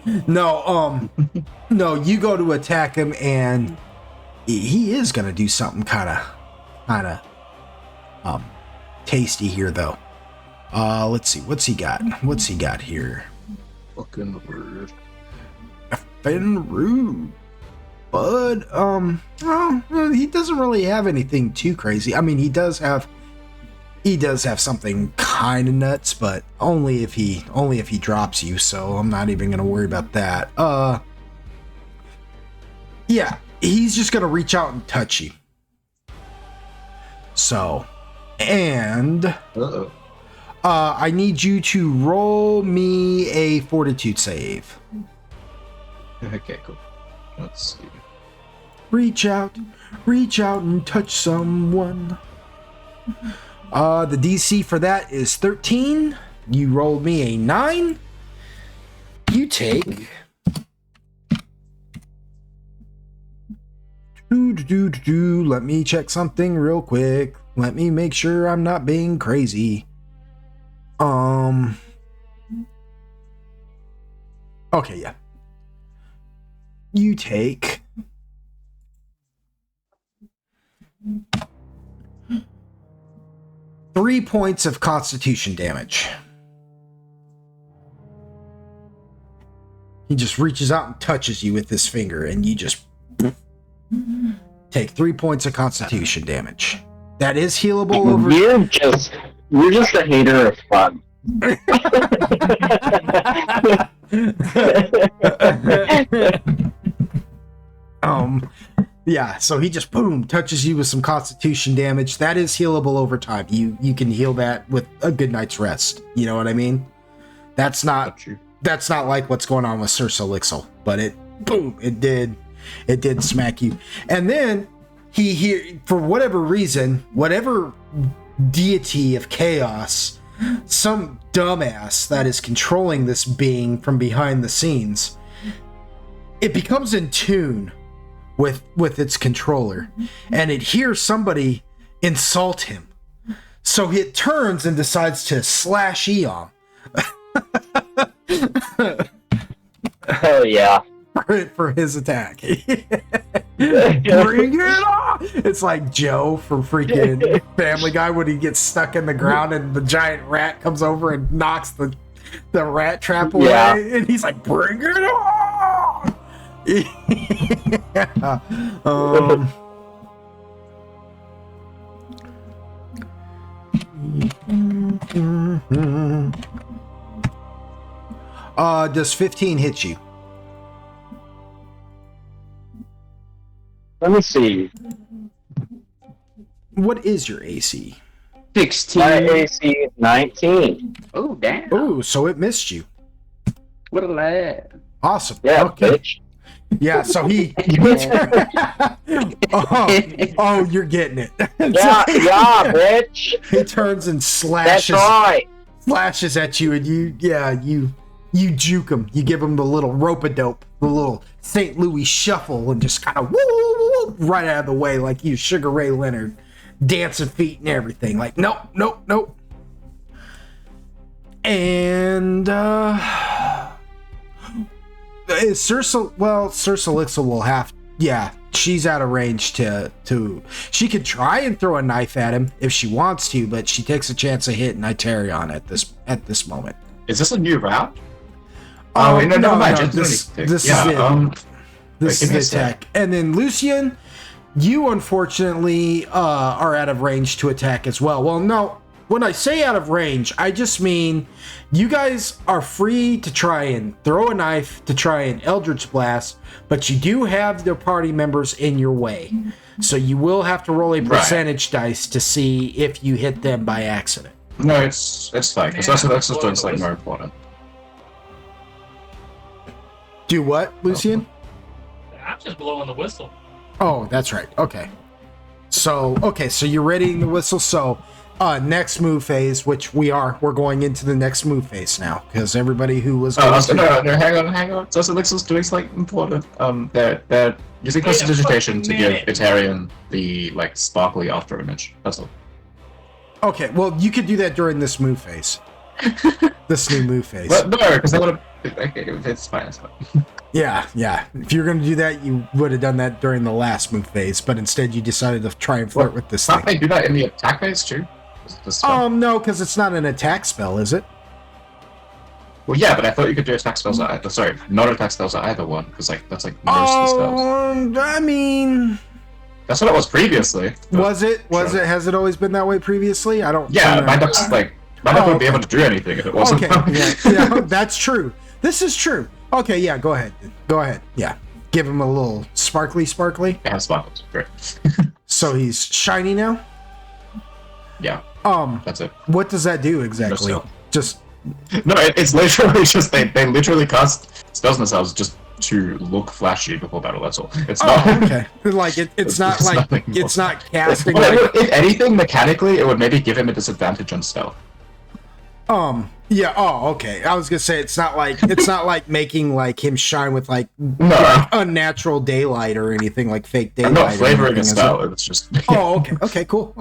No, you go to attack him, and he is gonna do something kind of tasty here, though. Let's see, what's he got here? Fucking rude. Been rude, bud. He doesn't really have anything too crazy. I mean, he does have something kind of nuts, but only if he drops you. So I'm not even gonna worry about that. Yeah, he's just gonna reach out and touch you. So, and Uh-oh. I need you to roll me a fortitude save. Okay, cool. Let's see. Reach out and touch someone. The DC for that is 13. You rolled me a 9. You take let me check something real quick. Let me make sure I'm not being crazy. Okay, yeah. You take 3 points of constitution damage. He just reaches out and touches you with his finger, and you just take 3 points of constitution damage. That is healable over. You're just a hater of fun. Yeah, so he just boom touches you with some constitution damage. That is healable over time. You can heal that with a good night's rest. You know what I mean? That's not like what's going on with Circe Elixir, but it did smack you. And then he for whatever reason, whatever deity of chaos, some dumbass that is controlling this being from behind the scenes, it becomes in tune with its controller, and it hears somebody insult him. So it turns and decides to slash Eom. Hell yeah. For his attack. Bring it on! It's like Joe from freaking Family Guy when he gets stuck in the ground and the giant rat comes over and knocks the rat trap away, Yeah. and he's like, "Bring it on!" Yeah. Does 15 hit you? Let me see. What is your AC? 16. My AC 19. Oh, damn. Oh, so it missed you. What a lad. Awesome. Yeah, Okay. bitch. Yeah, so he oh, you're getting it. Yeah, yeah, bitch. He turns and That's slashes right. at you, and you juke him. You give him the little rope-a-dope, the little St. Louis shuffle, and just kind of woo right out of the way like you Sugar Ray Leonard, dancing feet and everything. Like nope. And is Circe Elixir will have, yeah, she's out of range to she could try and throw a knife at him if she wants to, but she takes a chance of hitting Itarion at this moment. Is this a new round? No, never mind. this Yeah, is it. This give me a is the sec. attack. And then Lucian, you unfortunately are out of range to attack as well. Well, no, when I say out of range, I just mean you guys are free to try and throw a knife, to try and Eldritch Blast, but you do have the party members in your way. So you will have to roll a percentage dice to see if you hit them by accident. No, it's fine, because that's just doing something more important. Do what, Lucian? I'm just blowing the whistle. Oh, that's right. Okay. So you're readying the whistle. So, next move phase, which we're going into the next move phase now, because everybody who was No, hang on. Circe Elixir's doing something important. They're using prestidigitation to give Itarian the like sparkly after image. That's all. Okay, well, you could do that during this move phase. This new move phase. But no, because they would have. It's fine. It's fine. Yeah. If you were going to do that, you would have done that during the last move phase, but instead you decided to try and flirt with this Can't thing. they do that in the attack phase too? No, because it's not an attack spell, is it? Well, yeah, but I thought you could do attack spells at either. Sorry, non-attack spells at either one, because like that's like most of the spells. I mean, That's what it was previously. was it? Has it always been that way previously? I don't. Yeah, remember. my deck wouldn't be able to do anything if it wasn't. Okay, yeah, that's true. This is true. Okay, yeah, go ahead. Yeah, give him a little sparkly. It has sparkles. Great. So he's shiny now. Yeah, that's it. What does that do exactly? No, Just No, it's literally just they literally cast spells themselves just to look flashy before battle. That's all. It's not. okay. Like it's not like nothing more. it's not casting. Well, Like, if anything, mechanically, it would maybe give him a disadvantage on stealth. yeah. Oh, okay. I was gonna say it's not like making like him shine with like No, unnatural daylight or anything like fake daylight. I'm not or flavoring anything, a is it? spell. It's just. Oh, okay. Okay, cool.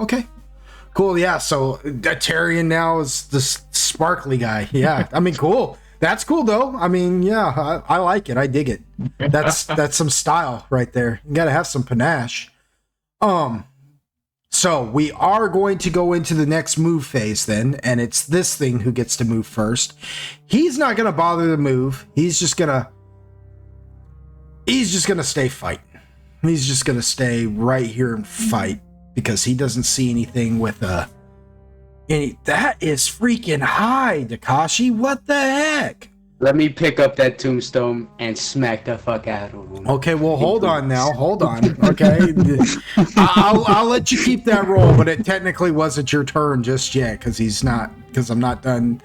Cool, yeah. So Tarian now is the sparkly guy. Yeah. I mean, cool. That's cool though. I mean, yeah, I like it. I dig it. That's some style right there. You gotta have some panache. So we are going to go into the next move phase then, and it's this thing who gets to move first. He's not gonna bother to move. He's just gonna stay fighting. He's just gonna stay right here and fight because he doesn't see anything with that is freaking high, Takashi. What the heck? Let me pick up that tombstone and smack the fuck out of him. Okay, well, hold on now. Hold on. Okay. I'll let you keep that roll, but it technically wasn't your turn just yet because I'm not done.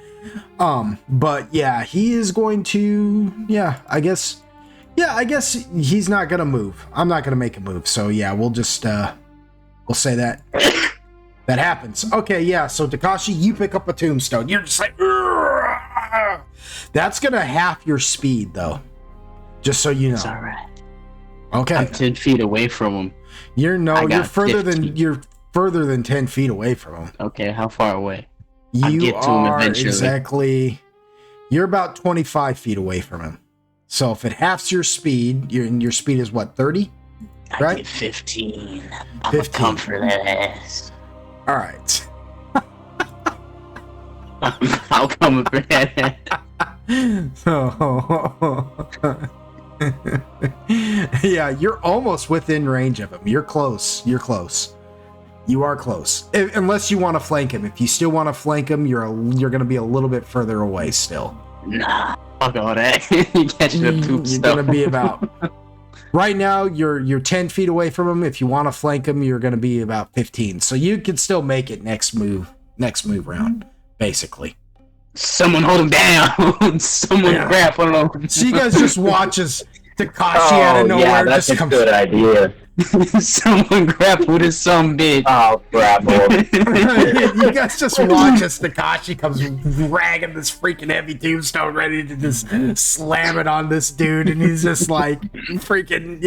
But yeah, he is going to, I guess he's not going to move. I'm not going to make a move. So yeah, we'll just, we'll say that happens. Okay. Yeah. So Takashi, you pick up a tombstone. You're just like, "Urgh!" That's going to half your speed though. Just so you know. It's alright. Okay. I'm 10 feet away from him. You're got further 15. you're further than 10 feet away from him. Okay, how far away? You get to him are eventually. you're about 25 feet away from him. So if it halves your speed, your speed is what, 30? I Right? get 15. I'm 15. a comfort that ass. All right. I'll come for that ass. So, yeah, you're almost within range of him. You're close. You're close. You are close. Unless you want to flank him. If you still want to flank him, you're going to be a little bit further away still. Nah, fuck all that. You catching the poop You're stuff. going to be about. Right now, you're 10 feet away from him. If you want to flank him, you're going to be about 15. So you can still make it next move round, basically. Someone hold him down. Someone grapple him. So you guys just watch as Takashi out of nowhere yeah, that's just a comes. good idea. Someone grapple this some bitch. Oh, grapple. You guys just watch as Takashi comes dragging this freaking heavy tombstone ready to just slam it on this dude, and he's just like freaking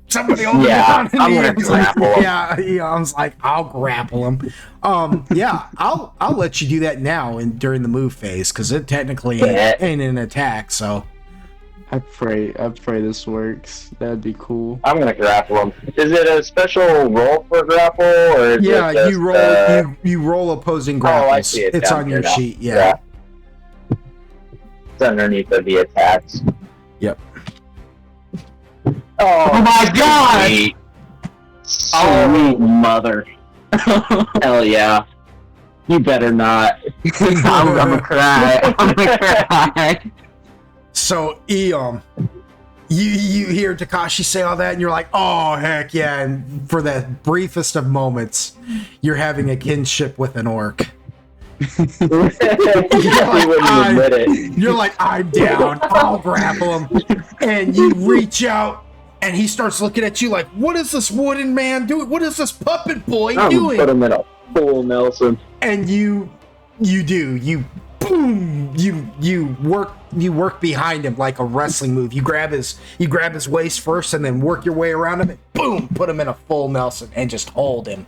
somebody hold Yeah, him. I'm gonna grapple him. I was like, I'll grapple him. I'll let you do that now and during the move phase because it technically ain't an attack. So I pray this works. That'd be cool. I'm gonna grapple him. Is it a special roll for grapple, or is it just, you roll opposing Oh, grapples. I see it It's down on here your now. sheet. Yeah. It's underneath of the attacks. Yep. Oh my God! Sweet, sweet mother. Hell yeah. You better not. I'm gonna cry. I'm gonna cry. So, you hear Takashi say all that, and you're like, oh, heck yeah. And for the briefest of moments, you're having a kinship with an orc. He wouldn't admit it. You're like, I'm down. I'll grapple him. And you reach out, and he starts looking at you like, what is this wooden man doing? What is this puppet boy I'm gonna doing? put him in a full Nelson. And you work behind him like a wrestling move. You grab his waist first and then work your way around him and boom, put him in a full Nelson and just hold him.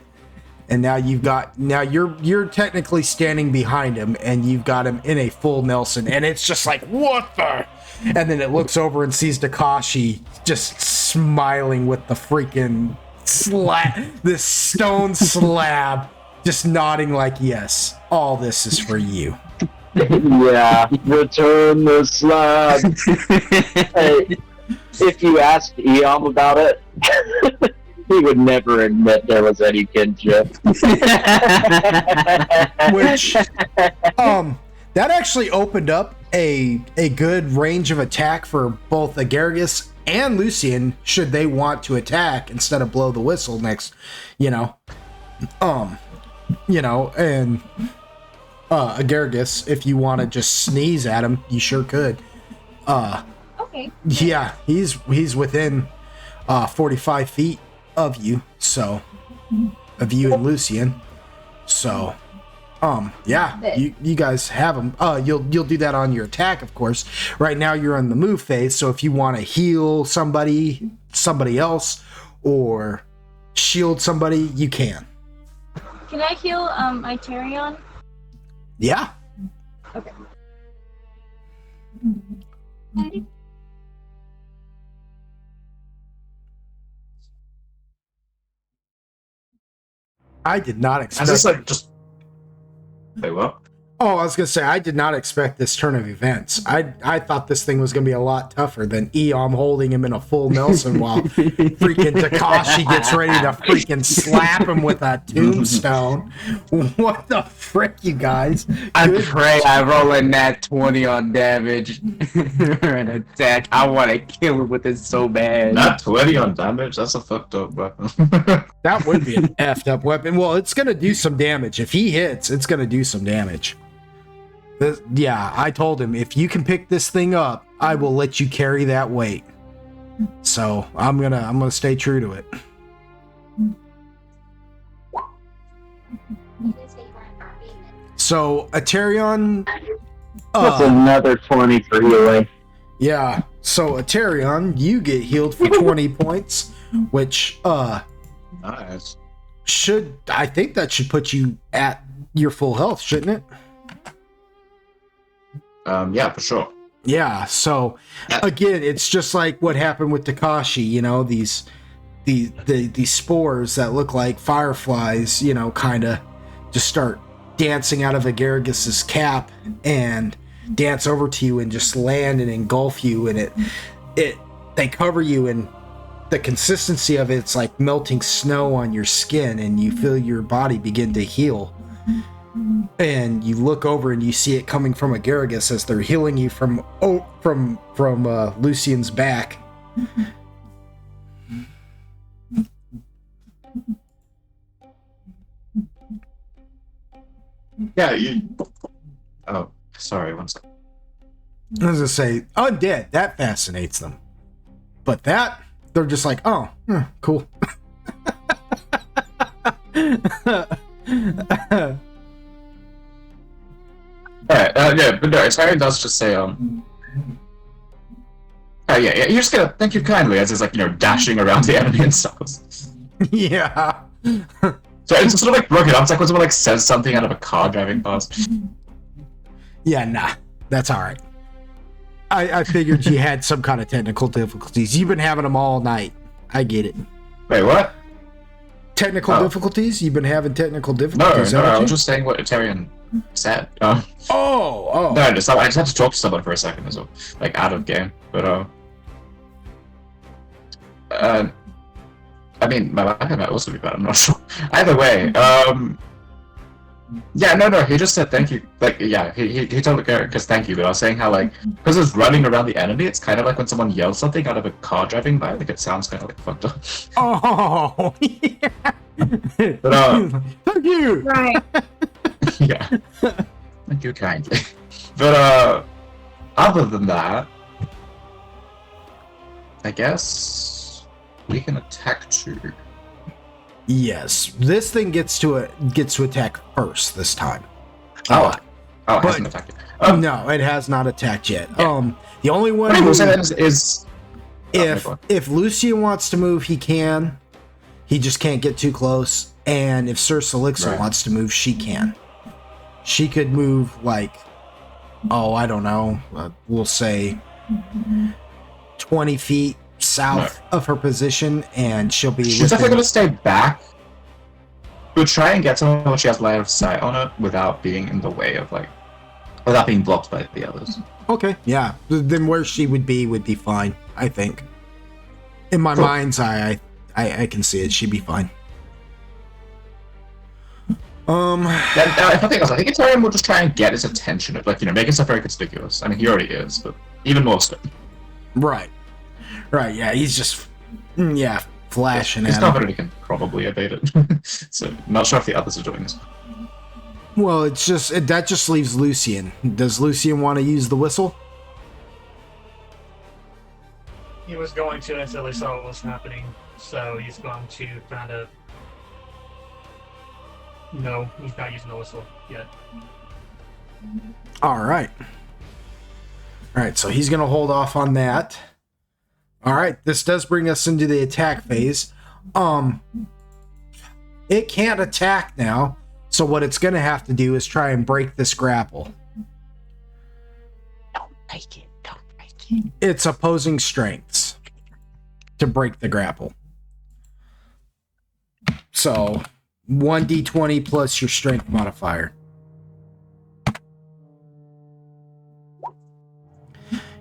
And now you're technically standing behind him and you've got him in a full Nelson, and it's just like, what the? And then it looks over and sees Takashi just smiling with the freaking this stone slab, just nodding like, yes, all this is for you. Yeah, return the slab. Hey, if you asked Eom about it, he would never admit there was any kinship. Which, that actually opened up a good range of attack for both Agargus and Lucian, should they want to attack instead of blow the whistle next, and Agargus, if you want to just sneeze at him, you sure could. Okay. Yeah, he's within 45 feet of you, so of you and Lucian. So, you guys have him. You'll do that on your attack, of course. Right now you're in the move phase, so if you want to heal somebody else, or shield somebody, you can. Can I heal Itarion? Yeah. Okay. I did not expect. Is this just? Wait, what? Oh, I was gonna say I did not expect this turn of events. I thought this thing was gonna be a lot tougher than Eom holding him in a full Nelson while freaking Takashi gets ready to freaking slap him with a tombstone. What the frick, you guys? I pray I roll a nat 20 on damage or an attack. I want to kill him with it so bad. Not 20 on damage. That's a fucked up weapon. That would be an effed up weapon. Well, it's gonna do some damage. If he hits, it's gonna do some damage. Yeah, I told him, if you can pick this thing up, I will let you carry that weight. So I'm gonna stay true to it. So Atarion, That's another 20 for healing. yeah. So Atarion, you get healed for 20 points, which Nice. I think that should put you at your full health, shouldn't it? Yeah, for sure. Yeah, so again, it's just like what happened with Takashi, these these spores that look like fireflies, you know, kind of just start dancing out of Agaragus's cap and dance over to you and just land and engulf you, and they cover you, and the consistency of it's like melting snow on your skin, and you feel your body begin to heal. And you look over and you see it coming from Agaragus as they're healing you from Lucian's back. Yeah, you. Oh, sorry, one second. I was gonna say, undead, that fascinates them. But that, they're just like, oh, cool. Alright, yeah, but no, Tyrion does just say, yeah, you're just gonna thank you kindly as he's like, you know, dashing around the enemy and stuff. Yeah. So it's sort of like broken up. It's like when someone like says something out of a car driving past. Yeah, nah, that's all right. I figured you had some kind of technical difficulties. You've been having them all night. I get it. Wait, what? Technical difficulties? You've been having technical No, difficulties? I was just saying what Tyrion said. Oh. No, I just had to talk to someone for a second as well, like out of game. But I mean, my life might also be bad. I'm not sure. Either way, yeah, no, he just said thank you. Like, yeah, he told Garrus thank you, but I was saying how, like, because it's running around the enemy, it's kind of like when someone yells something out of a car driving by, like, it sounds kind of like fucked up. Oh, yeah. But, thank you! Right. Yeah. Thank you kindly. But, other than that, I guess we can attack too. Yes, this thing gets to attack first this time. It but- hasn't attacked yet. No, it has not attacked yet. Yeah. The only one What I who, will say then is if Lucian wants to move, he can. He just can't get too close. And if Circe Elixir Right. wants to move, she can. She could move like, I don't know. We'll say 20 feet south of her position, and she'll be. she's definitely gonna stay back. We'll try and get someone when she has line of sight on it without being in the way of without being blocked by the others. Okay, yeah. Then where she would be fine, I think. In my mind's eye, I can see it. She'd be fine. If nothing else, I think Tyrion will just try and get his attention, making stuff very conspicuous. I mean, he already is, but even more so. Right, yeah, he's just, flashing He's at him. confident he can probably evade it. So, not sure if the others are doing this. Well, that just leaves Lucian. Does Lucian want to use the whistle? He was going to until he saw what was happening, so he's going to kind of... No, he's not using the whistle yet. Alright, so he's going to hold off on that. Alright, this does bring us into the attack phase. It can't attack now, so what it's going to have to do is try and break this grapple. Don't break it. It's opposing strengths to break the grapple. So 1d20 plus your strength modifier.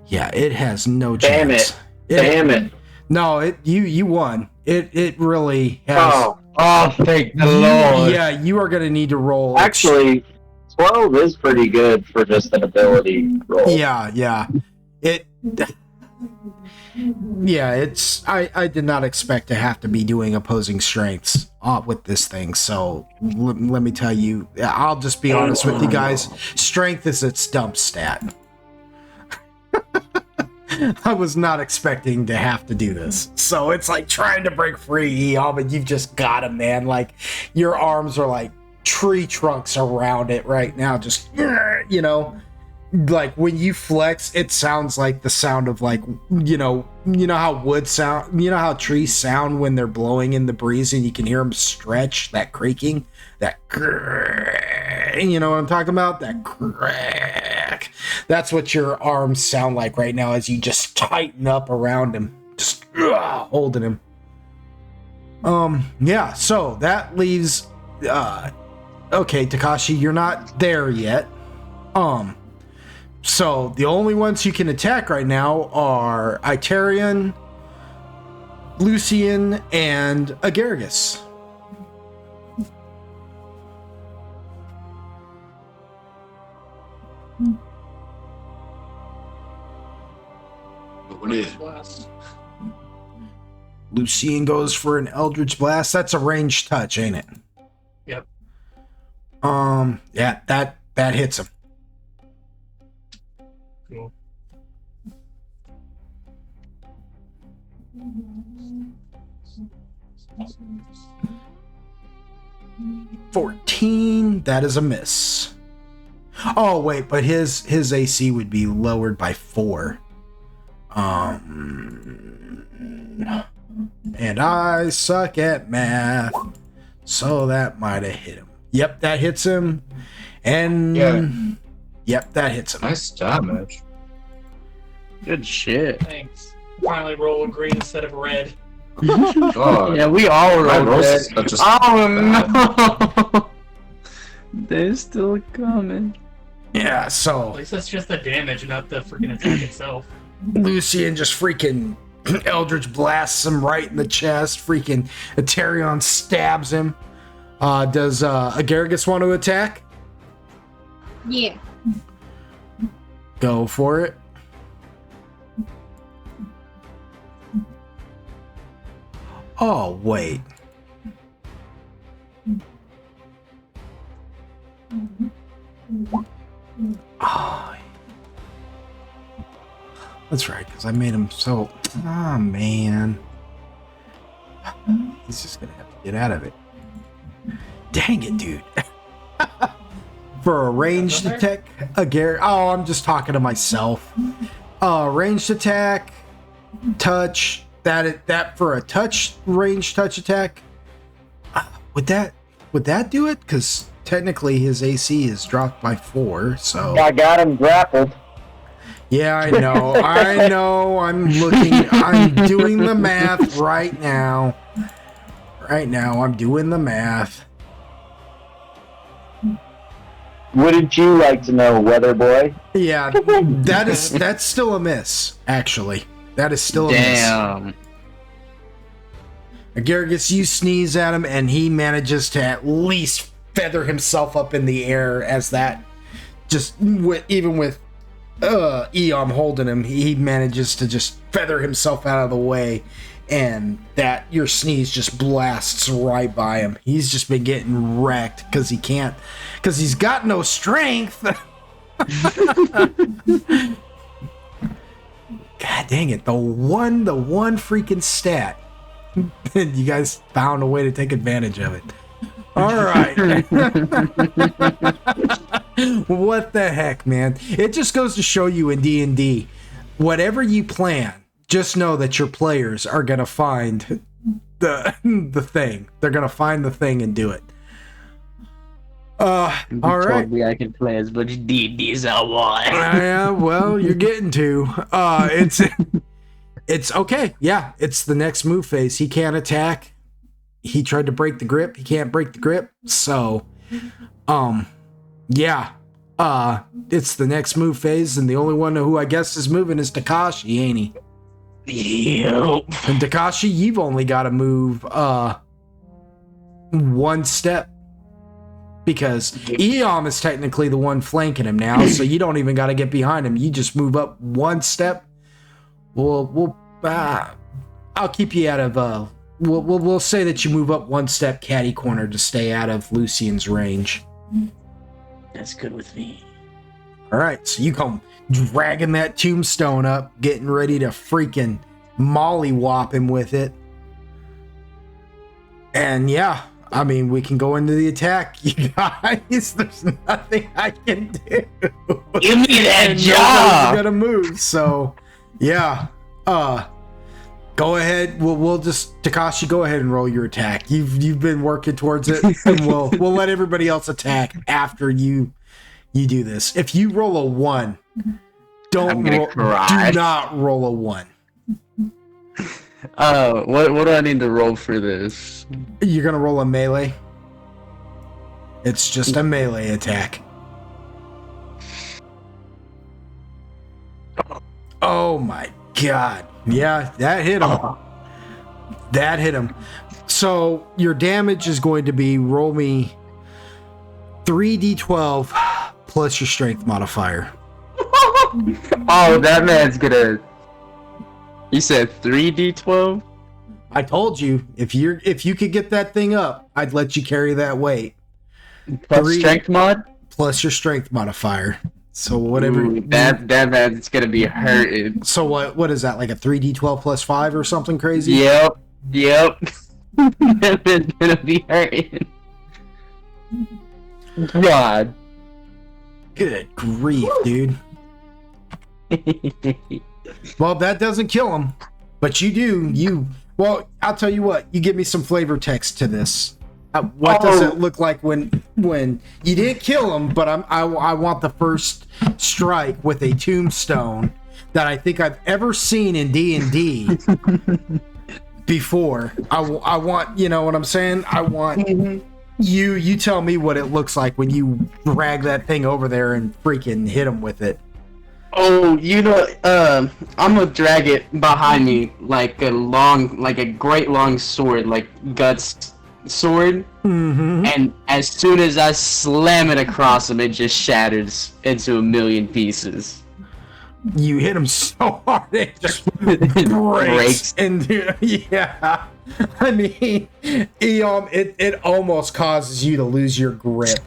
Yeah, it has no Damn chance. Damn it. No, you won. It really has. Oh, thank the Lord. Yeah, you are gonna need to roll. Actually, 12 is pretty good for just an ability roll. Yeah. I did not expect to have to be doing opposing strengths with this thing, so let me tell you, I'll just be honest with you guys. Strength is its dump stat. I was not expecting to have to do this. So it's like trying to break free, but you've just got him, man. Like, your arms are like tree trunks around it right now, just, like when you flex, it sounds like the sound of like, how wood sound, how trees sound when they're blowing in the breeze and you can hear them stretch, that creaking, that you know what I'm talking about? That crack. That's what your arms sound like right now as you just tighten up around him, just holding him. Yeah, so that leaves okay, Takashi, you're not there yet. So the only ones you can attack right now are Itarian, Lucian, and Agargus. What is Blast. Lucian goes for an Eldritch Blast. That's a ranged touch, ain't it? Yep. Yeah, that hits him. Cool. $14. That is a miss. Oh wait, but his AC would be lowered by 4. And I suck at math, so that might have hit him. Yep, that hits him. And Yeah. Yep, that hits him. Nice damage. Good shit. Thanks. Finally roll a green instead of red. God. Yeah, we all My rolled rolls that. are just Oh no! They're still coming. Yeah, At so least that's just the damage, not the freaking attack itself. Lucian just freaking Eldritch blasts him right in the chest. Freaking Atarion stabs him. Does Agargus want to attack? Yeah. Go for it. Oh, wait. Oh, that's right, because I made him so... Oh, man. He's just going to have to get out of it. Dang it, dude. For a ranged attack, oh, I'm just talking to myself. Ranged attack, touch, that for a touch, ranged touch attack. Would that do it? Because technically his AC is dropped by 4, so... I got him grappled. Yeah, I know. I know. I'm doing the math right now. Right now, I'm doing the math. Wouldn't you like to know, weather boy? Yeah, that's still a miss, actually. That is still a Damn. miss. Agargus, you sneeze at him, and he manages to at least feather himself up in the air as that just, even with Eom holding him, he manages to just feather himself out of the way, and that your sneeze just blasts right by him. He's just been getting wrecked because he's got no strength. God dang it, the one freaking stat. You guys found a way to take advantage of it. All right. What the heck, man? It just goes to show you in D&D, whatever you plan, just know that your players are going to find the thing. They're going to find the thing and do it. All right. Told me I could play as much D&D as I want. Yeah, well, you're getting to. It's okay. Yeah, it's the next move phase. He can't attack. He tried to break the grip. He can't break the grip. So, yeah. It's the next move phase, and the only one who I guess is moving is Takashi, ain't he? Yep. And Takashi, you've only got to move one step. Because Eom is technically the one flanking him now, so you don't even got to get behind him. You just move up one step. I'll keep you out of. We'll say that you move up one step, catty corner, to stay out of Lucian's range. That's good with me. All right, so you come dragging that tombstone up, getting ready to freaking mollywop him with it. And yeah, I mean, we can go into the attack, you guys. There's nothing I can do. Give me that And job! nobody's gonna move, so yeah. Go ahead. We'll just Takashi, go ahead and roll your attack. You've been working towards it, and we'll let everybody else attack after you do this. If you roll a 1, I'm gonna cry. do not roll a 1. What do I need to roll for this? You're gonna roll a melee. It's just a melee attack. Oh my god. Yeah, that hit him. That hit him. So your damage is going to be roll me 3d12 plus your strength modifier. Oh, that man's gonna. You said 3d12? I told you if you could get that thing up, I'd let you carry that weight. Plus strength mod? Plus your strength modifier. So whatever. Ooh, that man's gonna be hurting. So what is that, like a 3d12 plus 5 or something crazy? Yep. That man's gonna be hurting. God. Good grief, dude. Well, that doesn't kill him, but well, I'll tell you what, you give me some flavor text to this. What does it look like when you didn't kill him, but I want the first strike with a tombstone that I think I've ever seen in D&D before. I want, you know what I'm saying? I want you tell me what it looks like when you drag that thing over there and freaking hit him with it. Oh, I'm gonna drag it behind me like a great long sword, like Guts' sword. Mm-hmm. And as soon as I slam it across him, it just shatters into a million pieces. You hit him so hard it just breaks. And yeah, I mean, Eom, it almost causes you to lose your grip.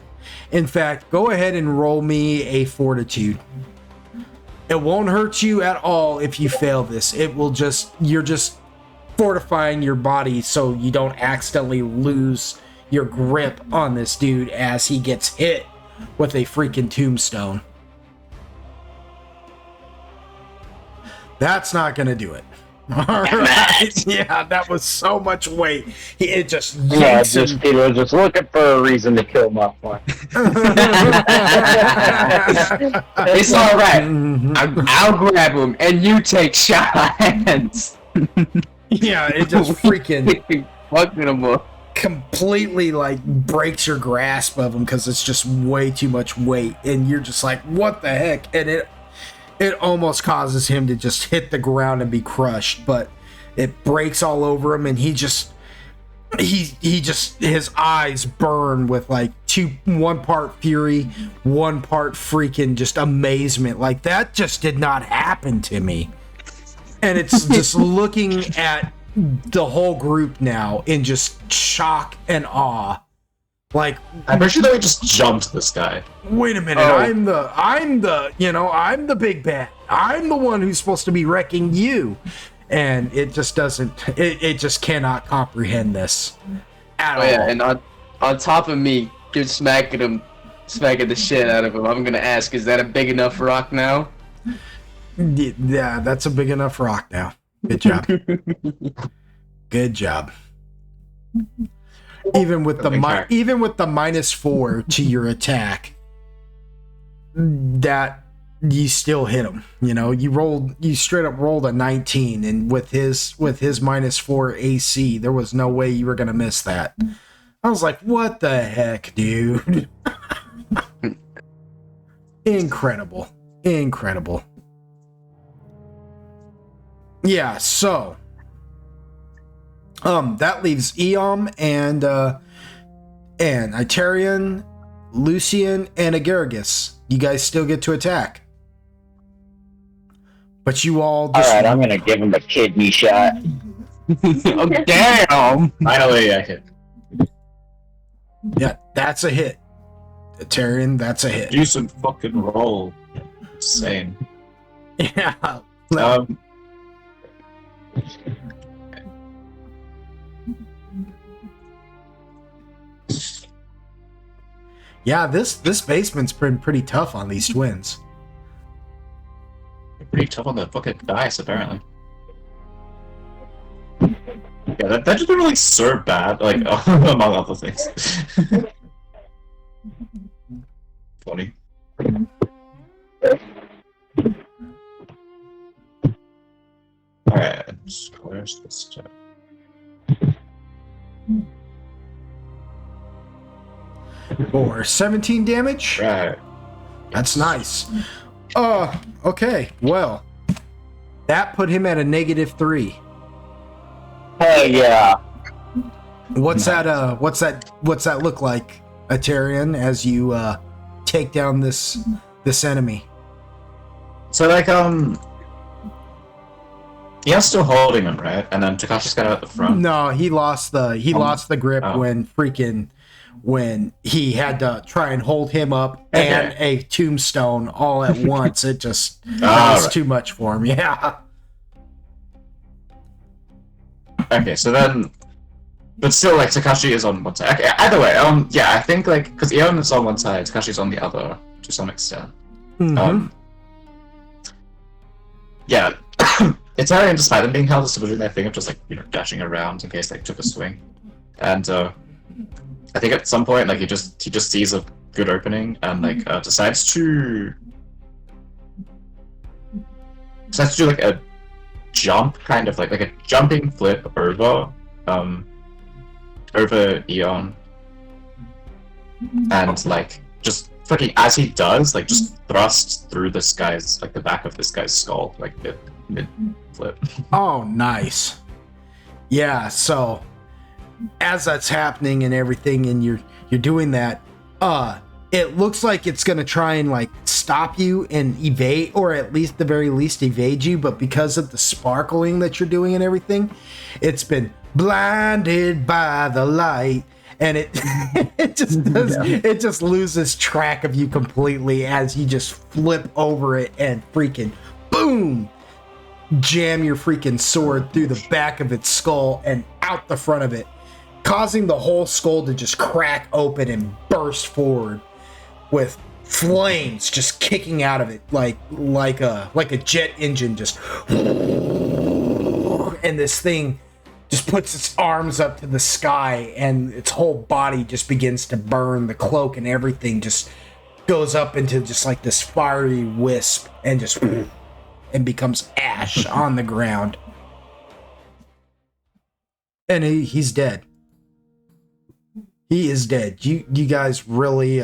In fact, go ahead and roll me a fortitude. It won't hurt you at all if you fail this. You're just fortifying your body so you don't accidentally lose your grip on this dude as he gets hit with a freaking tombstone. That's not gonna do it. All right. Yeah, that was so much weight. It just yanks him. Peter was just looking for a reason to kill my point. It's all right. I'll grab him, and you take shots. Yeah, it just freaking fucking him up. Completely like breaks your grasp of him because it's just way too much weight, and you're just like, what the heck? And it almost causes him to just hit the ground and be crushed, but it breaks all over him, and he just his eyes burn with like one part fury, one part freaking just amazement. Like, that just did not happen to me. And it's just looking at the whole group now in just shock and awe. Like, I'm pretty sure that we just jumped this guy. Wait a minute, I'm the big bad. I'm the one who's supposed to be wrecking you. And it just doesn't, it just cannot comprehend this at all. Yeah, and on top of me, you're smacking the shit out of him. I'm gonna ask, is that a big enough rock now? Yeah, that's a big enough rock now. Good job. Good job. Even with the -4 to your attack, that you still hit him. You know, you straight up rolled a 19, and with his -4 AC, there was no way you were gonna miss that. I was like, what the heck, dude? Incredible. Yeah, so that leaves Eom and Itarian, Lucian, and Agaragis. You guys still get to attack. But you all just... Alright, I'm gonna give him a kidney shot. Oh, damn! Finally, I hit. Yeah, that's a hit. Itarian, that's a hit. Decent fucking roll. Insane. Yeah. Yeah, this basement's been pretty tough on these twins. Pretty tough on the fucking dice, apparently. Yeah, that just didn't really serve bad, like, among other things. Funny. Alright, square. Where's this stuff? For 17 damage. Right. That's nice. Okay. Well, that put him at a -3. Hell yeah. What's that? What's that look like, Atarian, as you take down this enemy? So like Ian's still holding him, right? And then Takashi's got him at the front. No, he lost the grip Oh. when he had to try and hold him up and a tombstone all at once. It just that was right. too much for him. Yeah. Okay, so then, but still, like Takashi is on one side. Okay, either way, yeah, I think like because Ian is on one side, Takashi's on the other to some extent. Mhm. Yeah, Italian, despite them being held, is still doing their thing of just like dashing around in case they took a swing, and I think at some point like he just sees a good opening and like decides to do like a jump, kind of like a jumping flip over Eon, and like just fucking as he does, like just thrusts through this guy's like the back of this guy's skull, like mid flip. Oh, nice. Yeah. So as that's happening and everything, and you're doing that, it looks like it's gonna try and like stop you and evade, or at least the very least evade you, but because of the sparkling that you're doing and everything, it's been blinded by the light, and it it just loses track of you completely as you just flip over it and freaking boom, jam your freaking sword through the back of its skull and out the front of it, causing the whole skull to just crack open and burst forward with flames just kicking out of it like a jet engine, just, and this thing just puts its arms up to the sky and its whole body just begins to burn. The cloak and everything just goes up into just like this fiery wisp and just and becomes ash on the ground. And he's dead. He is dead. You guys really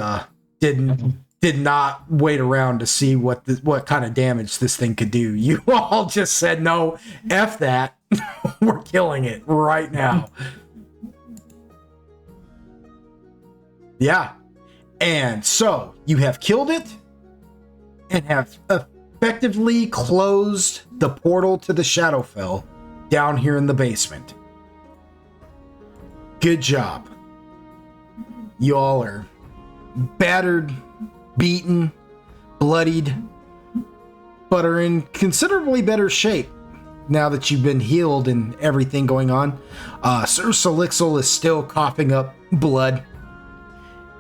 did not wait around to see what kind of damage this thing could do. You all just said, no, F that. We're killing it right now. Yeah. And so you have killed it and have effectively closed the portal to the Shadowfell down here in the basement. Good job. You all are battered, beaten, bloodied, but are in considerably better shape now that you've been healed and everything going on. Sir Solixel is still coughing up blood,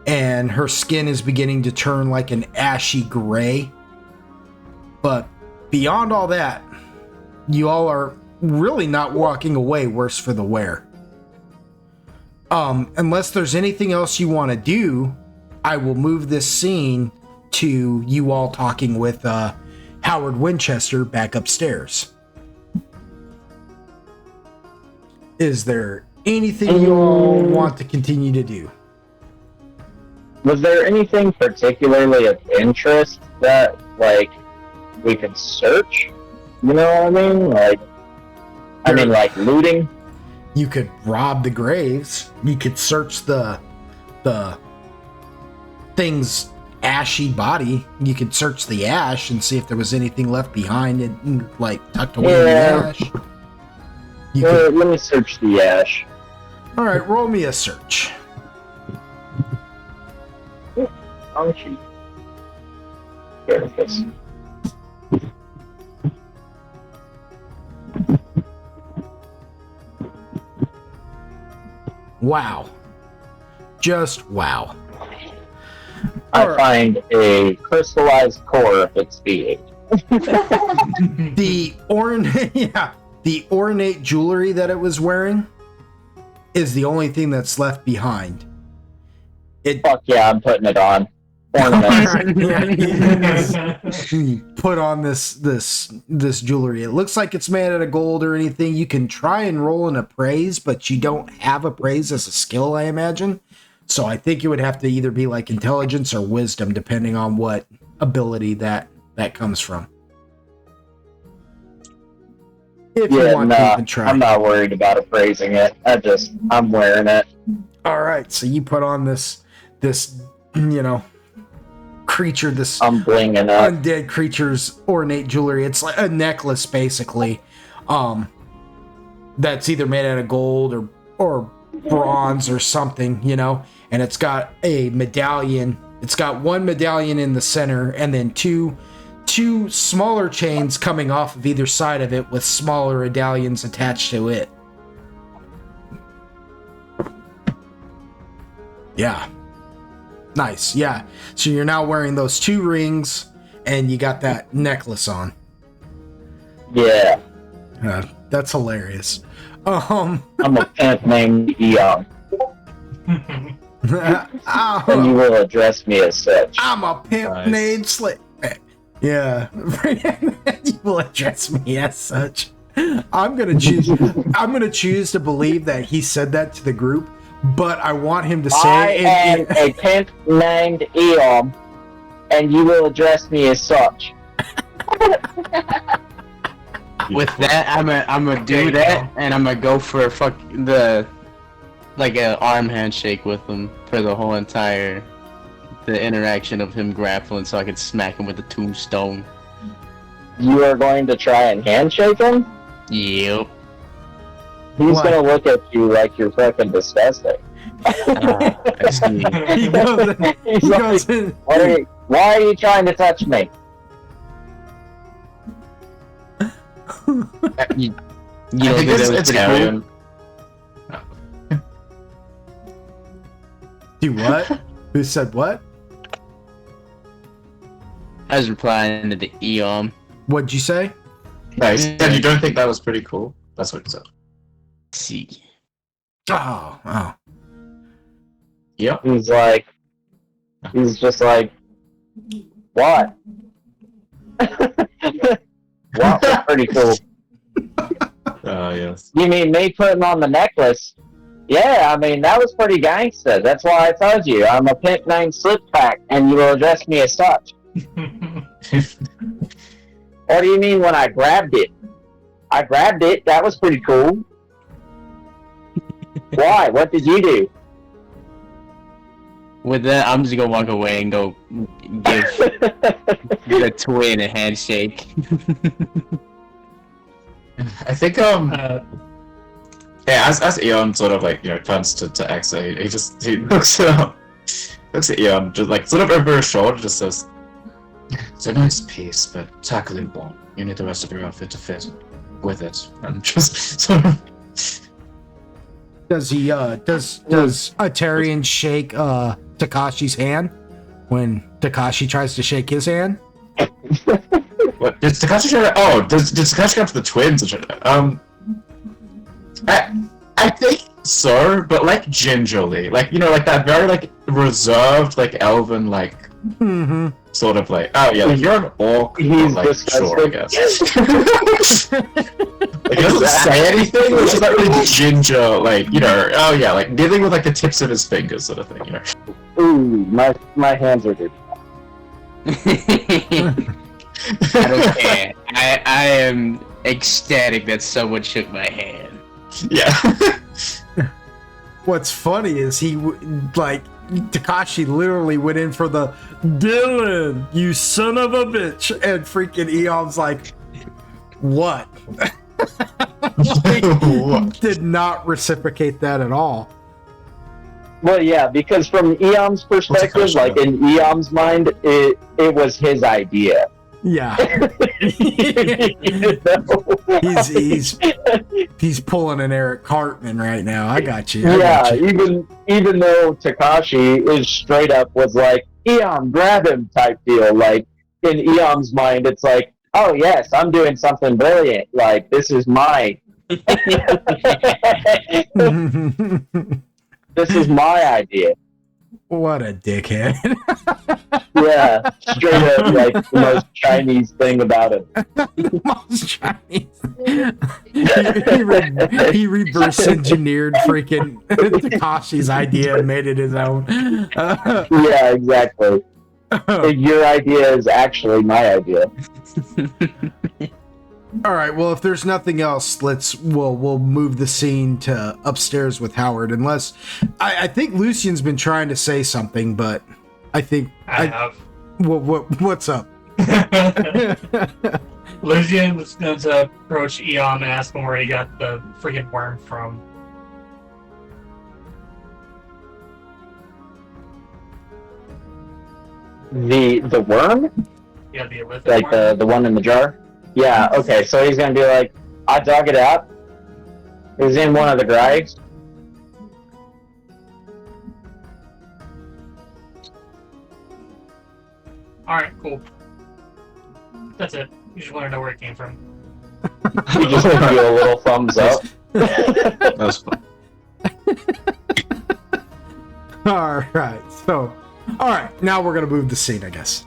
and her skin is beginning to turn like an ashy gray. But beyond all that, you all are really not walking away worse for the wear. Unless there's anything else you want to do, I will move this scene to you all talking with Howard Winchester back upstairs. Is there anything you all want to continue to do? Was there anything particularly of interest that, like, we could search? You know what I mean? Like looting? You could rob the graves. You could search the thing's ashy body. You could search the ash and see if there was anything left behind and like tucked away in the ash. Let me search the ash. All right, roll me a search. Oh, gee. There it is. Wow. Just wow. I find a crystallized core of its V8. The ornate jewelry that it was wearing is the only thing that's left behind. Fuck yeah, I'm putting it on. ornaments. You put on this jewelry. It looks like it's made out of gold or anything. You can try and roll an appraise, but you don't have appraise as a skill, I imagine. So I think it would have to either be like intelligence or wisdom, depending on what ability that comes from. If you want to even try. I'm not worried about appraising it. I'm wearing it. All right, so you put on this creature, this I'm blinging up. undead creature's ornate jewelry. It's like a necklace, basically, that's either made out of gold or bronze or something, and it's got a medallion. It's got one medallion in the center, and then two smaller chains coming off of either side of it with smaller medallions attached to it. Yeah. Nice, yeah. So you're now wearing those 2 rings, and you got that necklace on. Yeah. That's hilarious. I'm a pimp named Eon, and you will address me as such. I'm a pimp named Slick. Yeah. You will address me as such. I'm gonna choose to believe that he said that to the group, but I want him to say I am a pimp named Eon, and you will address me as such. With that, I'm gonna do that, and I'm gonna go for an arm handshake with him for the whole the interaction of him grappling, so I can smack him with the tombstone. You are going to try and handshake him? Yep. He's gonna look at you like you're fucking disgusting. I see. He goes in. Why are you trying to touch me? You I don't think think that was it's pretty cool. Do what? Who said what? I was replying to the Eon. What'd you say? No, he said you don't think that was pretty cool? That's what he said. See. Oh. Yep. He's just like, what? Wow, that's pretty cool. Yes. You mean me putting on the necklace? Yeah, I mean, that was pretty gangster. That's why I told you. I'm a pimp named Slippack, and you will address me as such. What do you mean when I grabbed it? I grabbed it. That was pretty cool. Why? What did you do? With that, I'm just gonna walk away and go give the twin a handshake. I think as Eon sort of turns to Exa, he looks at Eon just sort of over his shoulder, just says, "It's a nice piece, but tackling one. You need the rest of your outfit to fit with it." And just sort of. Does Atarian shake Takashi's hand when Takashi tries to shake his hand? What did Takashi try to? Oh, did Takashi come to the twins? I think so, but gingerly, that very reserved, elven, sort of oh yeah, you're an orc. He's sure, I disgusting. guess. He doesn't say anything, which is really ginger, oh yeah, dealing with the tips of his fingers, sort of thing, Ooh, my hands are dirty. I don't care. I am ecstatic that someone shook my hand. Yeah. What's funny is Takashi literally went in for the Dylan, you son of a bitch, and freaking Eon's like, what? Did not reciprocate that at all. Well, yeah, because from Eon's perspective, in Eon's mind, it was his idea. Yeah. He's pulling an Eric Cartman right now. I got you. Yeah, even though Takashi is straight up was like, Eon, grab him type deal. In Eon's mind, it's like, oh yes, I'm doing something brilliant. This is my this is my idea. What a dickhead. Yeah, straight up like the most Chinese thing about it. The most Chinese. He reverse engineered freaking Takashi's idea and made it his own. Yeah, exactly. Your idea is actually my idea. All right. Well, if there's nothing else, we'll move the scene to upstairs with Howard. Unless I think Lucian's been trying to say something, but I think I have. What's up? Lucian was going to approach Eon and ask him where he got the freaking worm from. The worm? Yeah, the Elithic Like worm. the one in the jar? Yeah, okay, so he's gonna be like, I dug it out. It was in one of the graves. Alright, cool. That's it. You just want to know where it came from. He just gives you a little thumbs up. That was fun. All right. Now we're gonna move the scene, I guess.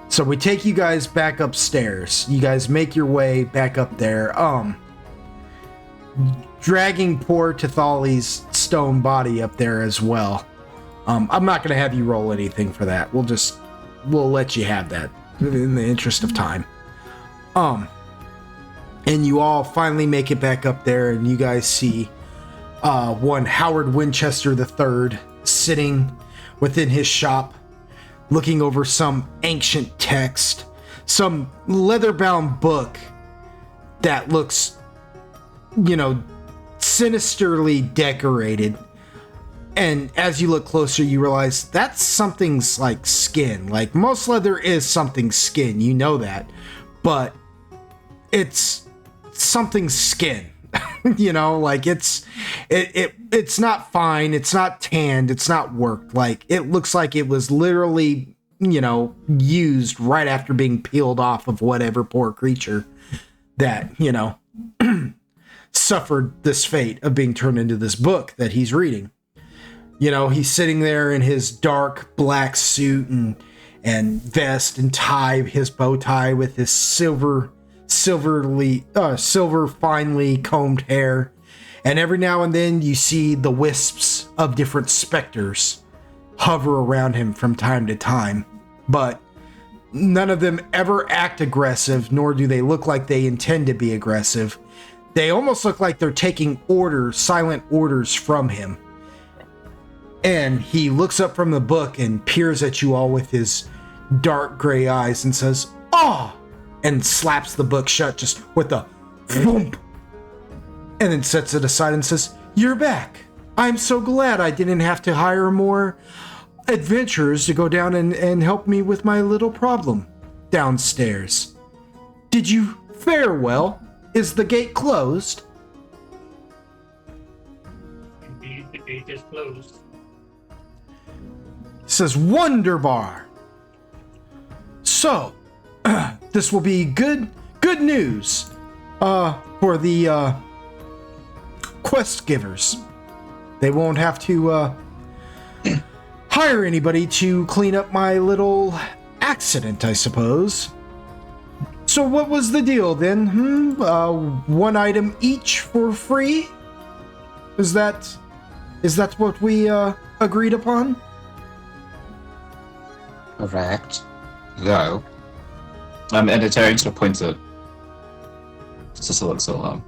So we take you guys back upstairs. You guys make your way back up there. Dragging poor Tathali's stone body up there as well. I'm not gonna have you roll anything for that. We'll let you have that in the interest of time. And you all finally make it back up there, and you guys see one Howard Winchester III sitting within his shop, looking over some ancient text, some leather-bound book that looks, sinisterly decorated. And as you look closer, you realize that's something's like skin. Like most leather is something's skin, you know that, but it's something's skin. Like it's not fine, it's not tanned, it's not worked. Like it looks like it was literally, used right after being peeled off of whatever poor creature that, suffered this fate of being turned into this book that he's reading. He's sitting there in his dark black suit and vest and tie, his bow tie with his silver finely combed hair. And every now and then you see the wisps of different specters hover around him from time to time. But none of them ever act aggressive, nor do they look like they intend to be aggressive. They almost look like they're taking silent orders from him. And he looks up from the book and peers at you all with his dark gray eyes and says, "Ah!" and slaps the book shut just with a thump. And then sets it aside and says, "You're back. I'm so glad I didn't have to hire more adventurers to go down and help me with my little problem downstairs. Did you fare well? Is the gate closed?" Indeed, the gate is closed. Says, "Wonderbar. So, this will be good news for the quest givers. They won't have to hire anybody to clean up my little accident, I suppose. So what was the deal then? One item each for free? Is that what we agreed upon?" Correct. Though, and Etarian sort of points at Cecil.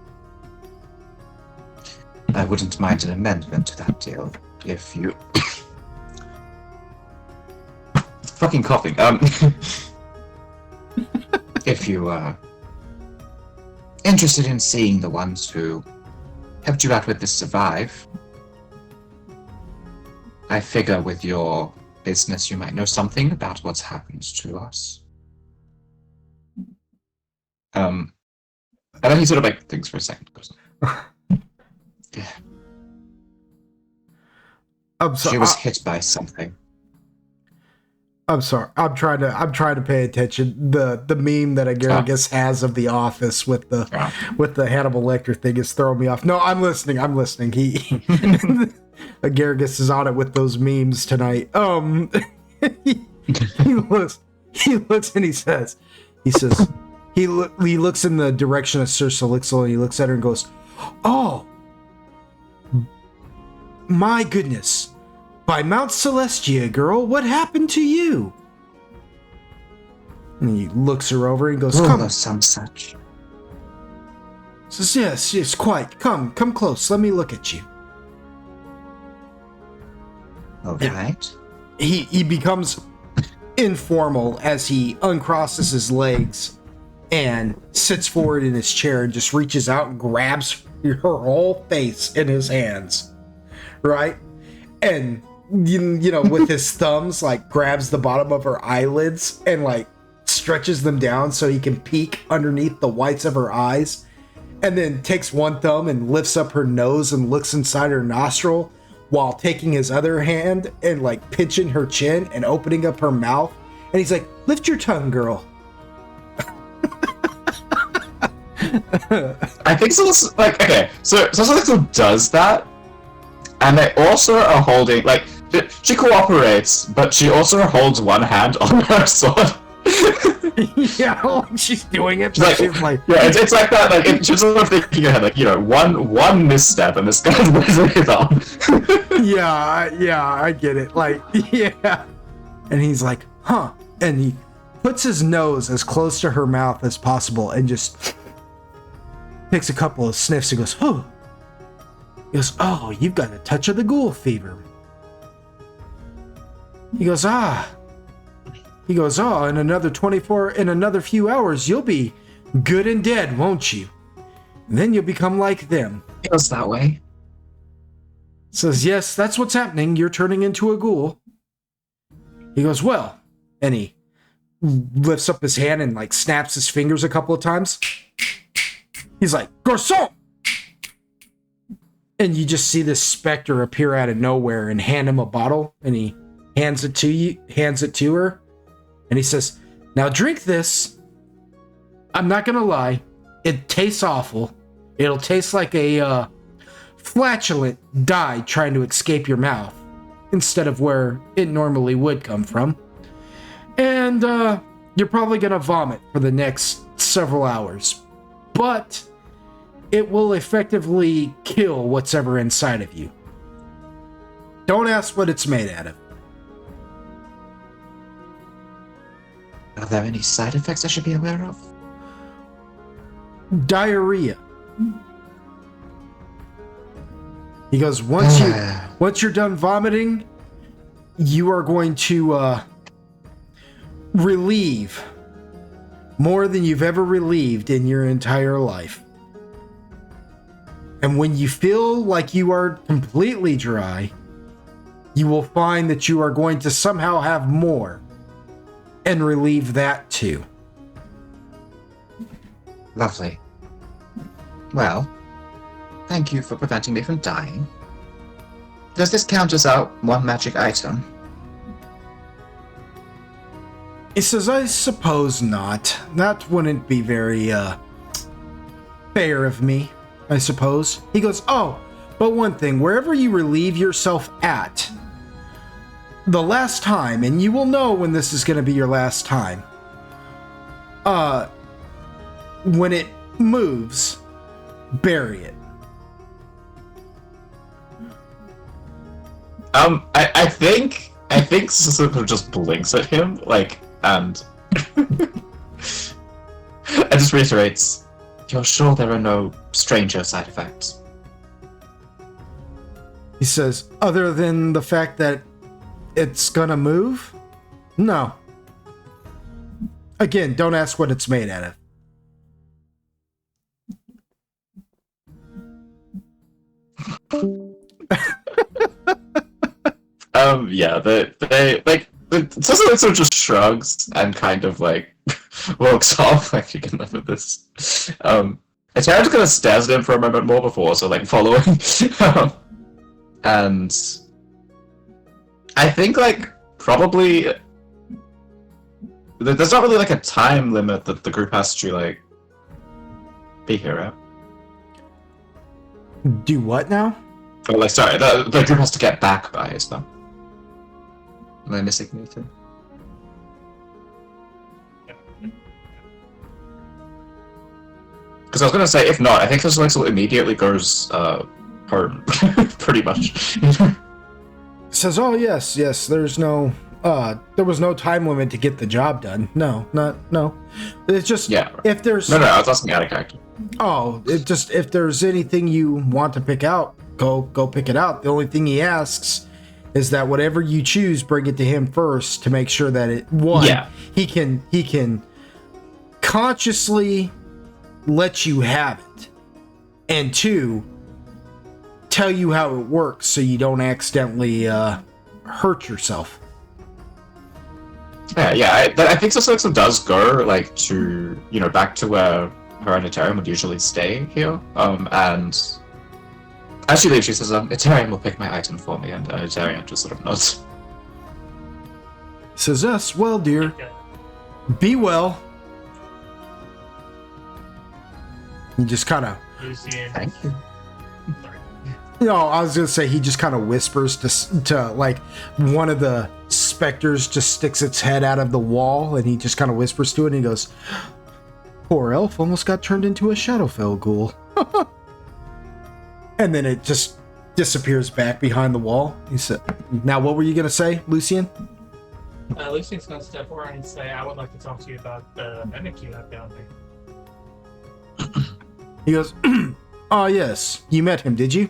I wouldn't mind an amendment to that deal if you fucking coughing. If you are interested in seeing the ones who helped you out with this survive, I figure with your business you might know something about what's happened to us. And then he sort of like thinks for a second. Goes, yeah. I'm sorry. She was hit by something. I'm sorry. I'm trying to pay attention. The meme that Agaragis has of The Office with the Hannibal Lecter thing is throwing me off. No, I'm listening. He Agaragis is on it with those memes tonight. He looks and he says he looks in the direction of Sir Solixel and he looks at her and goes, "Oh, my goodness. By Mount Celestia, girl, what happened to you?" And he looks her over and goes, "Come." Some such. Says, yes, quite. Come close. Let me look at you. All right. He becomes informal as he uncrosses his legs and sits forward in his chair and just reaches out and grabs her whole face in his hands. Right? And you know, with his thumbs, like, grabs the bottom of her eyelids and, like, stretches them down so he can peek underneath the whites of her eyes, and then takes one thumb and lifts up her nose and looks inside her nostril while taking his other hand and, like, pinching her chin and opening up her mouth. And he's like, "Lift your tongue, girl." I think so. Like, okay, so Solixel does that, and they also are holding, like, she cooperates, but she also holds one hand on her sword. Yeah, like she's doing it, but she's like, yeah, it's like that. Like, she's sort of thinking ahead, like, you know, one misstep and this guy's losing his arm. yeah, I get it. Like, yeah, and he's like, "Huh," and he puts his nose as close to her mouth as possible and just takes a couple of sniffs and goes, "Oh." He goes, "Oh, you've got a touch of the ghoul fever." He goes, "Ah." He goes, "Oh, in another few hours, you'll be good and dead, won't you? And then you'll become like them." Feels that way. Says, "Yes, that's what's happening. You're turning into a ghoul." He goes, "Well," and he lifts up his hand and, like, snaps his fingers a couple of times. He's like, "Garçon!" And you just see this specter appear out of nowhere and hand him a bottle, and he hands it to her, and he says, "Now drink this. I'm not gonna lie, it tastes awful. It'll taste like a flatulent dye trying to escape your mouth instead of where it normally would come from. And you're probably gonna vomit for the next several hours, but it will effectively kill what's ever inside of you. Don't ask what it's made out of." Are there any side effects I should be aware of? Diarrhea. He goes, once you're done vomiting, you are going to relieve more than you've ever relieved in your entire life. And when you feel like you are completely dry, you will find that you are going to somehow have more and relieve that too. Lovely. Well, thank you for preventing me from dying. Does this count as our one magic item? He says, "I suppose not. That wouldn't be very fair of me, I suppose." He goes, "Oh, but one thing, wherever you relieve yourself at, the last time, and you will know when this is going to be your last time, when it moves, bury it." I think Suzuka just blinks at him, like, and just reiterates, "You're sure there are no stranger side effects?" He says, "Other than the fact that it's gonna move? No. Again, don't ask what it's made out of." Yeah, they like, Suzuka sort of just shrugs and kind of, like, walks off, like, "You can live with this." It's kind of stares at him for a moment more before, so, like, following. And I think, like, probably there's not really like a time limit that the group has to like be here at. Do what now? Oh, like sorry, the group has to get back by is though. Am I missing anything? Because I was gonna say, if not, I think this Lexel immediately goes home, pretty much. Says, oh yes, there was no time limit to get the job done. No. It's just, Yeah. if there's... No, I was asking out of character. Oh, it just, if there's anything you want to pick out, go pick it out. The only thing he asks is that whatever you choose, bring it to him first to make sure that he can consciously let you have it, and 2, tell you how it works so you don't accidentally hurt yourself. Yeah. I think Sosexo does go like to back to where Hereditarian would usually stay here. And as she leaves, she says, "Itarian will pick my item for me," and Itarian just sort of nods. Says, yes, well, dear, be well. He just kind of... Thank you. No, I was gonna say he just kind of whispers to like one of the specters just sticks its head out of the wall, and he just kind of whispers to it, and he goes, "Poor elf almost got turned into a Shadowfell ghoul." And then it just disappears back behind the wall. He said, "Now, what were you gonna say, Lucian?" Lucian's gonna step forward and say, "I would like to talk to you about the mimic you have down there." He goes, "Oh yes, you met him, did you?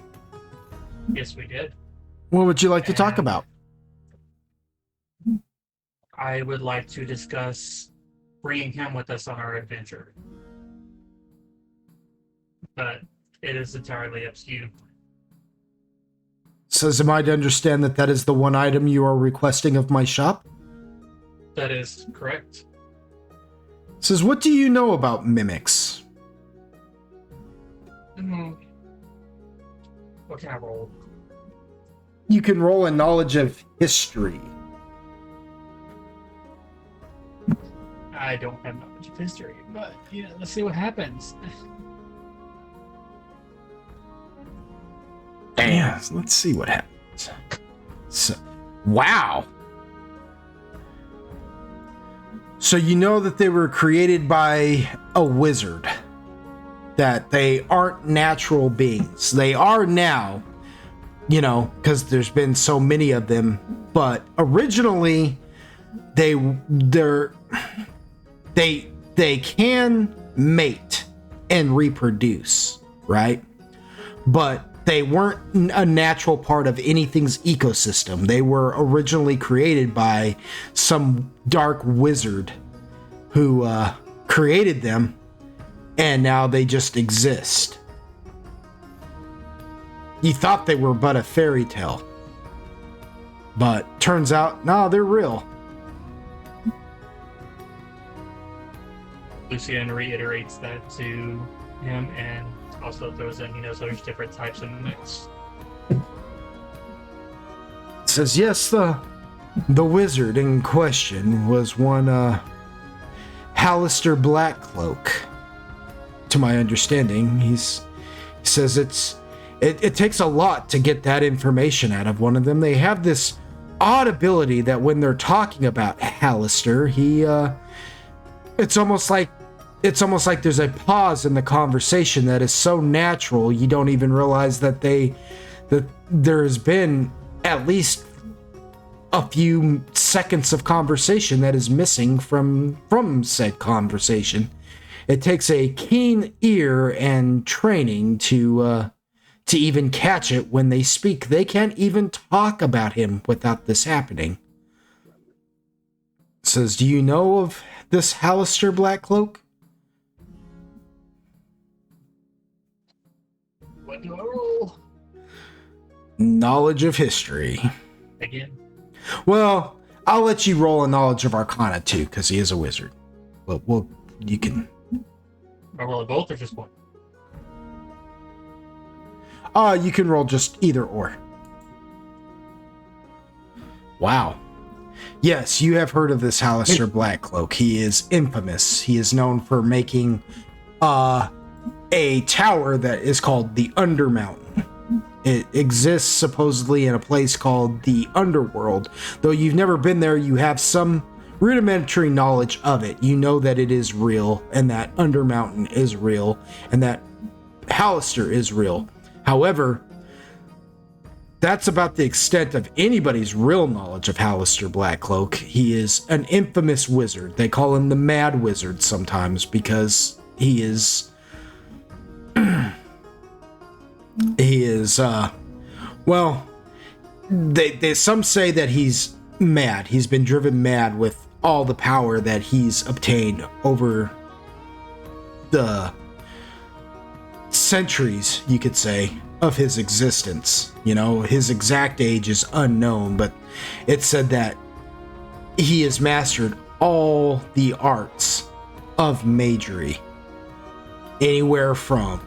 Yes, we did. What would you like to talk about?" I would like to discuss bringing him with us on our adventure. But it is entirely up to you. Says, am I to understand that is the one item you are requesting of my shop? That is correct. Says, what do you know about mimics? What can I roll? You can roll a knowledge of history. I don't have knowledge of history, but let's see what happens. Damn, let's see what happens. So, wow. So you know that they were created by a wizard. That they aren't natural beings. They are now, because there's been so many of them. But originally, they can mate and reproduce, right? But they weren't a natural part of anything's ecosystem. They were originally created by some dark wizard who created them, and now they just exist. You thought they were but a fairy tale, but turns out, no, they're real. Lucian reiterates that to him and also throws in, there's different types of mimics. Says, yes, the wizard in question was one Hallister Blackcloak. To my understanding, he says it takes a lot to get that information out of one of them. They have this odd ability that when they're talking about Hallister, it's almost like there's a pause in the conversation that is so natural you don't even realize that there has been at least a few seconds of conversation that is missing from said conversation. It takes a keen ear and training to even catch it when they speak. They can't even talk about him without this happening. Says, do you know of this Hallister Blackcloak? What do I roll? Knowledge of history. Again? Well, I'll let you roll a knowledge of Arcana too, because he is a wizard. Well, you can... I roll both or just one? You can roll just either or. Wow. Yes, you have heard of this Hallister Blackcloak. He is infamous. He is known for making a tower that is called the Undermountain. It exists supposedly in a place called the Underworld. Though you've never been there, you have some rudimentary knowledge of it. You know that it is real, and that Undermountain is real, and that Hallister is real. However, that's about the extent of anybody's real knowledge of Hallister Blackcloak. He is an infamous wizard. They call him the Mad Wizard sometimes because he is... well, some say that he's mad. He's been driven mad with all the power that he's obtained over the centuries, you could say, of his existence. You know, his exact age is unknown, but it's said that he has mastered all the arts of magery. Anywhere from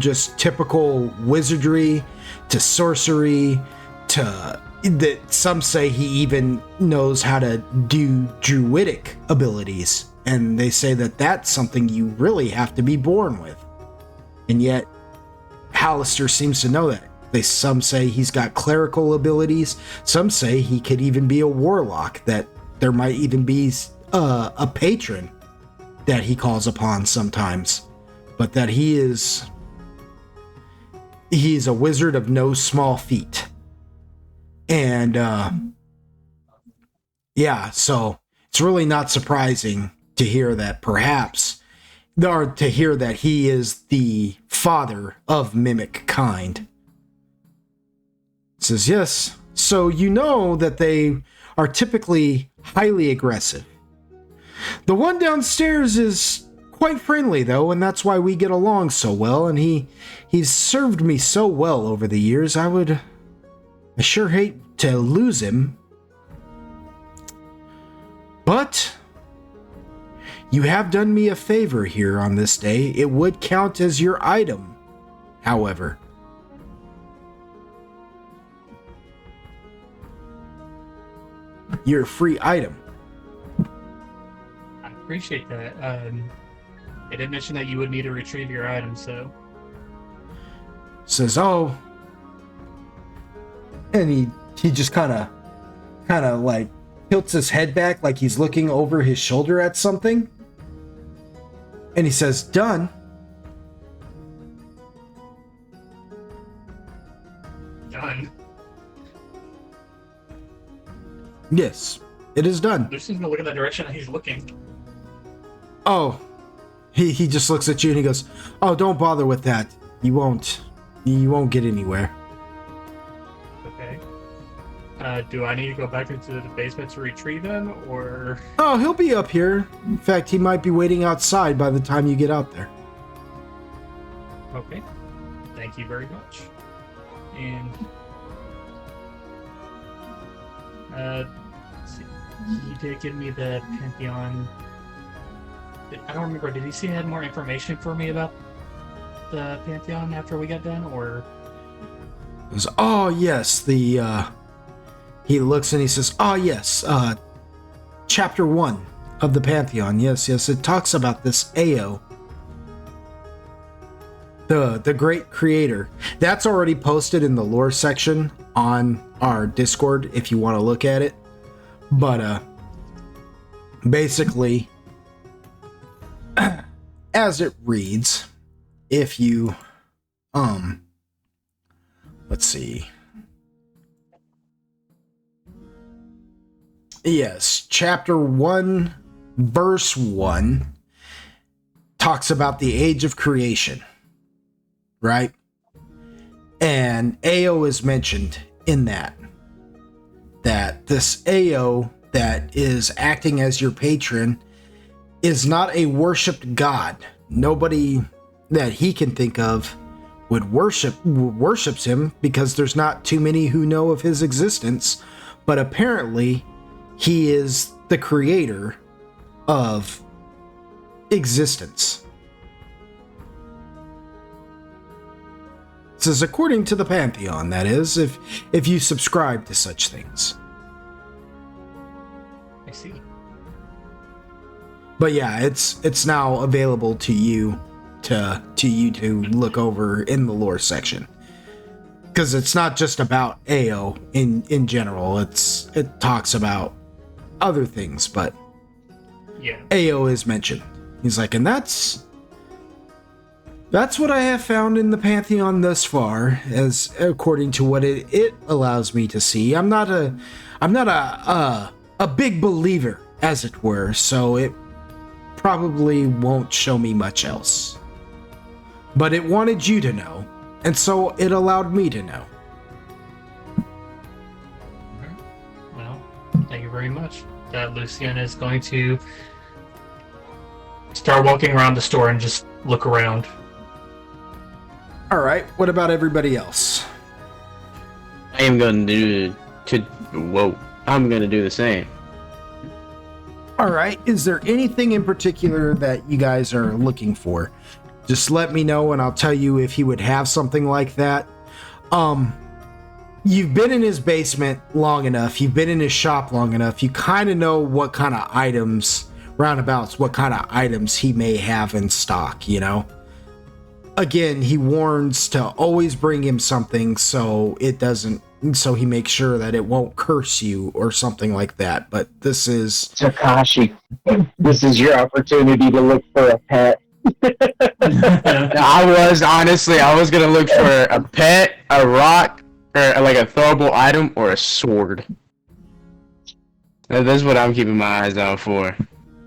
just typical wizardry to sorcery to that some say he even knows how to do druidic abilities. And they say that that's something you really have to be born with. And yet, Hallister seems to know that. Some say he's got clerical abilities. Some say he could even be a warlock, that there might even be a patron that he calls upon sometimes. But that he's a wizard of no small feat. And, so it's really not surprising to hear that he is the father of mimic kind. It says, yes, so you know that they are typically highly aggressive. The one downstairs is quite friendly, though, and that's why we get along so well, and he's served me so well over the years. I sure hate to lose him. But you have done me a favor here on this day. It would count as your item, however. Your free item. I appreciate that. It did mention that you would need to retrieve your item, so... Says, oh... And he just kind of like tilts his head back like he's looking over his shoulder at something. And he says, done. Done? Yes, it is done. Lucian's gonna look in the direction that he's looking. Oh, he just looks at you and he goes, oh, don't bother with that. You won't get anywhere. Okay. Do I need to go back into the basement to retrieve him, or... Oh, he'll be up here. In fact, he might be waiting outside by the time you get out there. Okay. Thank you very much. And... let's see. He did give me the Pantheon... I don't remember, did he say he had more information for me about the Pantheon after we got done, or... Oh, yes, he looks and he says, oh, yes, Chapter 1 of the Pantheon. Yes, it talks about this Ao. The great creator. That's already posted in the lore section on our Discord if you want to look at it. But, basically... as it reads, if you, let's see. Yes, chapter 1, verse 1 talks about the age of creation, right? And Ao is mentioned in that this Ao that is acting as your patron is not a worshipped god. Nobody that he can think of worships him because there's not too many who know of his existence. But apparently, he is the creator of existence. It says, according to the Pantheon, that is, if you subscribe to such things. I see. But yeah, it's now available to you to look over in the lore section. Because it's not just about AO in general. It talks about other things, but Yeah. AO is mentioned. He's like, and that's what I have found in the Pantheon thus far, as according to what it allows me to see. I'm not a big believer, as it were, so it probably won't show me much else. But it wanted you to know, and so it allowed me to know. Well, thank you very much. Lucian is going to start walking around the store and just look around. All right, what about everybody else? I am going to I'm going to do the same. All right, is there anything in particular that you guys are looking for? Just let me know and I'll tell you if he would have something like that. You've been in his basement long enough, you've been in his shop long enough, you kind of know what kind of items, roundabouts, what kind of items he may have in stock, you know? Again, he warns to always bring him something so he makes sure that it won't curse you or something like that. But this is... Takashi, this is your opportunity to look for a pet. I was gonna look for a pet, a rock, or like a throwable item, or a sword. That's what I'm keeping my eyes out for.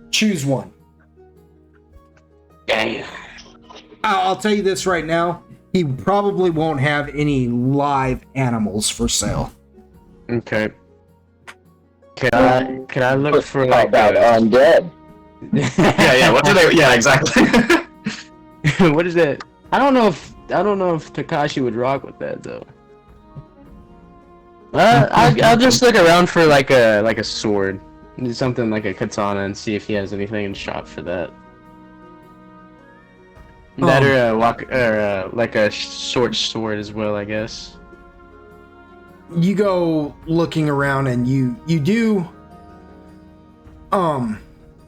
Choose one. Damn. I'll tell you this right now. He probably won't have any live animals for sale. Okay. Can I look for How like about undead? Yeah. What do they? Yeah, exactly. what is that? I don't know if Takashi would rock with that though. I'll just look around for like a sword, something like a katana, and see if he has anything in shop for that. That or like a short sword as well, I guess. You go looking around and you do.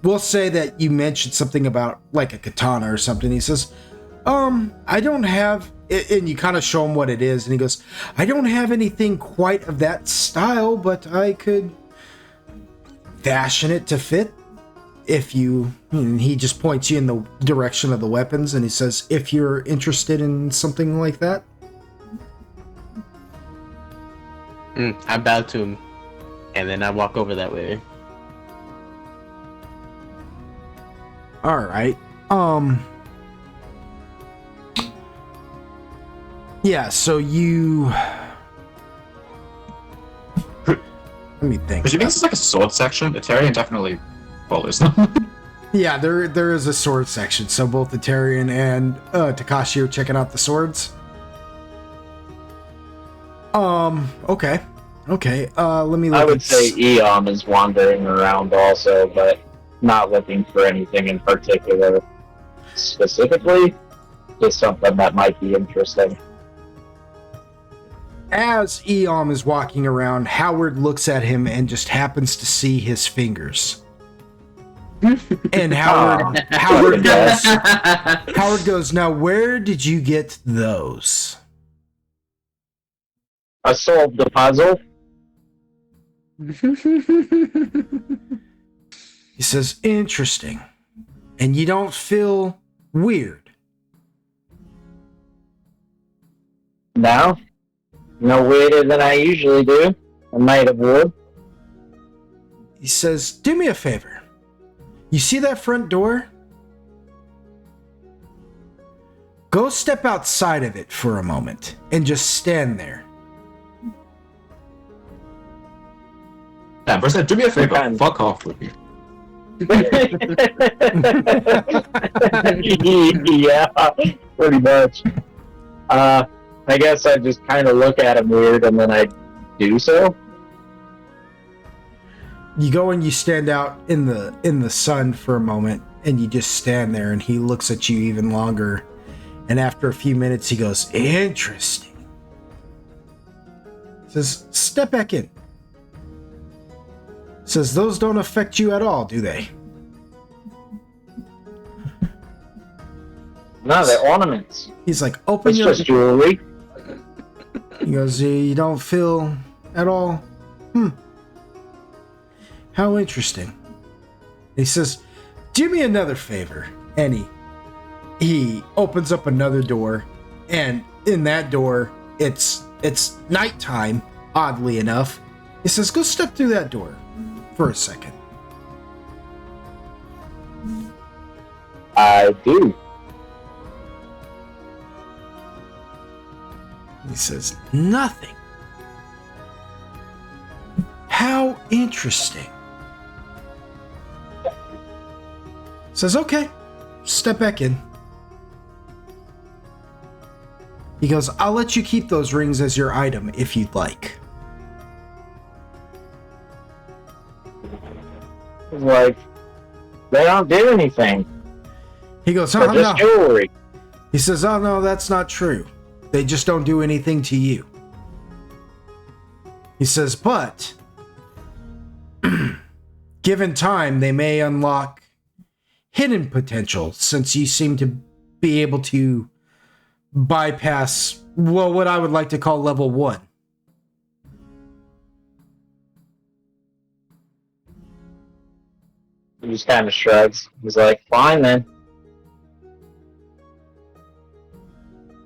We'll say that you mentioned something about like a katana or something. He says, I don't have, and you kind of show him what it is, and he goes, I don't have anything quite of that style, but I could fashion it to fit. If you, and he just points you in the direction of the weapons, and he says, if you're interested in something like that. I bow to him, and then I walk over that way. All right. Yeah, so you... Let me think. But you think this is like a sword section? The Tarian definitely follows them. Yeah, there is a sword section, so both the Tarian and Takashi are checking out the swords. Okay. Let me look I would at say Eom is wandering around also, but not looking for anything in particular. Specifically, just something that might be interesting. As Eom is walking around, Howard looks at him and just happens to see his fingers. And Howard goes, now where did you get those? I solved the puzzle. He says, interesting. And you don't feel weird? No? No weirder than I usually do. I'm made of wood. He says, do me a favor. You see that front door? Go step outside of it for a moment and just stand there. Yeah, first do me a favor. Fuck off with me. Yeah, pretty much. I guess I just kind of look at him weird and then I do so. You go and you stand out in the sun for a moment and you just stand there and he looks at you even longer. And after a few minutes he goes, interesting. He says, step back in. Says those don't affect you at all, do they? No, they're ornaments. He's like, open It's your... just jewelry. He goes, you don't feel at all? How interesting. He says, do me another favor. And he opens up another door, and in that door, it's nighttime, oddly enough. He says, go step through that door for a second. I do. He says, nothing. How interesting. Says, okay, step back in. He goes, I'll let you keep those rings as your item if you'd like. It's like, they don't do anything. He goes, They're oh, just no. jewelry. He says, oh, no, that's not true. They just don't do anything to you. He says, but given time, they may unlock hidden potential since you seem to be able to bypass, well, what I would like to call level 1. He just kind of shrugs. He's like, fine then.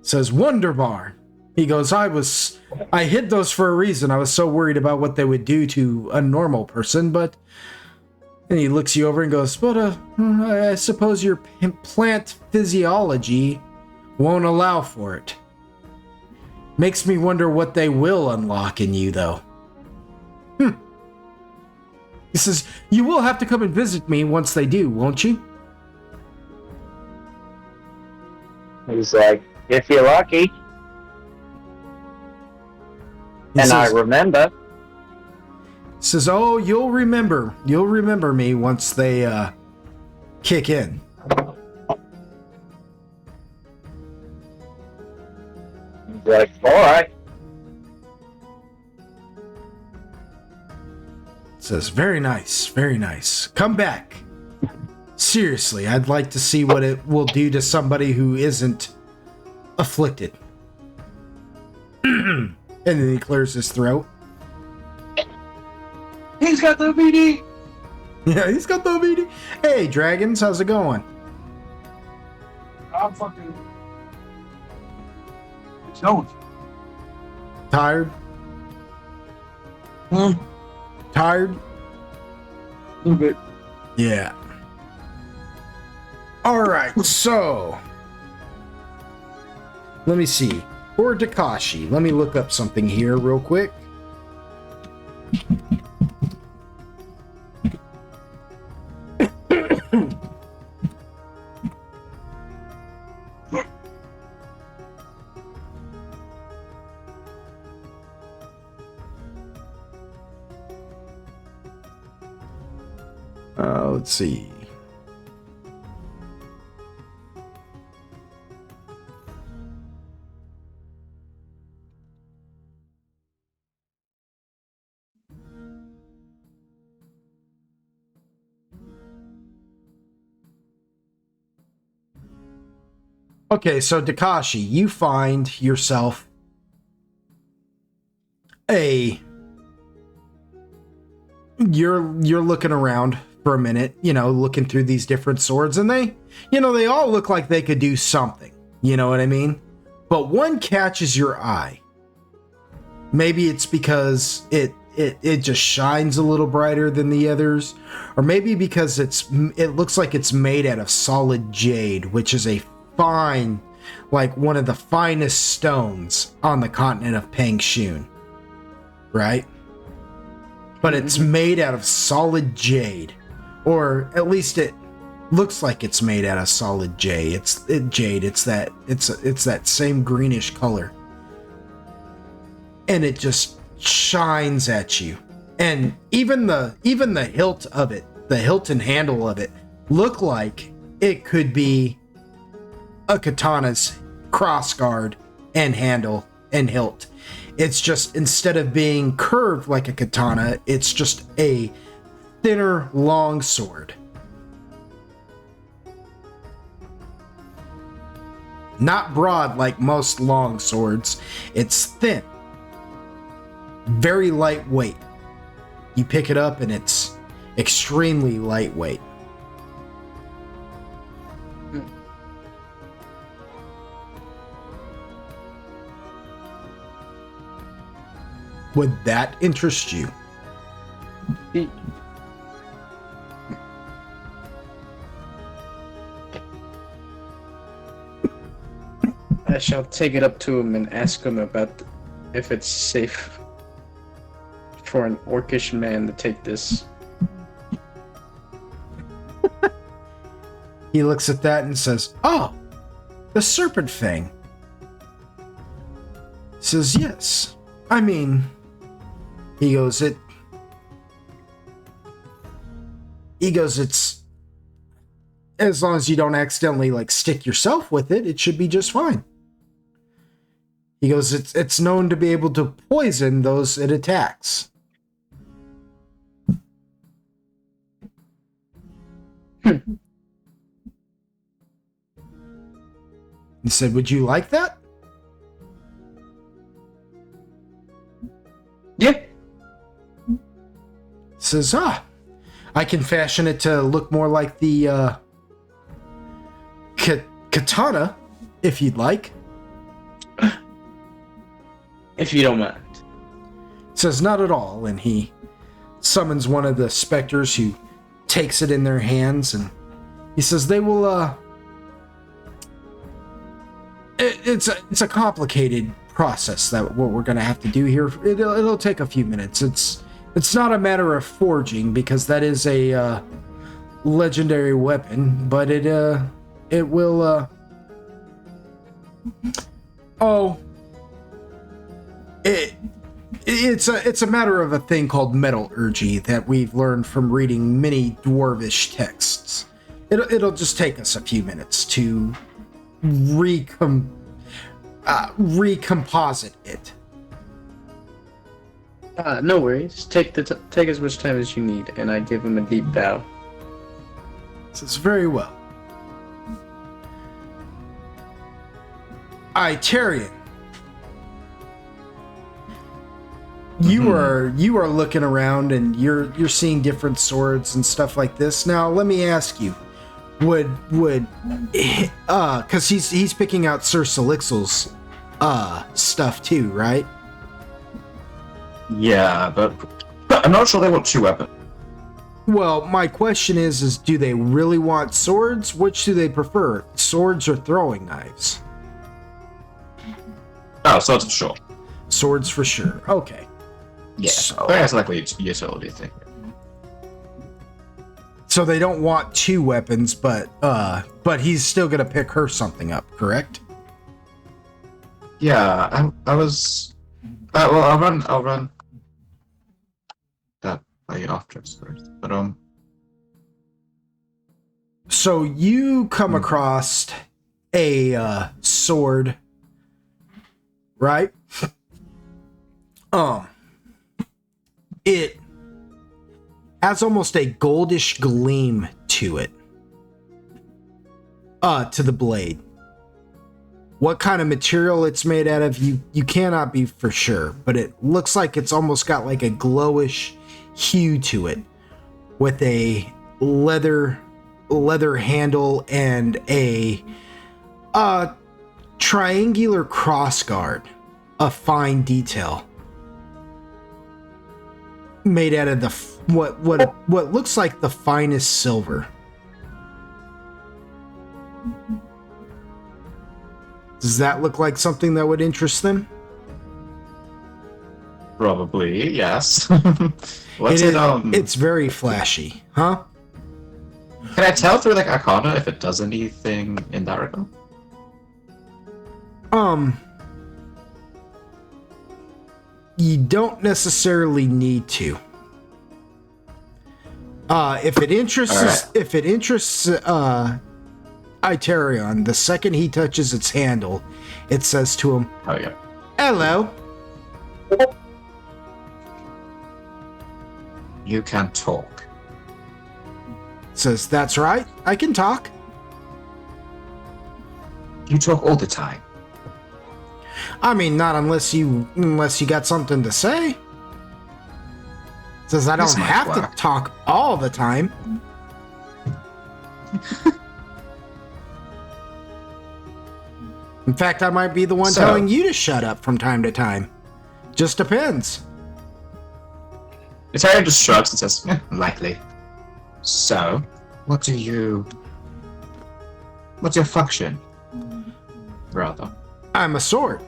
Says, Wonder Bar. He goes, I hid those for a reason. I was so worried about what they would do to a normal person, but... And he looks you over and goes, but I suppose your plant physiology won't allow for it. Makes me wonder what they will unlock in you, though. He says, you will have to come and visit me once they do, won't you? He's like, if you're lucky. He And says, I remember. Says, oh, you'll remember. You'll remember me once they kick in. He's like, alright. Says, very nice, very nice. Come back. Seriously, I'd like to see what it will do to somebody who isn't afflicted. And then he clears his throat. He's got the BD. Yeah, he's got the BD. Hey, dragons, how's it going? I'm fucking. Don't. Tired? Tired? A little bit. Yeah. Alright, so... Let me see. For Takashi, let me look up something here real quick. Let's see. Okay, so Takashi, you find yourself you're looking around for a minute, you know, looking through these different swords, and they all look like they could do something, you know what I mean? But one catches your eye. Maybe it's because it just shines a little brighter than the others, or maybe because it looks like it's made out of solid jade, which is a fine, like one of the finest stones on the continent of Pangshun, right? But it's made out of solid jade, or at least it looks like it's made out of solid jade. It's that same greenish color, and it just shines at you. And even the hilt of it, the hilt and handle of it, look like it could be a katana's crossguard and handle and hilt. It's just, instead of being curved like a katana, it's just a thinner long sword. Not broad like most long swords. It's thin. Very lightweight. You pick it up and it's extremely lightweight. Would that interest you? I shall take it up to him and ask him about if it's safe for an orcish man to take this. He looks at that and says, "Oh, the serpent fang." Says, "Yes. I mean," he goes, it's as long as you don't accidentally like stick yourself with it, it should be just fine. He goes, it's known to be able to poison those it attacks. He said, "Would you like that?" Yeah. Says, I can fashion it to look more like the katana, if you'd like. If you don't mind. Says, "Not at all," and he summons one of the specters who takes it in their hands, and he says, "They will, it's a complicated process that what we're gonna have to do here. It'll take a few minutes. It's not a matter of forging, because that is a legendary weapon, but it will it's a matter of a thing called metallurgy that we've learned from reading many dwarvish texts. It'll just take us a few minutes to recomposite it." No worries. Take as much time as you need, and I give him a deep bow. Says, "Very well. Itarian, you are looking around and you're seeing different swords and stuff like this. Now let me ask you, would because he's picking out Sir Salixel's stuff too, right?" Yeah, but I'm not sure they want 2 weapons. Well, my question is do they really want swords? Which do they prefer, swords or throwing knives? Oh, swords for sure. Swords for sure. Okay. Yeah, So, that's like a utility thing. so they don't want 2 weapons, but he's still gonna pick her something up, correct? Yeah, I was. Well, I'll run that by after first. But So you come across a sword, right? It has almost a goldish gleam to it. To the blade. What kind of material it's made out of, you cannot be for sure, but it looks like it's almost got like a glowish hue to it, with a leather handle and a triangular crossguard, a fine detail, made out of the what looks like the finest silver. Does that look like something that would interest them? probably yes. What's it? It's very flashy, huh? Can I tell through like Arcana if it does anything in that regard? You don't necessarily need to. If it interests Itarion, the second he touches its handle, it says to him, Oh yeah. "Hello." You can talk. Says, that's right, I can talk. You talk all the time. I mean, not unless you got something to say. Says, I This don't might have work. to talk all the time. In fact, I might be the one So- telling you to shut up from time to time. Just depends. Italian just shrugs and says, likely. So, what's your function? Rather. I'm a sword.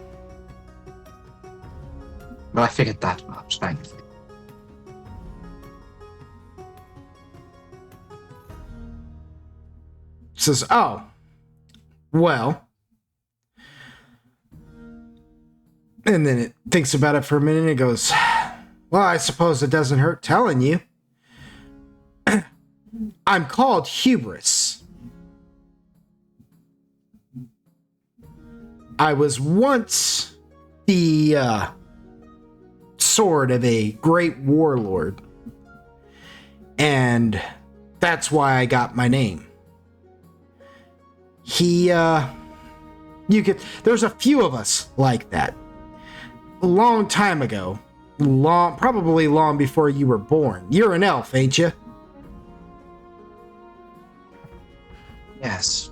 Well, I figured that much, thank you. Says, oh, well. And then it thinks about it for a minute and it goes, well, I suppose it doesn't hurt telling you. I'm called Hubris. I was once the sword of a great warlord. And that's why I got my name. There's a few of us like that. A long time ago, probably long before you were born. You're an elf, ain't you? Yes.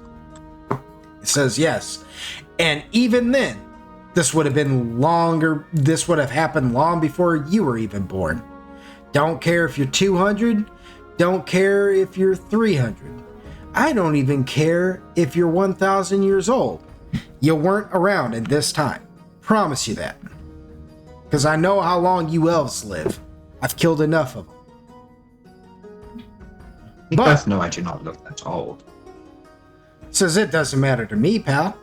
It says yes. And even then, this would have happened long before you were even born. Don't care if you're 200, don't care if you're 300. I don't even care if you're 1,000 years old. You weren't around at this time. Promise you that. Because I know how long you elves live. I've killed enough of them. We But- both know I do not look that old. Says it doesn't matter to me, pal.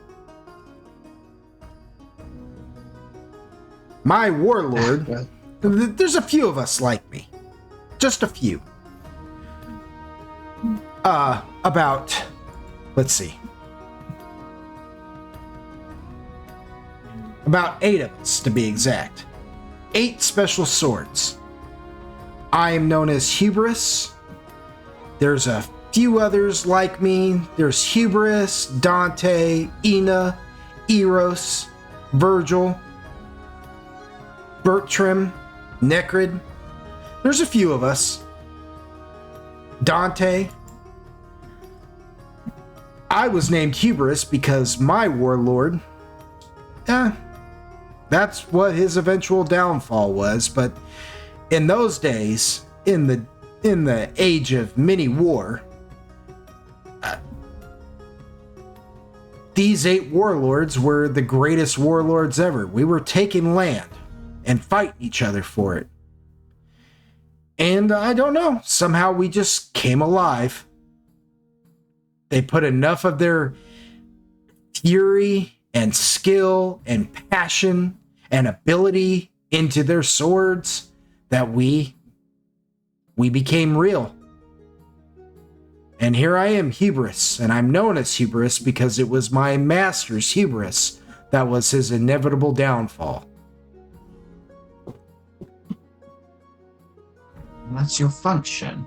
My warlord, Well, there's a few of us like me. Just a few. About, let's see. About 8 of us, to be exact. 8 special swords. I am known as Hubris. There's a few others like me. There's Hubris, Dante, Ina, Eros, Virgil, Bertram, Necrid. There's a few of us. Dante. I was named Hubris because my warlord, that's what his eventual downfall was. But in those days, in the age of mini war, these 8 warlords were the greatest warlords ever. We were taking land and fighting each other for it. And I don't know, somehow we just came alive. They put enough of their fury and skill and passion and ability into their swords that we became real. And here I am, Hubris, and I'm known as Hubris because it was my master's hubris that was his inevitable downfall. What's your function?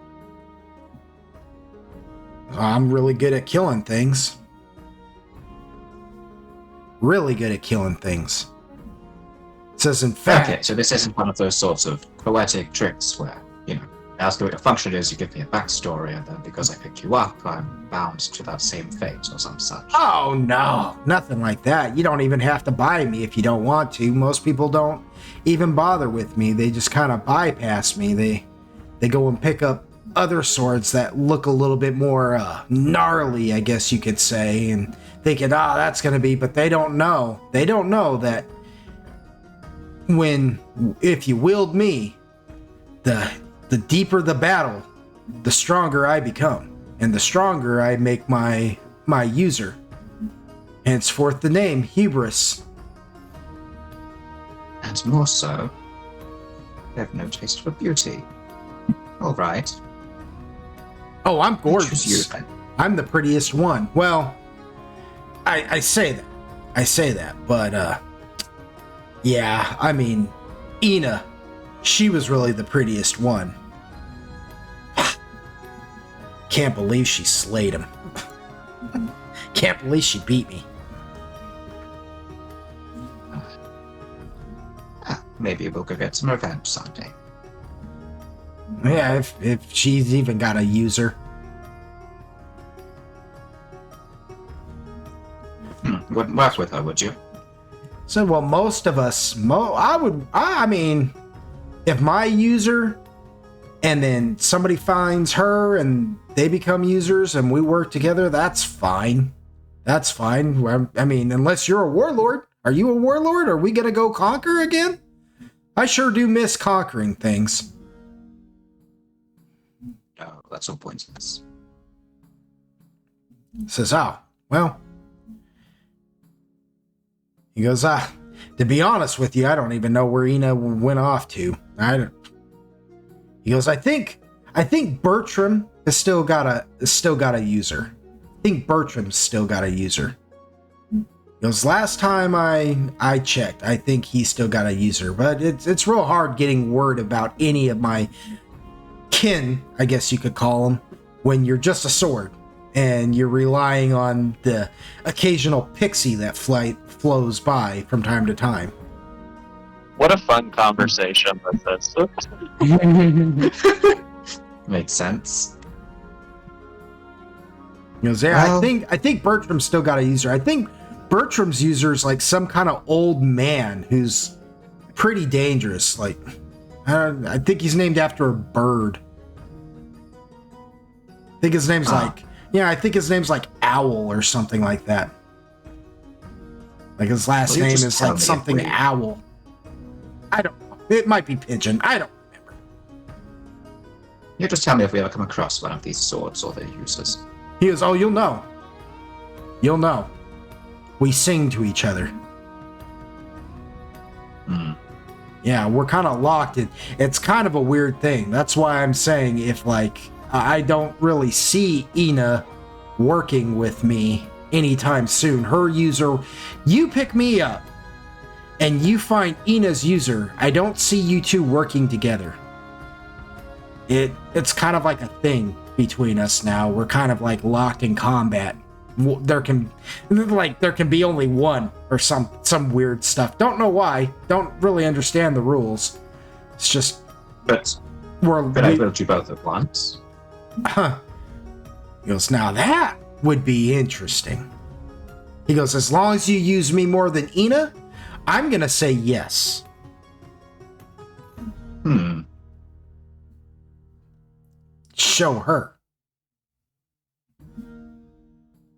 I'm really good at killing things. Really good at killing things. It says, in fact, Okay, so this isn't one of those sorts of poetic tricks where, ask you what your function is, you give me a backstory, and then because I picked you up, I'm bound to that same fate or some such. oh no, nothing like that. You don't even have to buy me if you don't want to. Most people don't even bother with me. They just kind of bypass me. They go and pick up other swords that look a little bit more gnarly, I guess you could say, and thinking, that's going to be, but they don't know. They don't know that if you wield me, the deeper the battle, the stronger I become, and the stronger I make my user. Henceforth the name Hubris. And more so, you have no taste for beauty. All right. Oh, I'm Choose gorgeous. you then. I'm the prettiest one. Well, I say that. I say that, but yeah, I mean, Ina, she was really the prettiest one. Can't believe she slayed him. Can't believe she beat me. Maybe we'll go get some revenge someday. Yeah, if she's even got a user. Wouldn't work with her, would you? So, well, most of us, I mean, if my user and then somebody finds her and they become users and we work together, that's fine. That's fine. I mean, unless you're a warlord. Are you a warlord? Are we going to go conquer again? I sure do miss conquering things. No, that's all pointless. Says, oh, well. He goes, to be honest with you, I don't even know where Ina went off to. He goes, I think Bertram has still got a user. I think Bertram's still got a user. He goes, last time I checked, I think he's still got a user, but it's real hard getting word about any of my kin, I guess you could call them, when you're just a sword and you're relying on the occasional pixie that flows by from time to time. What a fun conversation with this. Makes sense. He goes, yeah, well, I think Bertram's still got a user. I think Bertram's user is like some kind of old man who's pretty dangerous. Like, I think he's named after a bird. I think his name's I think his name's like Owl or something like that. Like his last name is like something Owl. I don't know. It might be Pigeon. I don't remember. You just tell me if we ever come across one of these swords or their users. He goes, oh, you'll know. You'll know. We sing to each other. Yeah, we're kind of locked in. It's kind of a weird thing. That's why I'm saying if, like, I don't really see Ina working with me anytime soon. Her user, you pick me up and you find Ina's user. I don't see you two working together. It's kind of like a thing between us now. We're kind of like locked in combat. There can be only one or some weird stuff. Don't know why. Don't really understand the rules. It's just. But I built you both at once. Huh. He goes, now that would be interesting. He goes, as long as you use me more than Ina, I'm gonna say yes. Show her.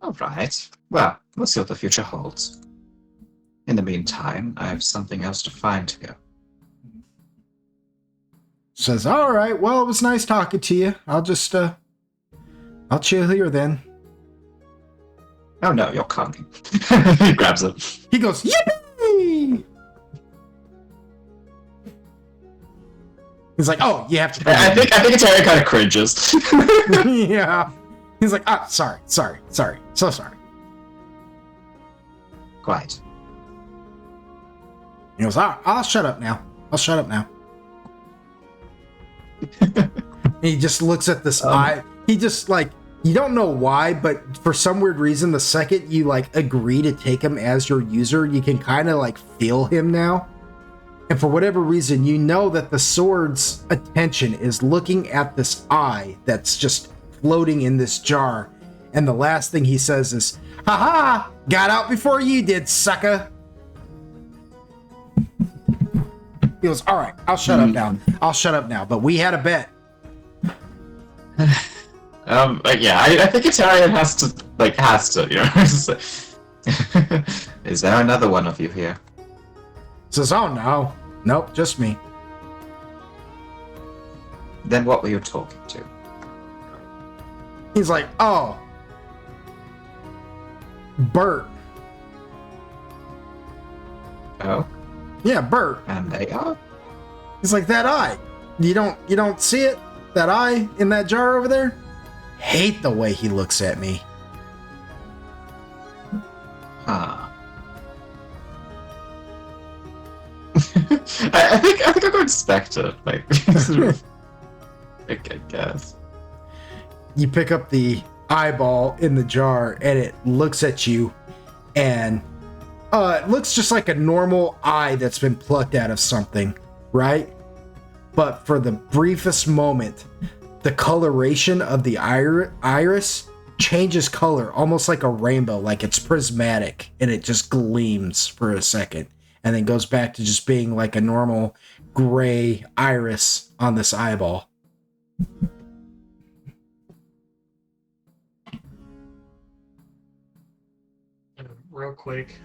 All right. Well, we'll see what the future holds. In the meantime, I have something else to find here. Says, all right, well, it was nice talking to you. I'll just, I'll chill here then. Oh no, you're coming. He grabs it. He goes, yippee! He's like, oh, you have to. I think Terry kind of cringes. Yeah. He's like, ah, sorry, so sorry. Quiet. He goes, I'll shut up now. He just looks at this eye. He just like, you don't know why, but for some weird reason, the second you like agree to take him as your user, you can kind of like feel him now. And for whatever reason, you know that the sword's attention is looking at this eye that's just floating in this jar. And the last thing he says is, haha, got out before you did, sucker. He goes, all right, I'll shut up now. But we had a bet. Yeah, I think Italian has to, you know. Is there another one of you here? Says, oh no. Nope, just me. Then what were you talking to? He's like, oh. Bert. Oh? Yeah, Bert. And they are? He's like, that eye. You don't see it? That eye in that jar over there? Hate the way he looks at me. Huh. I think I'm going to expect it. Like, I guess. you pick up the eyeball in the jar, and it looks at you, and it looks just like a normal eye that's been plucked out of something, right? But for the briefest moment, the coloration of the iris changes color, almost like a rainbow, like it's prismatic, and it just gleams for a second, and then goes back to just being like a normal gray iris on this eyeball. Real quick,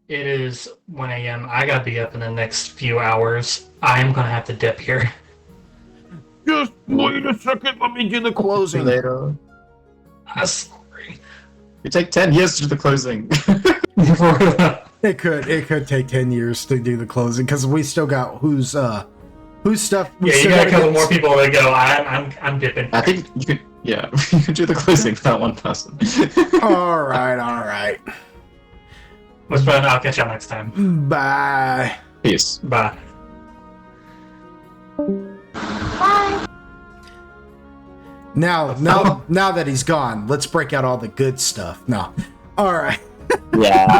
it is 1 a.m. I gotta be up in the next few hours. I'm gonna have to dip here. Just wait a second, let me do the closing. Later. I'm sorry. You take 10 years to do the closing. It could take 10 years to do the closing, because we still got whose stuff. Yeah, you got a couple more people to go. I'm dipping. I think you could, yeah, you could do the closing for that one person. All right. What's fun? I'll catch y'all next time. Bye. Peace. Bye. Bye. Now that he's gone, let's break out all the good stuff. No. All right. Yeah.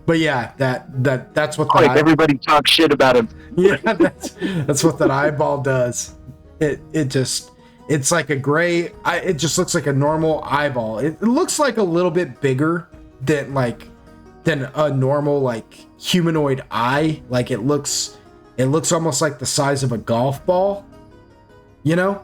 But yeah, that's what Like everybody talks shit about him. yeah, that's what that eyeball does. It's like a gray. It just looks like a normal eyeball. It looks like a little bit bigger than a normal like humanoid eye. Like it looks almost like the size of a golf ball, you know.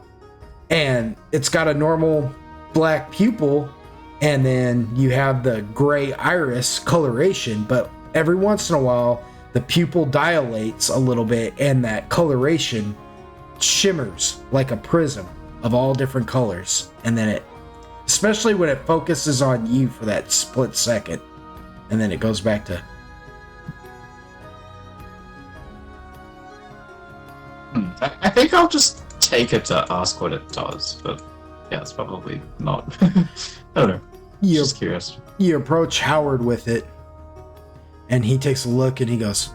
And it's got a normal black pupil, and then you have the gray iris coloration. But every once in a while, the pupil dilates a little bit, and that coloration shimmers like a prism of all different colors. And then especially when it focuses on you for that split second, and then it goes back to. I think I'll just take it to ask what it does, but yeah, it's probably not. I don't know. Just curious. You approach Howard with it, and he takes a look and he goes,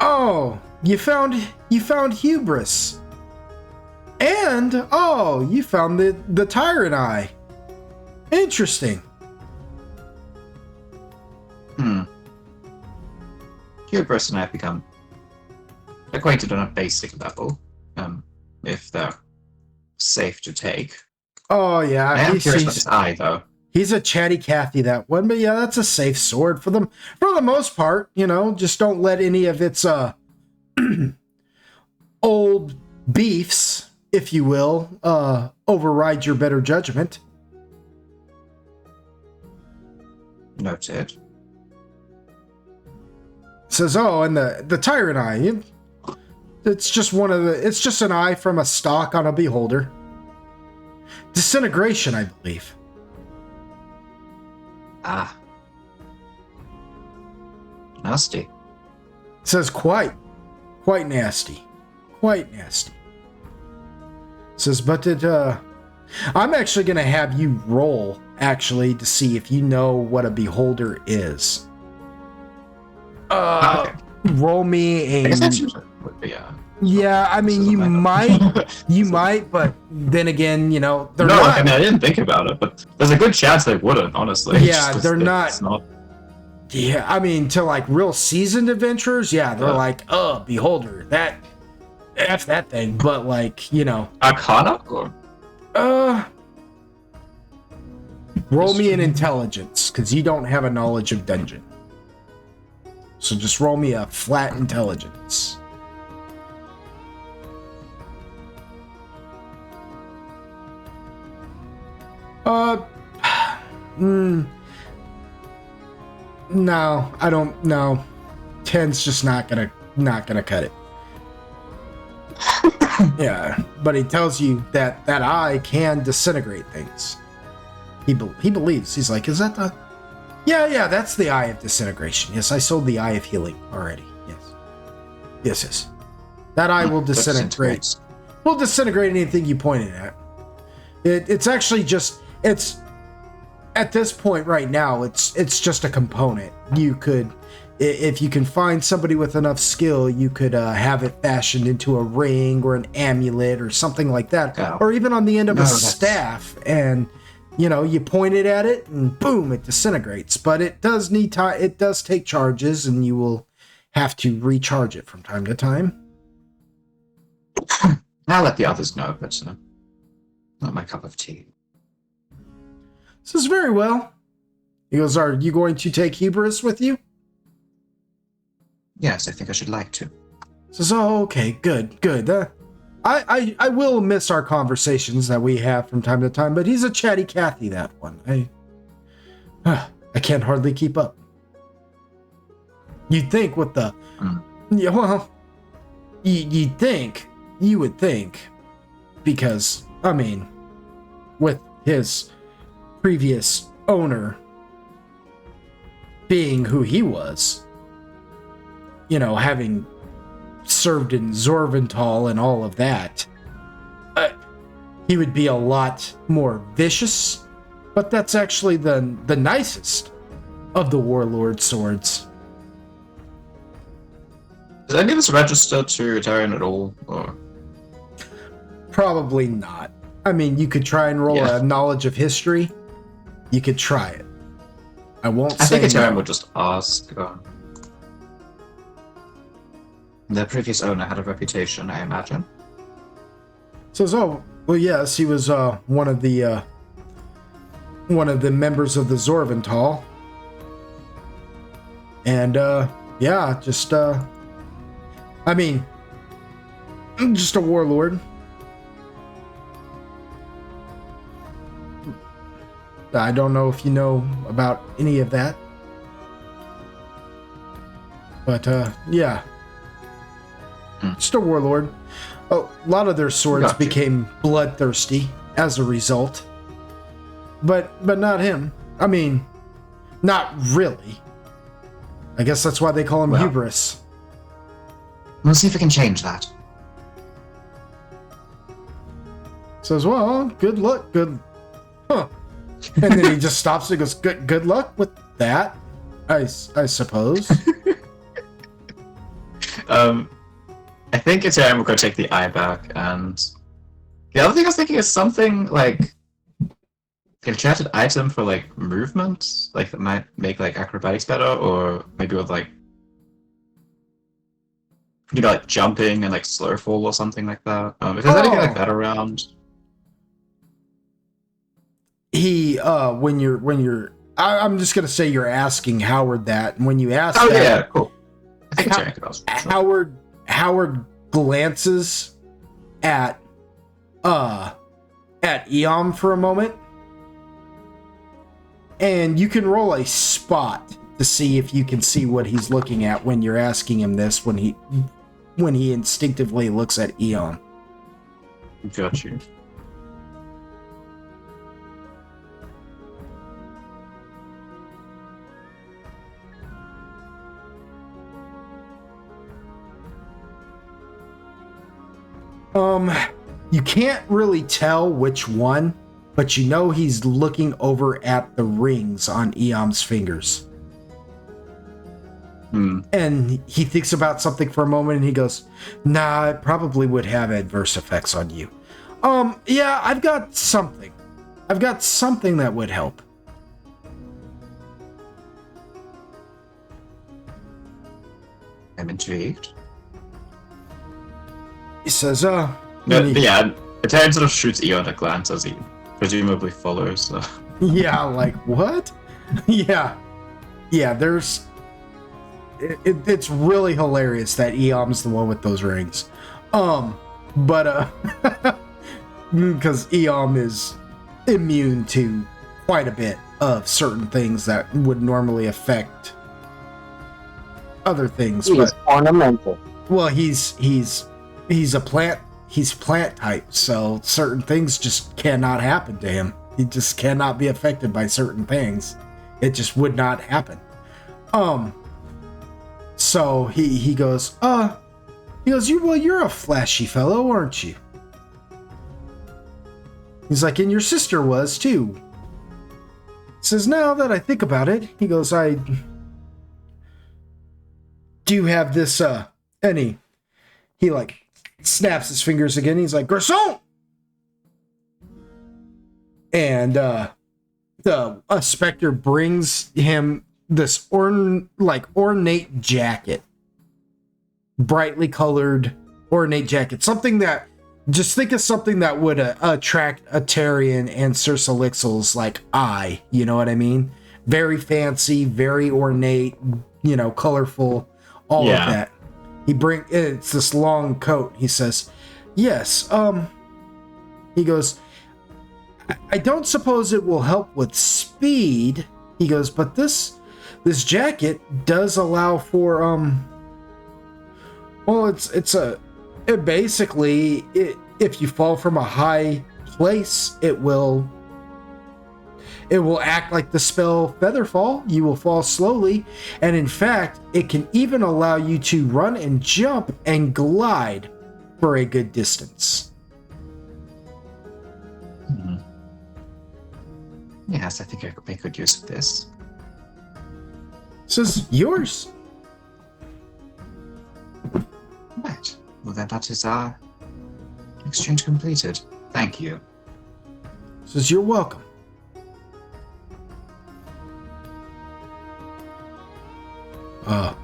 "Oh, you found hubris, and you found the tyrant eye. Interesting." Hubris and I have become acquainted on a basic level, if they're safe to take. Oh yeah, I am curious about this eye, though. He's a chatty Cathy, that one, but yeah, that's a safe sword for the most part. You know, just don't let any of its old beefs, if you will, override your better judgment. Noted. Says, and the tyrant eye. It's just it's just an eye from a stock on a beholder. Disintegration, I believe. Ah. Nasty. Says quite nasty. Quite nasty. Says, but I'm actually going to have you roll, actually, to see if you know what a beholder is. Okay. Roll me I guess that a... should be, Yeah, I mean, you might, but then again, you know, they're not. I mean, I didn't think about it, but there's a good chance they wouldn't, honestly. Yeah, they're not. Yeah, I mean, to like real seasoned adventurers, yeah, they're like, beholder, F that thing, but like, you know. Arcana? Or? Roll me an intelligence, because you don't have a knowledge of dungeon. So just roll me a flat intelligence. No, I don't know. 10's just not gonna cut it. Yeah, but he tells you that eye can disintegrate things. He believes. He's like, is that the... Yeah, that's the eye of disintegration. Yes, I sold the eye of healing already. Yes. That eye will disintegrate. Will disintegrate anything you pointed at. It's actually just... It's... At this point right now, it's just a component. You could if you can find somebody with enough skill, you could have it fashioned into a ring or an amulet or something like that, Oh. or even on the end of No, a that's- staff, and you point it at it and boom, it disintegrates. But it does need time. It does take charges, and you will have to recharge it from time to time. I'll let the others know, but not my cup of tea. Says, very well. He goes, are you going to take Hubris with you? Yes, I think I should like to. Says, oh, okay, good. I will miss our conversations that we have from time to time, but he's a chatty Cathy, that one. I can't hardly keep up. You'd think with the... Yeah, well, you would think, because, I mean, with his previous owner being who he was, having served in Zorvental and all of that, he would be a lot more vicious, but that's actually the nicest of the warlord swords. Is any of this registered to Tarion at all? Or? Probably not. I mean, you could try and roll a knowledge of history. You could try it. I won't I say think Tarion no. would just ask. The previous owner had a reputation, I imagine. Says, oh, well, yes, he was one of the members of the Zorvental. And, just a warlord. I don't know if you know about any of that. But, yeah. Just a warlord. A lot of their swords Gotcha. became bloodthirsty as a result. But not him. I mean, not really. I guess that's why they call him Hubris. We'll see if we can change that. Says, well, good luck, huh. And then he just stops and goes, good luck with that, I suppose. I think it's time we're going to take the eye back, and the other thing I was thinking is something like an enchanted item for like movement, like that might make like acrobatics better, or maybe with like like jumping and like slow fall or something like that. If there's anything like that around. He I'm just gonna say you're asking Howard that, and when you ask Oh that, yeah, cool. I think it's could also. Howard glances at Eom for a moment, and you can roll a spot to see if you can see what he's looking at when you're asking him this, when he instinctively looks at Eom. Got you. You can't really tell which one, but you know he's looking over at the rings on Eom's fingers. And he thinks about something for a moment and he goes, nah, it probably would have adverse effects on you. Yeah, I've got something. I've got something that would help. I'm intrigued. He says, No, yeah, Italian sort of shoots Eon a glance as he presumably follows. yeah, like, what? Yeah, there's... It's really hilarious that Eom's the one with those rings. But, because Eom is immune to quite a bit of certain things that would normally affect other things. He is ornamental. Well, he's a plant. He's plant type, so certain things just cannot happen to him. He just cannot be affected by certain things. It just would not happen. So he goes, you're a flashy fellow, aren't you? He's like, and your sister was too. Says, now that I think about it, he goes, do have this, and he like snaps his fingers again. He's like, Garçon! And, a specter brings him this ornate jacket. Brightly colored, ornate jacket. Something that, just think of something that would attract a Tarian and Circe Lixel's, like, eye. You know what I mean? Very fancy, very ornate, colorful, all of that. It's this long coat. He says, yes, he goes, I don't suppose it will help with speed. He goes, but this jacket does allow for, well, it basically, if you fall from a high place, it will act like the spell Featherfall. You will fall slowly, and in fact, it can even allow you to run and jump and glide for a good distance. Yes, I think I could make good use of this. This is yours. Right. Well, then that is our exchange completed. Thank you. Says you're welcome.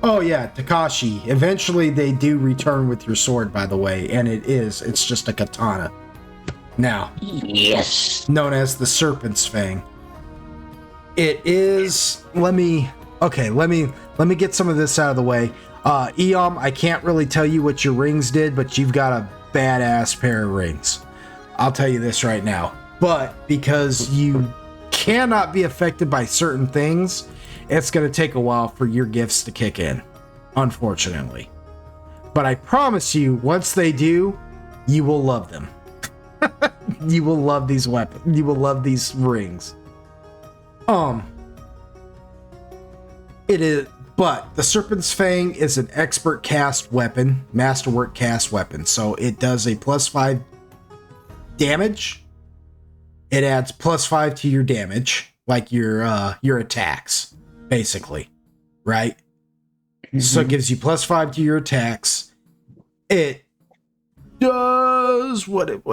Oh yeah, Takashi. Eventually they do return with your sword, by the way, and it's just a katana. Now, Yes. known as the Serpent's Fang. It is, let me get some of this out of the way. Eom, I can't really tell you what your rings did, but you've got a badass pair of rings. I'll tell you this right now. But because you cannot be affected by certain things, it's going to take a while for your gifts to kick in, unfortunately. But I promise you, once they do, you will love them. You will love these weapons. You will love these rings. It is, but the Serpent's Fang is an expert cast weapon, masterwork cast weapon. So it does a +5 damage. It adds +5 to your damage, like your attacks, basically, right? Mm-hmm. So it gives you +5 to your attacks. It does what it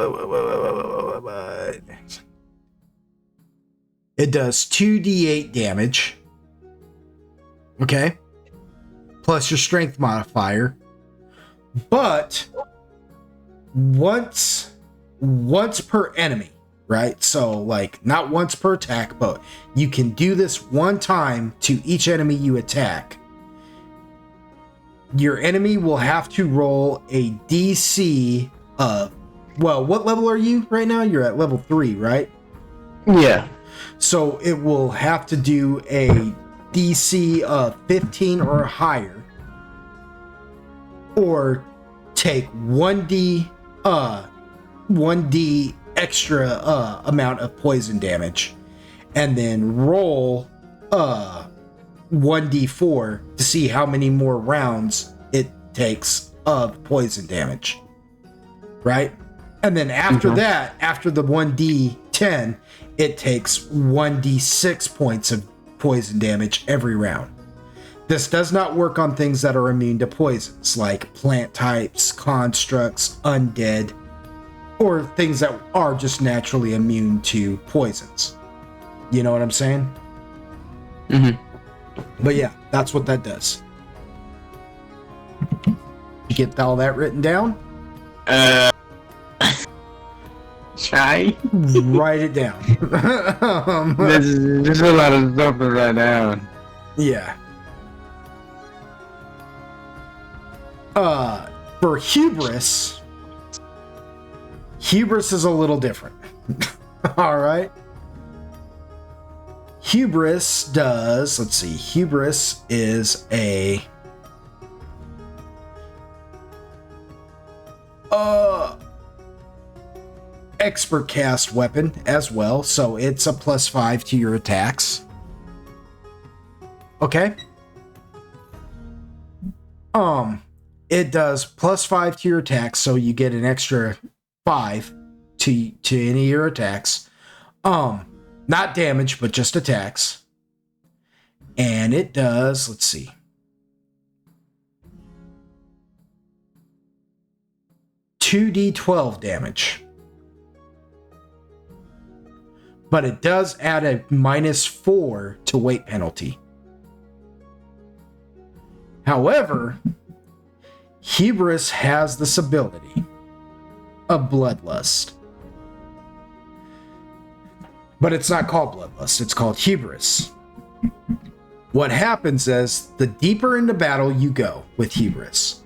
does 2d8 damage. Okay? Plus your strength modifier. But once per enemy, right? So like not once per attack, but you can do this one time to each enemy you attack. Your enemy will have to roll a DC of, well, what level are you right now? You're at level 3, right? Yeah. So it will have to do a DC of 15 or higher, or take 1d extra amount of poison damage, and then roll 1d4 to see how many more rounds it takes of poison damage, right? And then after that, after the 1d10, it takes 1d6 points of poison damage every round. This does not work on things that are immune to poisons, like plant types, constructs, undead, or things that are just naturally immune to poisons. You know what I'm saying? Mm-hmm. But yeah, that's what that does. You get all that written down? Try. Write it down. There's a lot of stuff to write down. Yeah. For hubris is a little different. All right. Hubris does, let's see, hubris is a expert cast weapon as well, so it's a +5 to your attacks. Okay. It does +5 to your attacks, so you get an extra 5 to any of your attacks. Not damage, but just attacks. And it does, let's see. 2d12 damage. But it does add a -4 to weight penalty. However, Hubris has this ability of Bloodlust. But it's not called Bloodlust, it's called Hubris. What happens is, the deeper into battle you go with Hubris,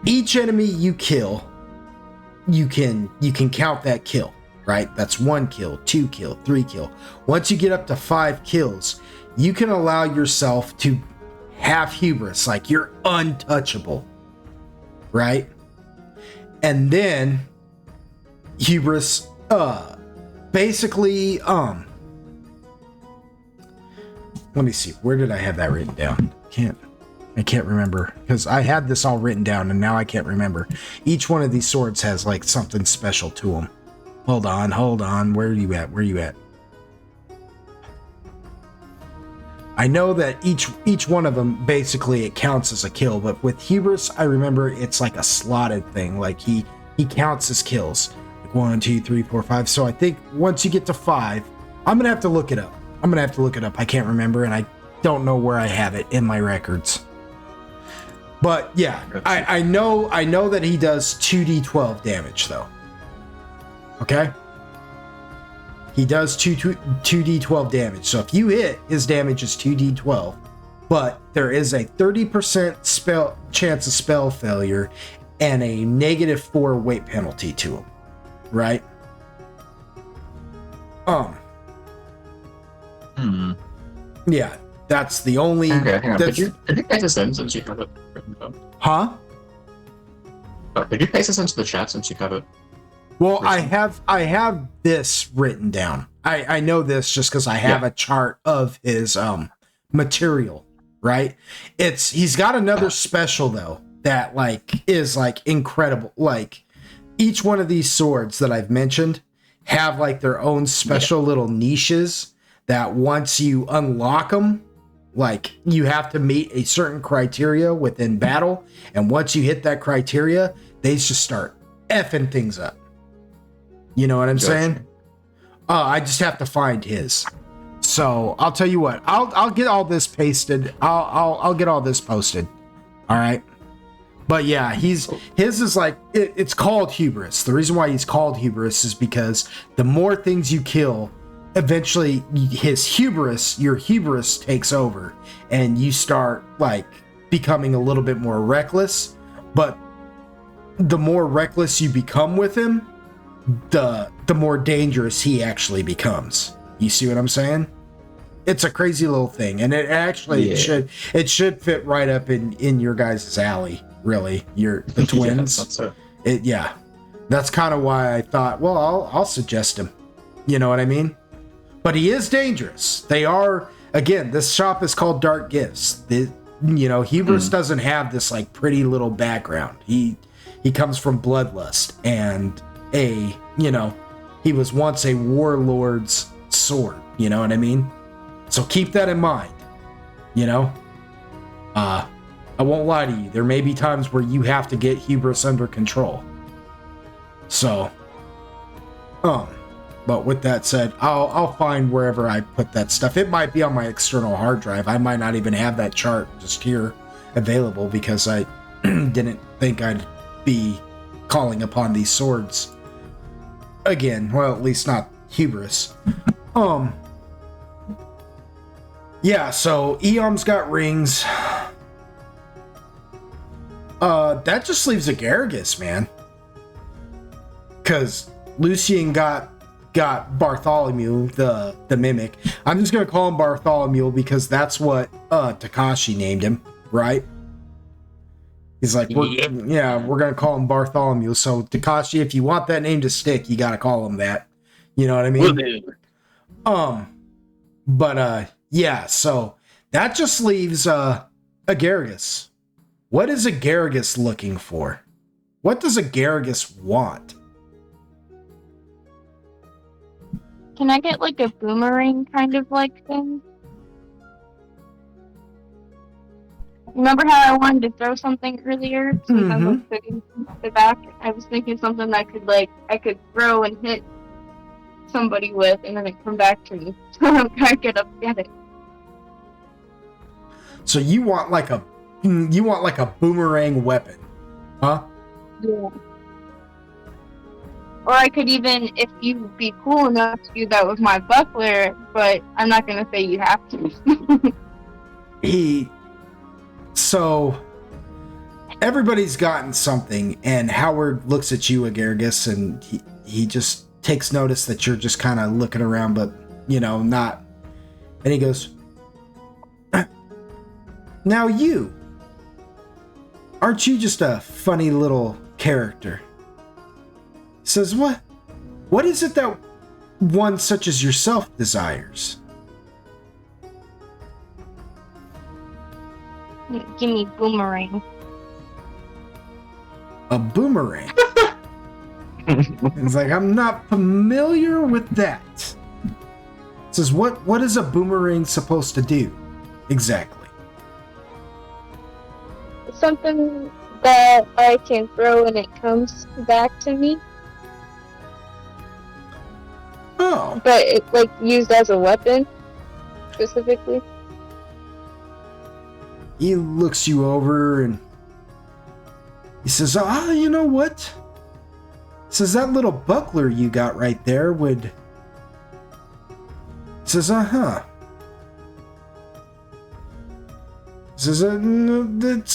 each enemy you kill, you can count that kill, right? That's 1 kill, 2 kill, 3 kill. Once you get up to 5 kills, you can allow yourself to have Hubris, like you're untouchable, right? And then Hubris, basically, let me see, where did I have that written down? I can't remember, because I had this all written down and now I can't remember. Each one of these swords has like something special to them. Hold on, where are you at? I know that each one of them, basically it counts as a kill, but with Hubris, I remember it's like a slotted thing, like he counts his kills. Like 1, 2, 3, 4, 5. So I think once you get to 5, I'm gonna have to look it up. I can't remember, and I don't know where I have it in my records. But yeah, I know that he does 2d12 damage though. Okay? He does 2d12 damage. So if you hit, his damage is 2d12. But there is a 30% chance of spell failure and a -4 weight penalty to him. Right? Yeah, that's the only. Okay, hang on. Could you paste this in since you have it written down? Huh? Could you paste this into the chat since you have it? Well, I have this written down. I know this just because I have a chart of his material, right? He's got another special though that is incredible. Like each one of these swords that I've mentioned have like their own special little niches that once you unlock them, like you have to meet a certain criteria within battle, and once you hit that criteria, they just start effing things up. You know what I'm saying? I just have to find his. So I'll tell you what. I'll get all this pasted. I'll get all this posted. All right. But yeah, his is like it's called Hubris. The reason why he's called Hubris is because the more things you kill, eventually your hubris takes over, and you start like becoming a little bit more reckless. But the more reckless you become with him, the more dangerous he actually becomes. You see what I'm saying? It's a crazy little thing, and it actually it should fit right up in your guys' alley. Really, the twins. That's kind of why I thought, well, I'll suggest him. You know what I mean? But he is dangerous. They are, again, this shop is called Dark Gifts. Hubris doesn't have this like pretty little background. He comes from Bloodlust, and he was once a warlord's sword. You know what I mean? So keep that in mind. I won't lie to you. There may be times where you have to get Hubris under control. So, but with that said, I'll find wherever I put that stuff. It might be on my external hard drive. I might not even have that chart just here available because I didn't think I'd be calling upon these swords again. Well, at least not Hubris. Yeah, so Eom's got rings. That just leaves a Garrigus, man. Because Lucian got Bartholomew, the mimic. I'm just gonna call him Bartholomew because that's what Takashi named him, right? He's like, we're gonna call him Bartholomew. So Takashi, if you want that name to stick, you gotta call him that. You know what I mean? Yeah, so that just leaves a Garrigus. What is a Garrigus looking for? What does a Garrigus want? Can I get like a boomerang kind of like thing? Remember how I wanted to throw something earlier? Since I was Mhm. putting the back, I was thinking something I could throw and hit somebody with, and then it come back to me. So I'm trying to get up and get it. So you want like a boomerang weapon, huh? Yeah. Or I could even, if you be cool enough to do that with my buckler, but I'm not gonna say you have to. So everybody's gotten something, and Howard looks at you, Agargus, and he just takes notice that you're just kind of looking around, but not. And he goes, "Now you, aren't you just a funny little character?" He says, What is it that one such as yourself desires?" Give me boomerang. A boomerang. It's like, I'm not familiar with that. It says, what is a boomerang supposed to do exactly? Something that I can throw and it comes back to me, Oh, but it's like used as a weapon specifically. he looks you over and he says, you know what? He says, that little buckler you got right there would... He says, He says,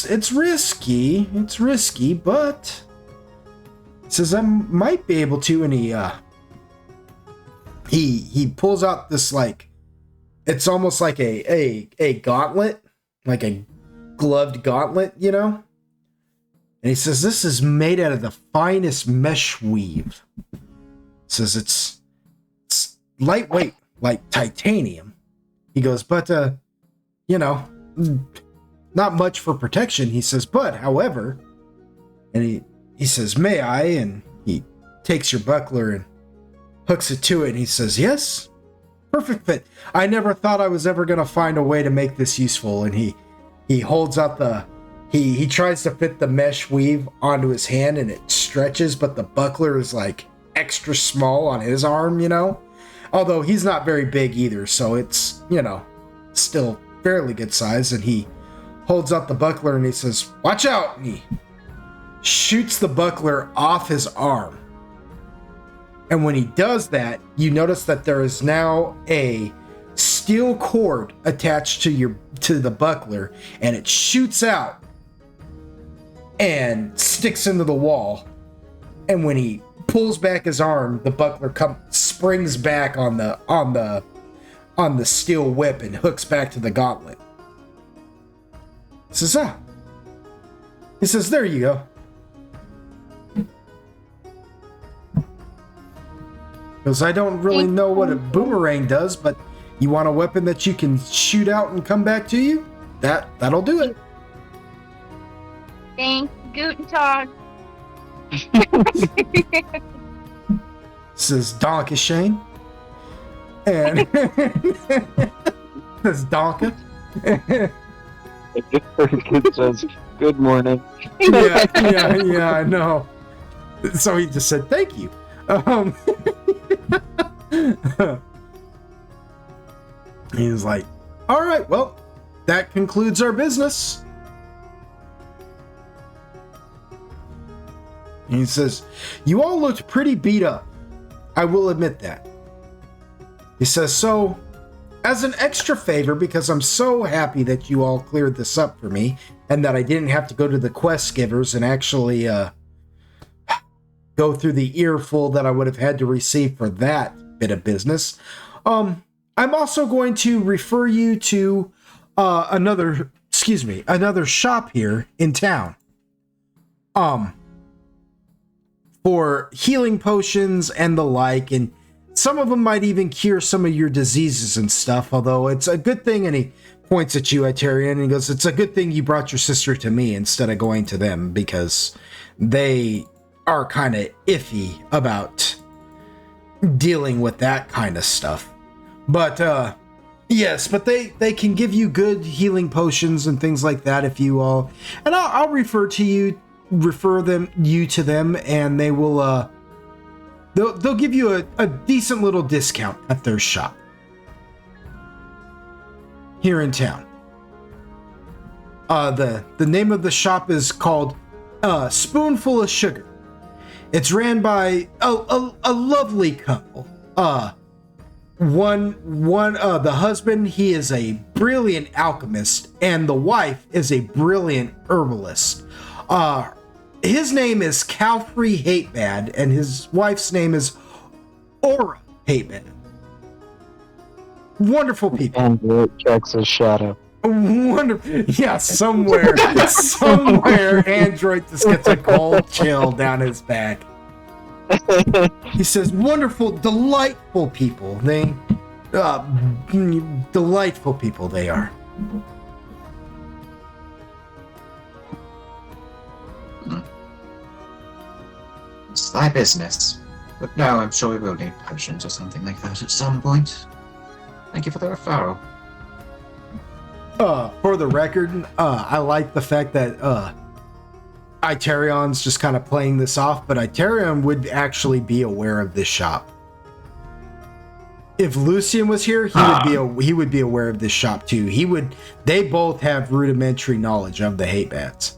it's risky. It's risky, but... He says, I might be able to, and he pulls out this, like... It's almost like a gauntlet. Like a gloved gauntlet, And he says, this is made out of the finest mesh weave. He says, it's lightweight, like titanium. He goes, but, not much for protection. He says, but, however, and he says, may I? And he takes your buckler and hooks it to it. And he says, yes, perfect fit. I never thought I was ever going to find a way to make this useful. And he holds out he tries to fit the mesh weave onto his hand and it stretches, but the buckler is like extra small on his arm, Although he's not very big either, so it's, still fairly good size. And he holds out the buckler and he says, watch out! And he shoots the buckler off his arm. And when he does that, you notice that there is now a steel cord attached to the buckler, and it shoots out and sticks into the wall. And when he pulls back his arm, the buckler springs back on the steel whip and hooks back to the gauntlet. He says, He says, there you go. Because I don't really know what a boomerang does, but you want a weapon that you can shoot out and come back to you? That'll do it. Thank Guten Tag. Says Donka Shane. And says Donka. It says, good morning. Yeah, I know. So he just said thank you. He was like, all right, well, that concludes our business. And he says, you all looked pretty beat up. I will admit that. He says, so, as an extra favor, because I'm so happy that you all cleared this up for me, and that I didn't have to go to the quest givers and actually go through the earful that I would have had to receive for that bit of business, I'm also going to refer you to another shop here in town. For healing potions and the like, and some of them might even cure some of your diseases and stuff, although it's a good thing, and he points at you, Itarian, and he goes, it's a good thing you brought your sister to me instead of going to them, because they are kind of iffy about dealing with that kind of stuff. But Yes, but they can give you good healing potions and things like that if you all. And I'll refer you to them, and they will they'll give you a decent little discount at their shop here in town. The name of the shop is called Spoonful of Sugar. It's ran by a lovely couple. The husband, he is a brilliant alchemist, and the wife is a brilliant herbalist. His name is Calfrey Hatebad, and his wife's name is Aura Hatebad. Wonderful people. And checks his shadow. Wonderful. Yeah, somewhere Android just gets a cold chill down his back. He says, wonderful, delightful people. They, delightful people they are. Sly business. But no, I'm sure we will need potions or something like that at some point. Thank you for the referral. For the record, I like the fact that Iterion's just kind of playing this off, but Iterion would actually be aware of this shop. If Lucian was here, he would be aware of this shop too. They both have rudimentary knowledge of the hate bats.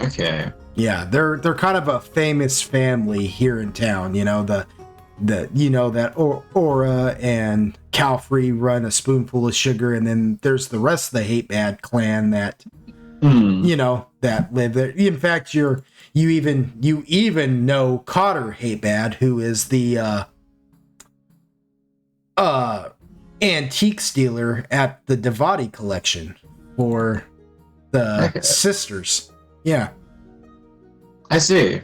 Okay. Yeah, they're kind of a famous family here in town. You know, that Aura and Calfrey run a Spoonful of Sugar, and then there's the rest of the Hate Bad clan that that live there. In fact, you even know Cotter Hate Bad, who is the antiques dealer at the Devati collection for the sisters. Yeah. I see.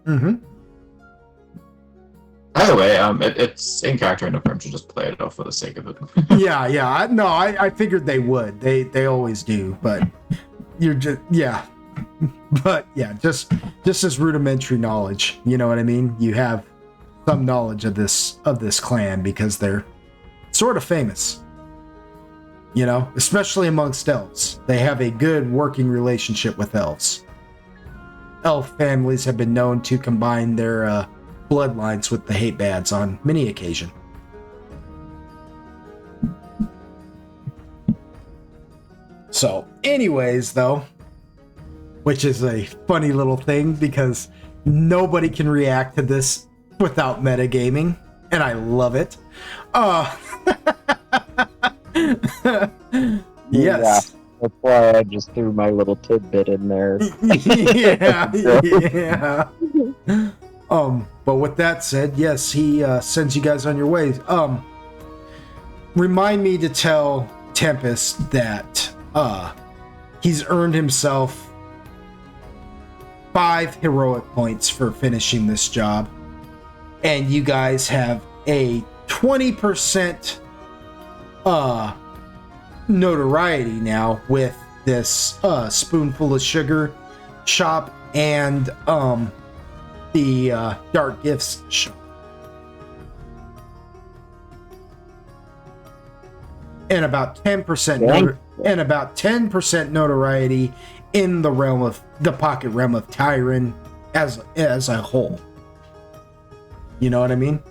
Mm-hmm. By the way, it's in character enough for him to just play it off for the sake of it. I figured they would. They always do, but you're just just as rudimentary knowledge. You know what I mean? You have some knowledge of this clan because they're sort of famous. You know, especially amongst elves. They have a good working relationship with elves. Elf families have been known to combine their bloodlines with the hate bads on many occasions. So, anyways, though, which is a funny little thing because nobody can react to this without metagaming, and I love it. Yes. Yeah, that's why I just threw my little tidbit in there. yeah. But with that said, yes, he sends you guys on your way. Remind me to tell Tempest that he's earned himself 5 heroic points for finishing this job, and you guys have a 20% notoriety now with this Spoonful of Sugar shop and the Dark Gifts shop. And about 10% notoriety in the realm of the pocket realm of Tyron as a whole. You know what I mean?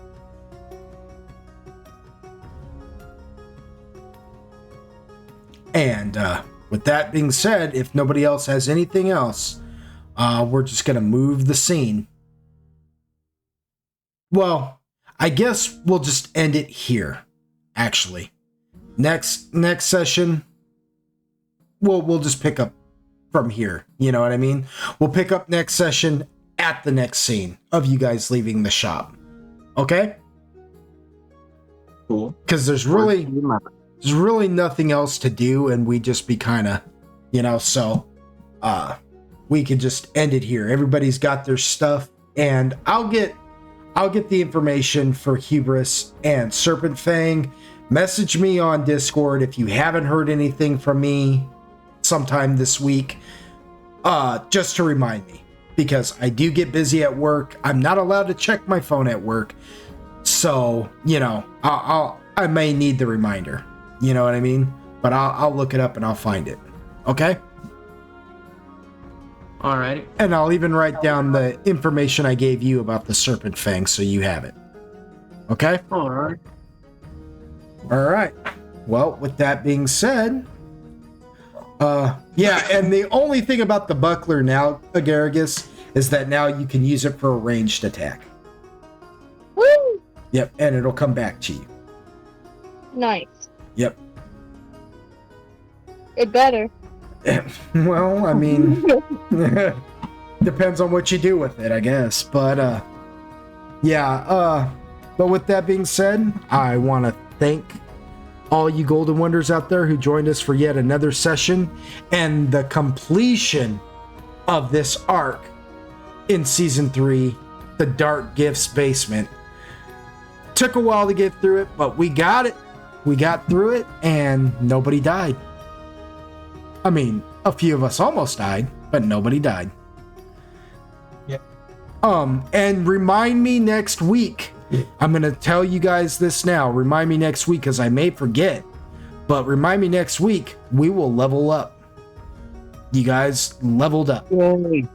And with that being said, if nobody else has anything else, we're just gonna move the scene. Well, I guess we'll just end it here. Actually, next session, we'll just pick up from here. You know what I mean? We'll pick up next session at the next scene of you guys leaving the shop. Okay? Cool. Because there's really nothing else to do, and we just be kind of, so we could just end it here. Everybody's got their stuff, and I'll get the information for Hubris and Serpent Fang. Message me on Discord if you haven't heard anything from me sometime this week, just to remind me, because I do get busy at work. I'm not allowed to check my phone at work, so I'll I may need the reminder. You know what I mean? But I'll look it up and I'll find it. Okay? Alrighty. And I'll even write down the information I gave you about the serpent fang so you have it. Okay? Alright. All right. Well, with that being said, yeah, and the only thing about the buckler now, Agaragis, is that now you can use it for a ranged attack. Woo! Yep, and it'll come back to you. Nice. Yep. It better. Well, I mean, depends on what you do with it, I guess. But, yeah, but with that being said, I want to thank all you Golden Wonders out there who joined us for yet another session and the completion of this arc in Season 3, The Dark Gifts Basement. Took a while to get through it, but we got it. We got through it, and nobody died. I mean, a few of us almost died, but nobody died. Yep. And remind me next week. I'm going to tell you guys this now. Remind me next week, because I may forget. But remind me next week, we will level up. You guys leveled up. Yay.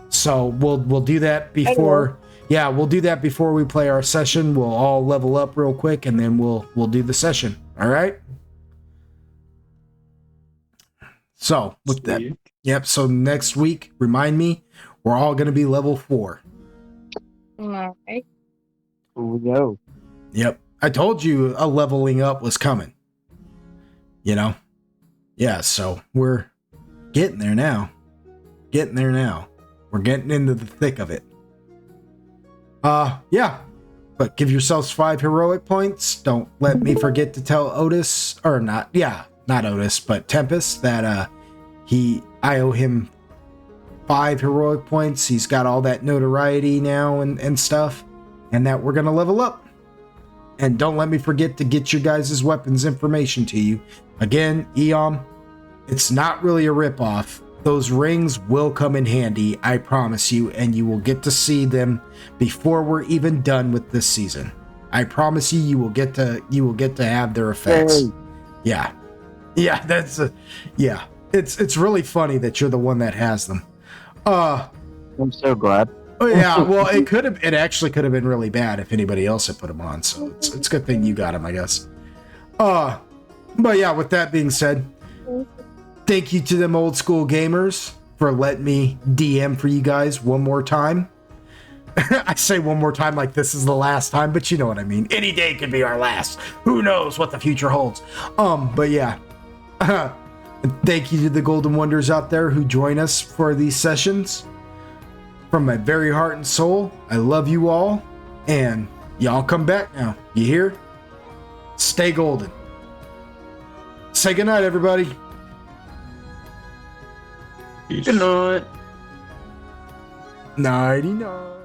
So we'll do that before. Yeah, we'll do that before we play our session. We'll all level up real quick, and then we'll do the session. All right. So with that, yep. So next week, remind me, we're all going to be level 4. Alright. Yo. Yep. I told you a leveling up was coming. You know? Yeah, so we're getting there now. Getting there now. We're getting into the thick of it. Yeah. But give yourselves 5 heroic points. Don't let me forget to tell Otis, or not Otis, but Tempest, that I owe him 5 heroic points. He's got all that notoriety now and stuff. And that we're going to level up. And don't let me forget to get your guys' weapons information to you. Again, Eom, it's not really a ripoff. Those rings will come in handy, I promise you, and you will get to see them before we're even done with this season. I promise you, you will get to have their effects. Hey. Yeah. Yeah, yeah. It's really funny that you're the one that has them. I'm so glad. Oh yeah, well, it actually could have been really bad if anybody else had put them on. So it's a good thing you got them, I guess. But yeah, with that being said, thank you to them old school gamers for letting me DM for you guys one more time. I say one more time like this is the last time, but you know what I mean. Any day could be our last. Who knows what the future holds? But yeah. Thank you to the Golden Wonders out there who join us for these sessions. From my very heart and soul, I love you all, and y'all come back now. You hear? Stay golden. Say goodnight, everybody. Peace. Good night. Nighty night.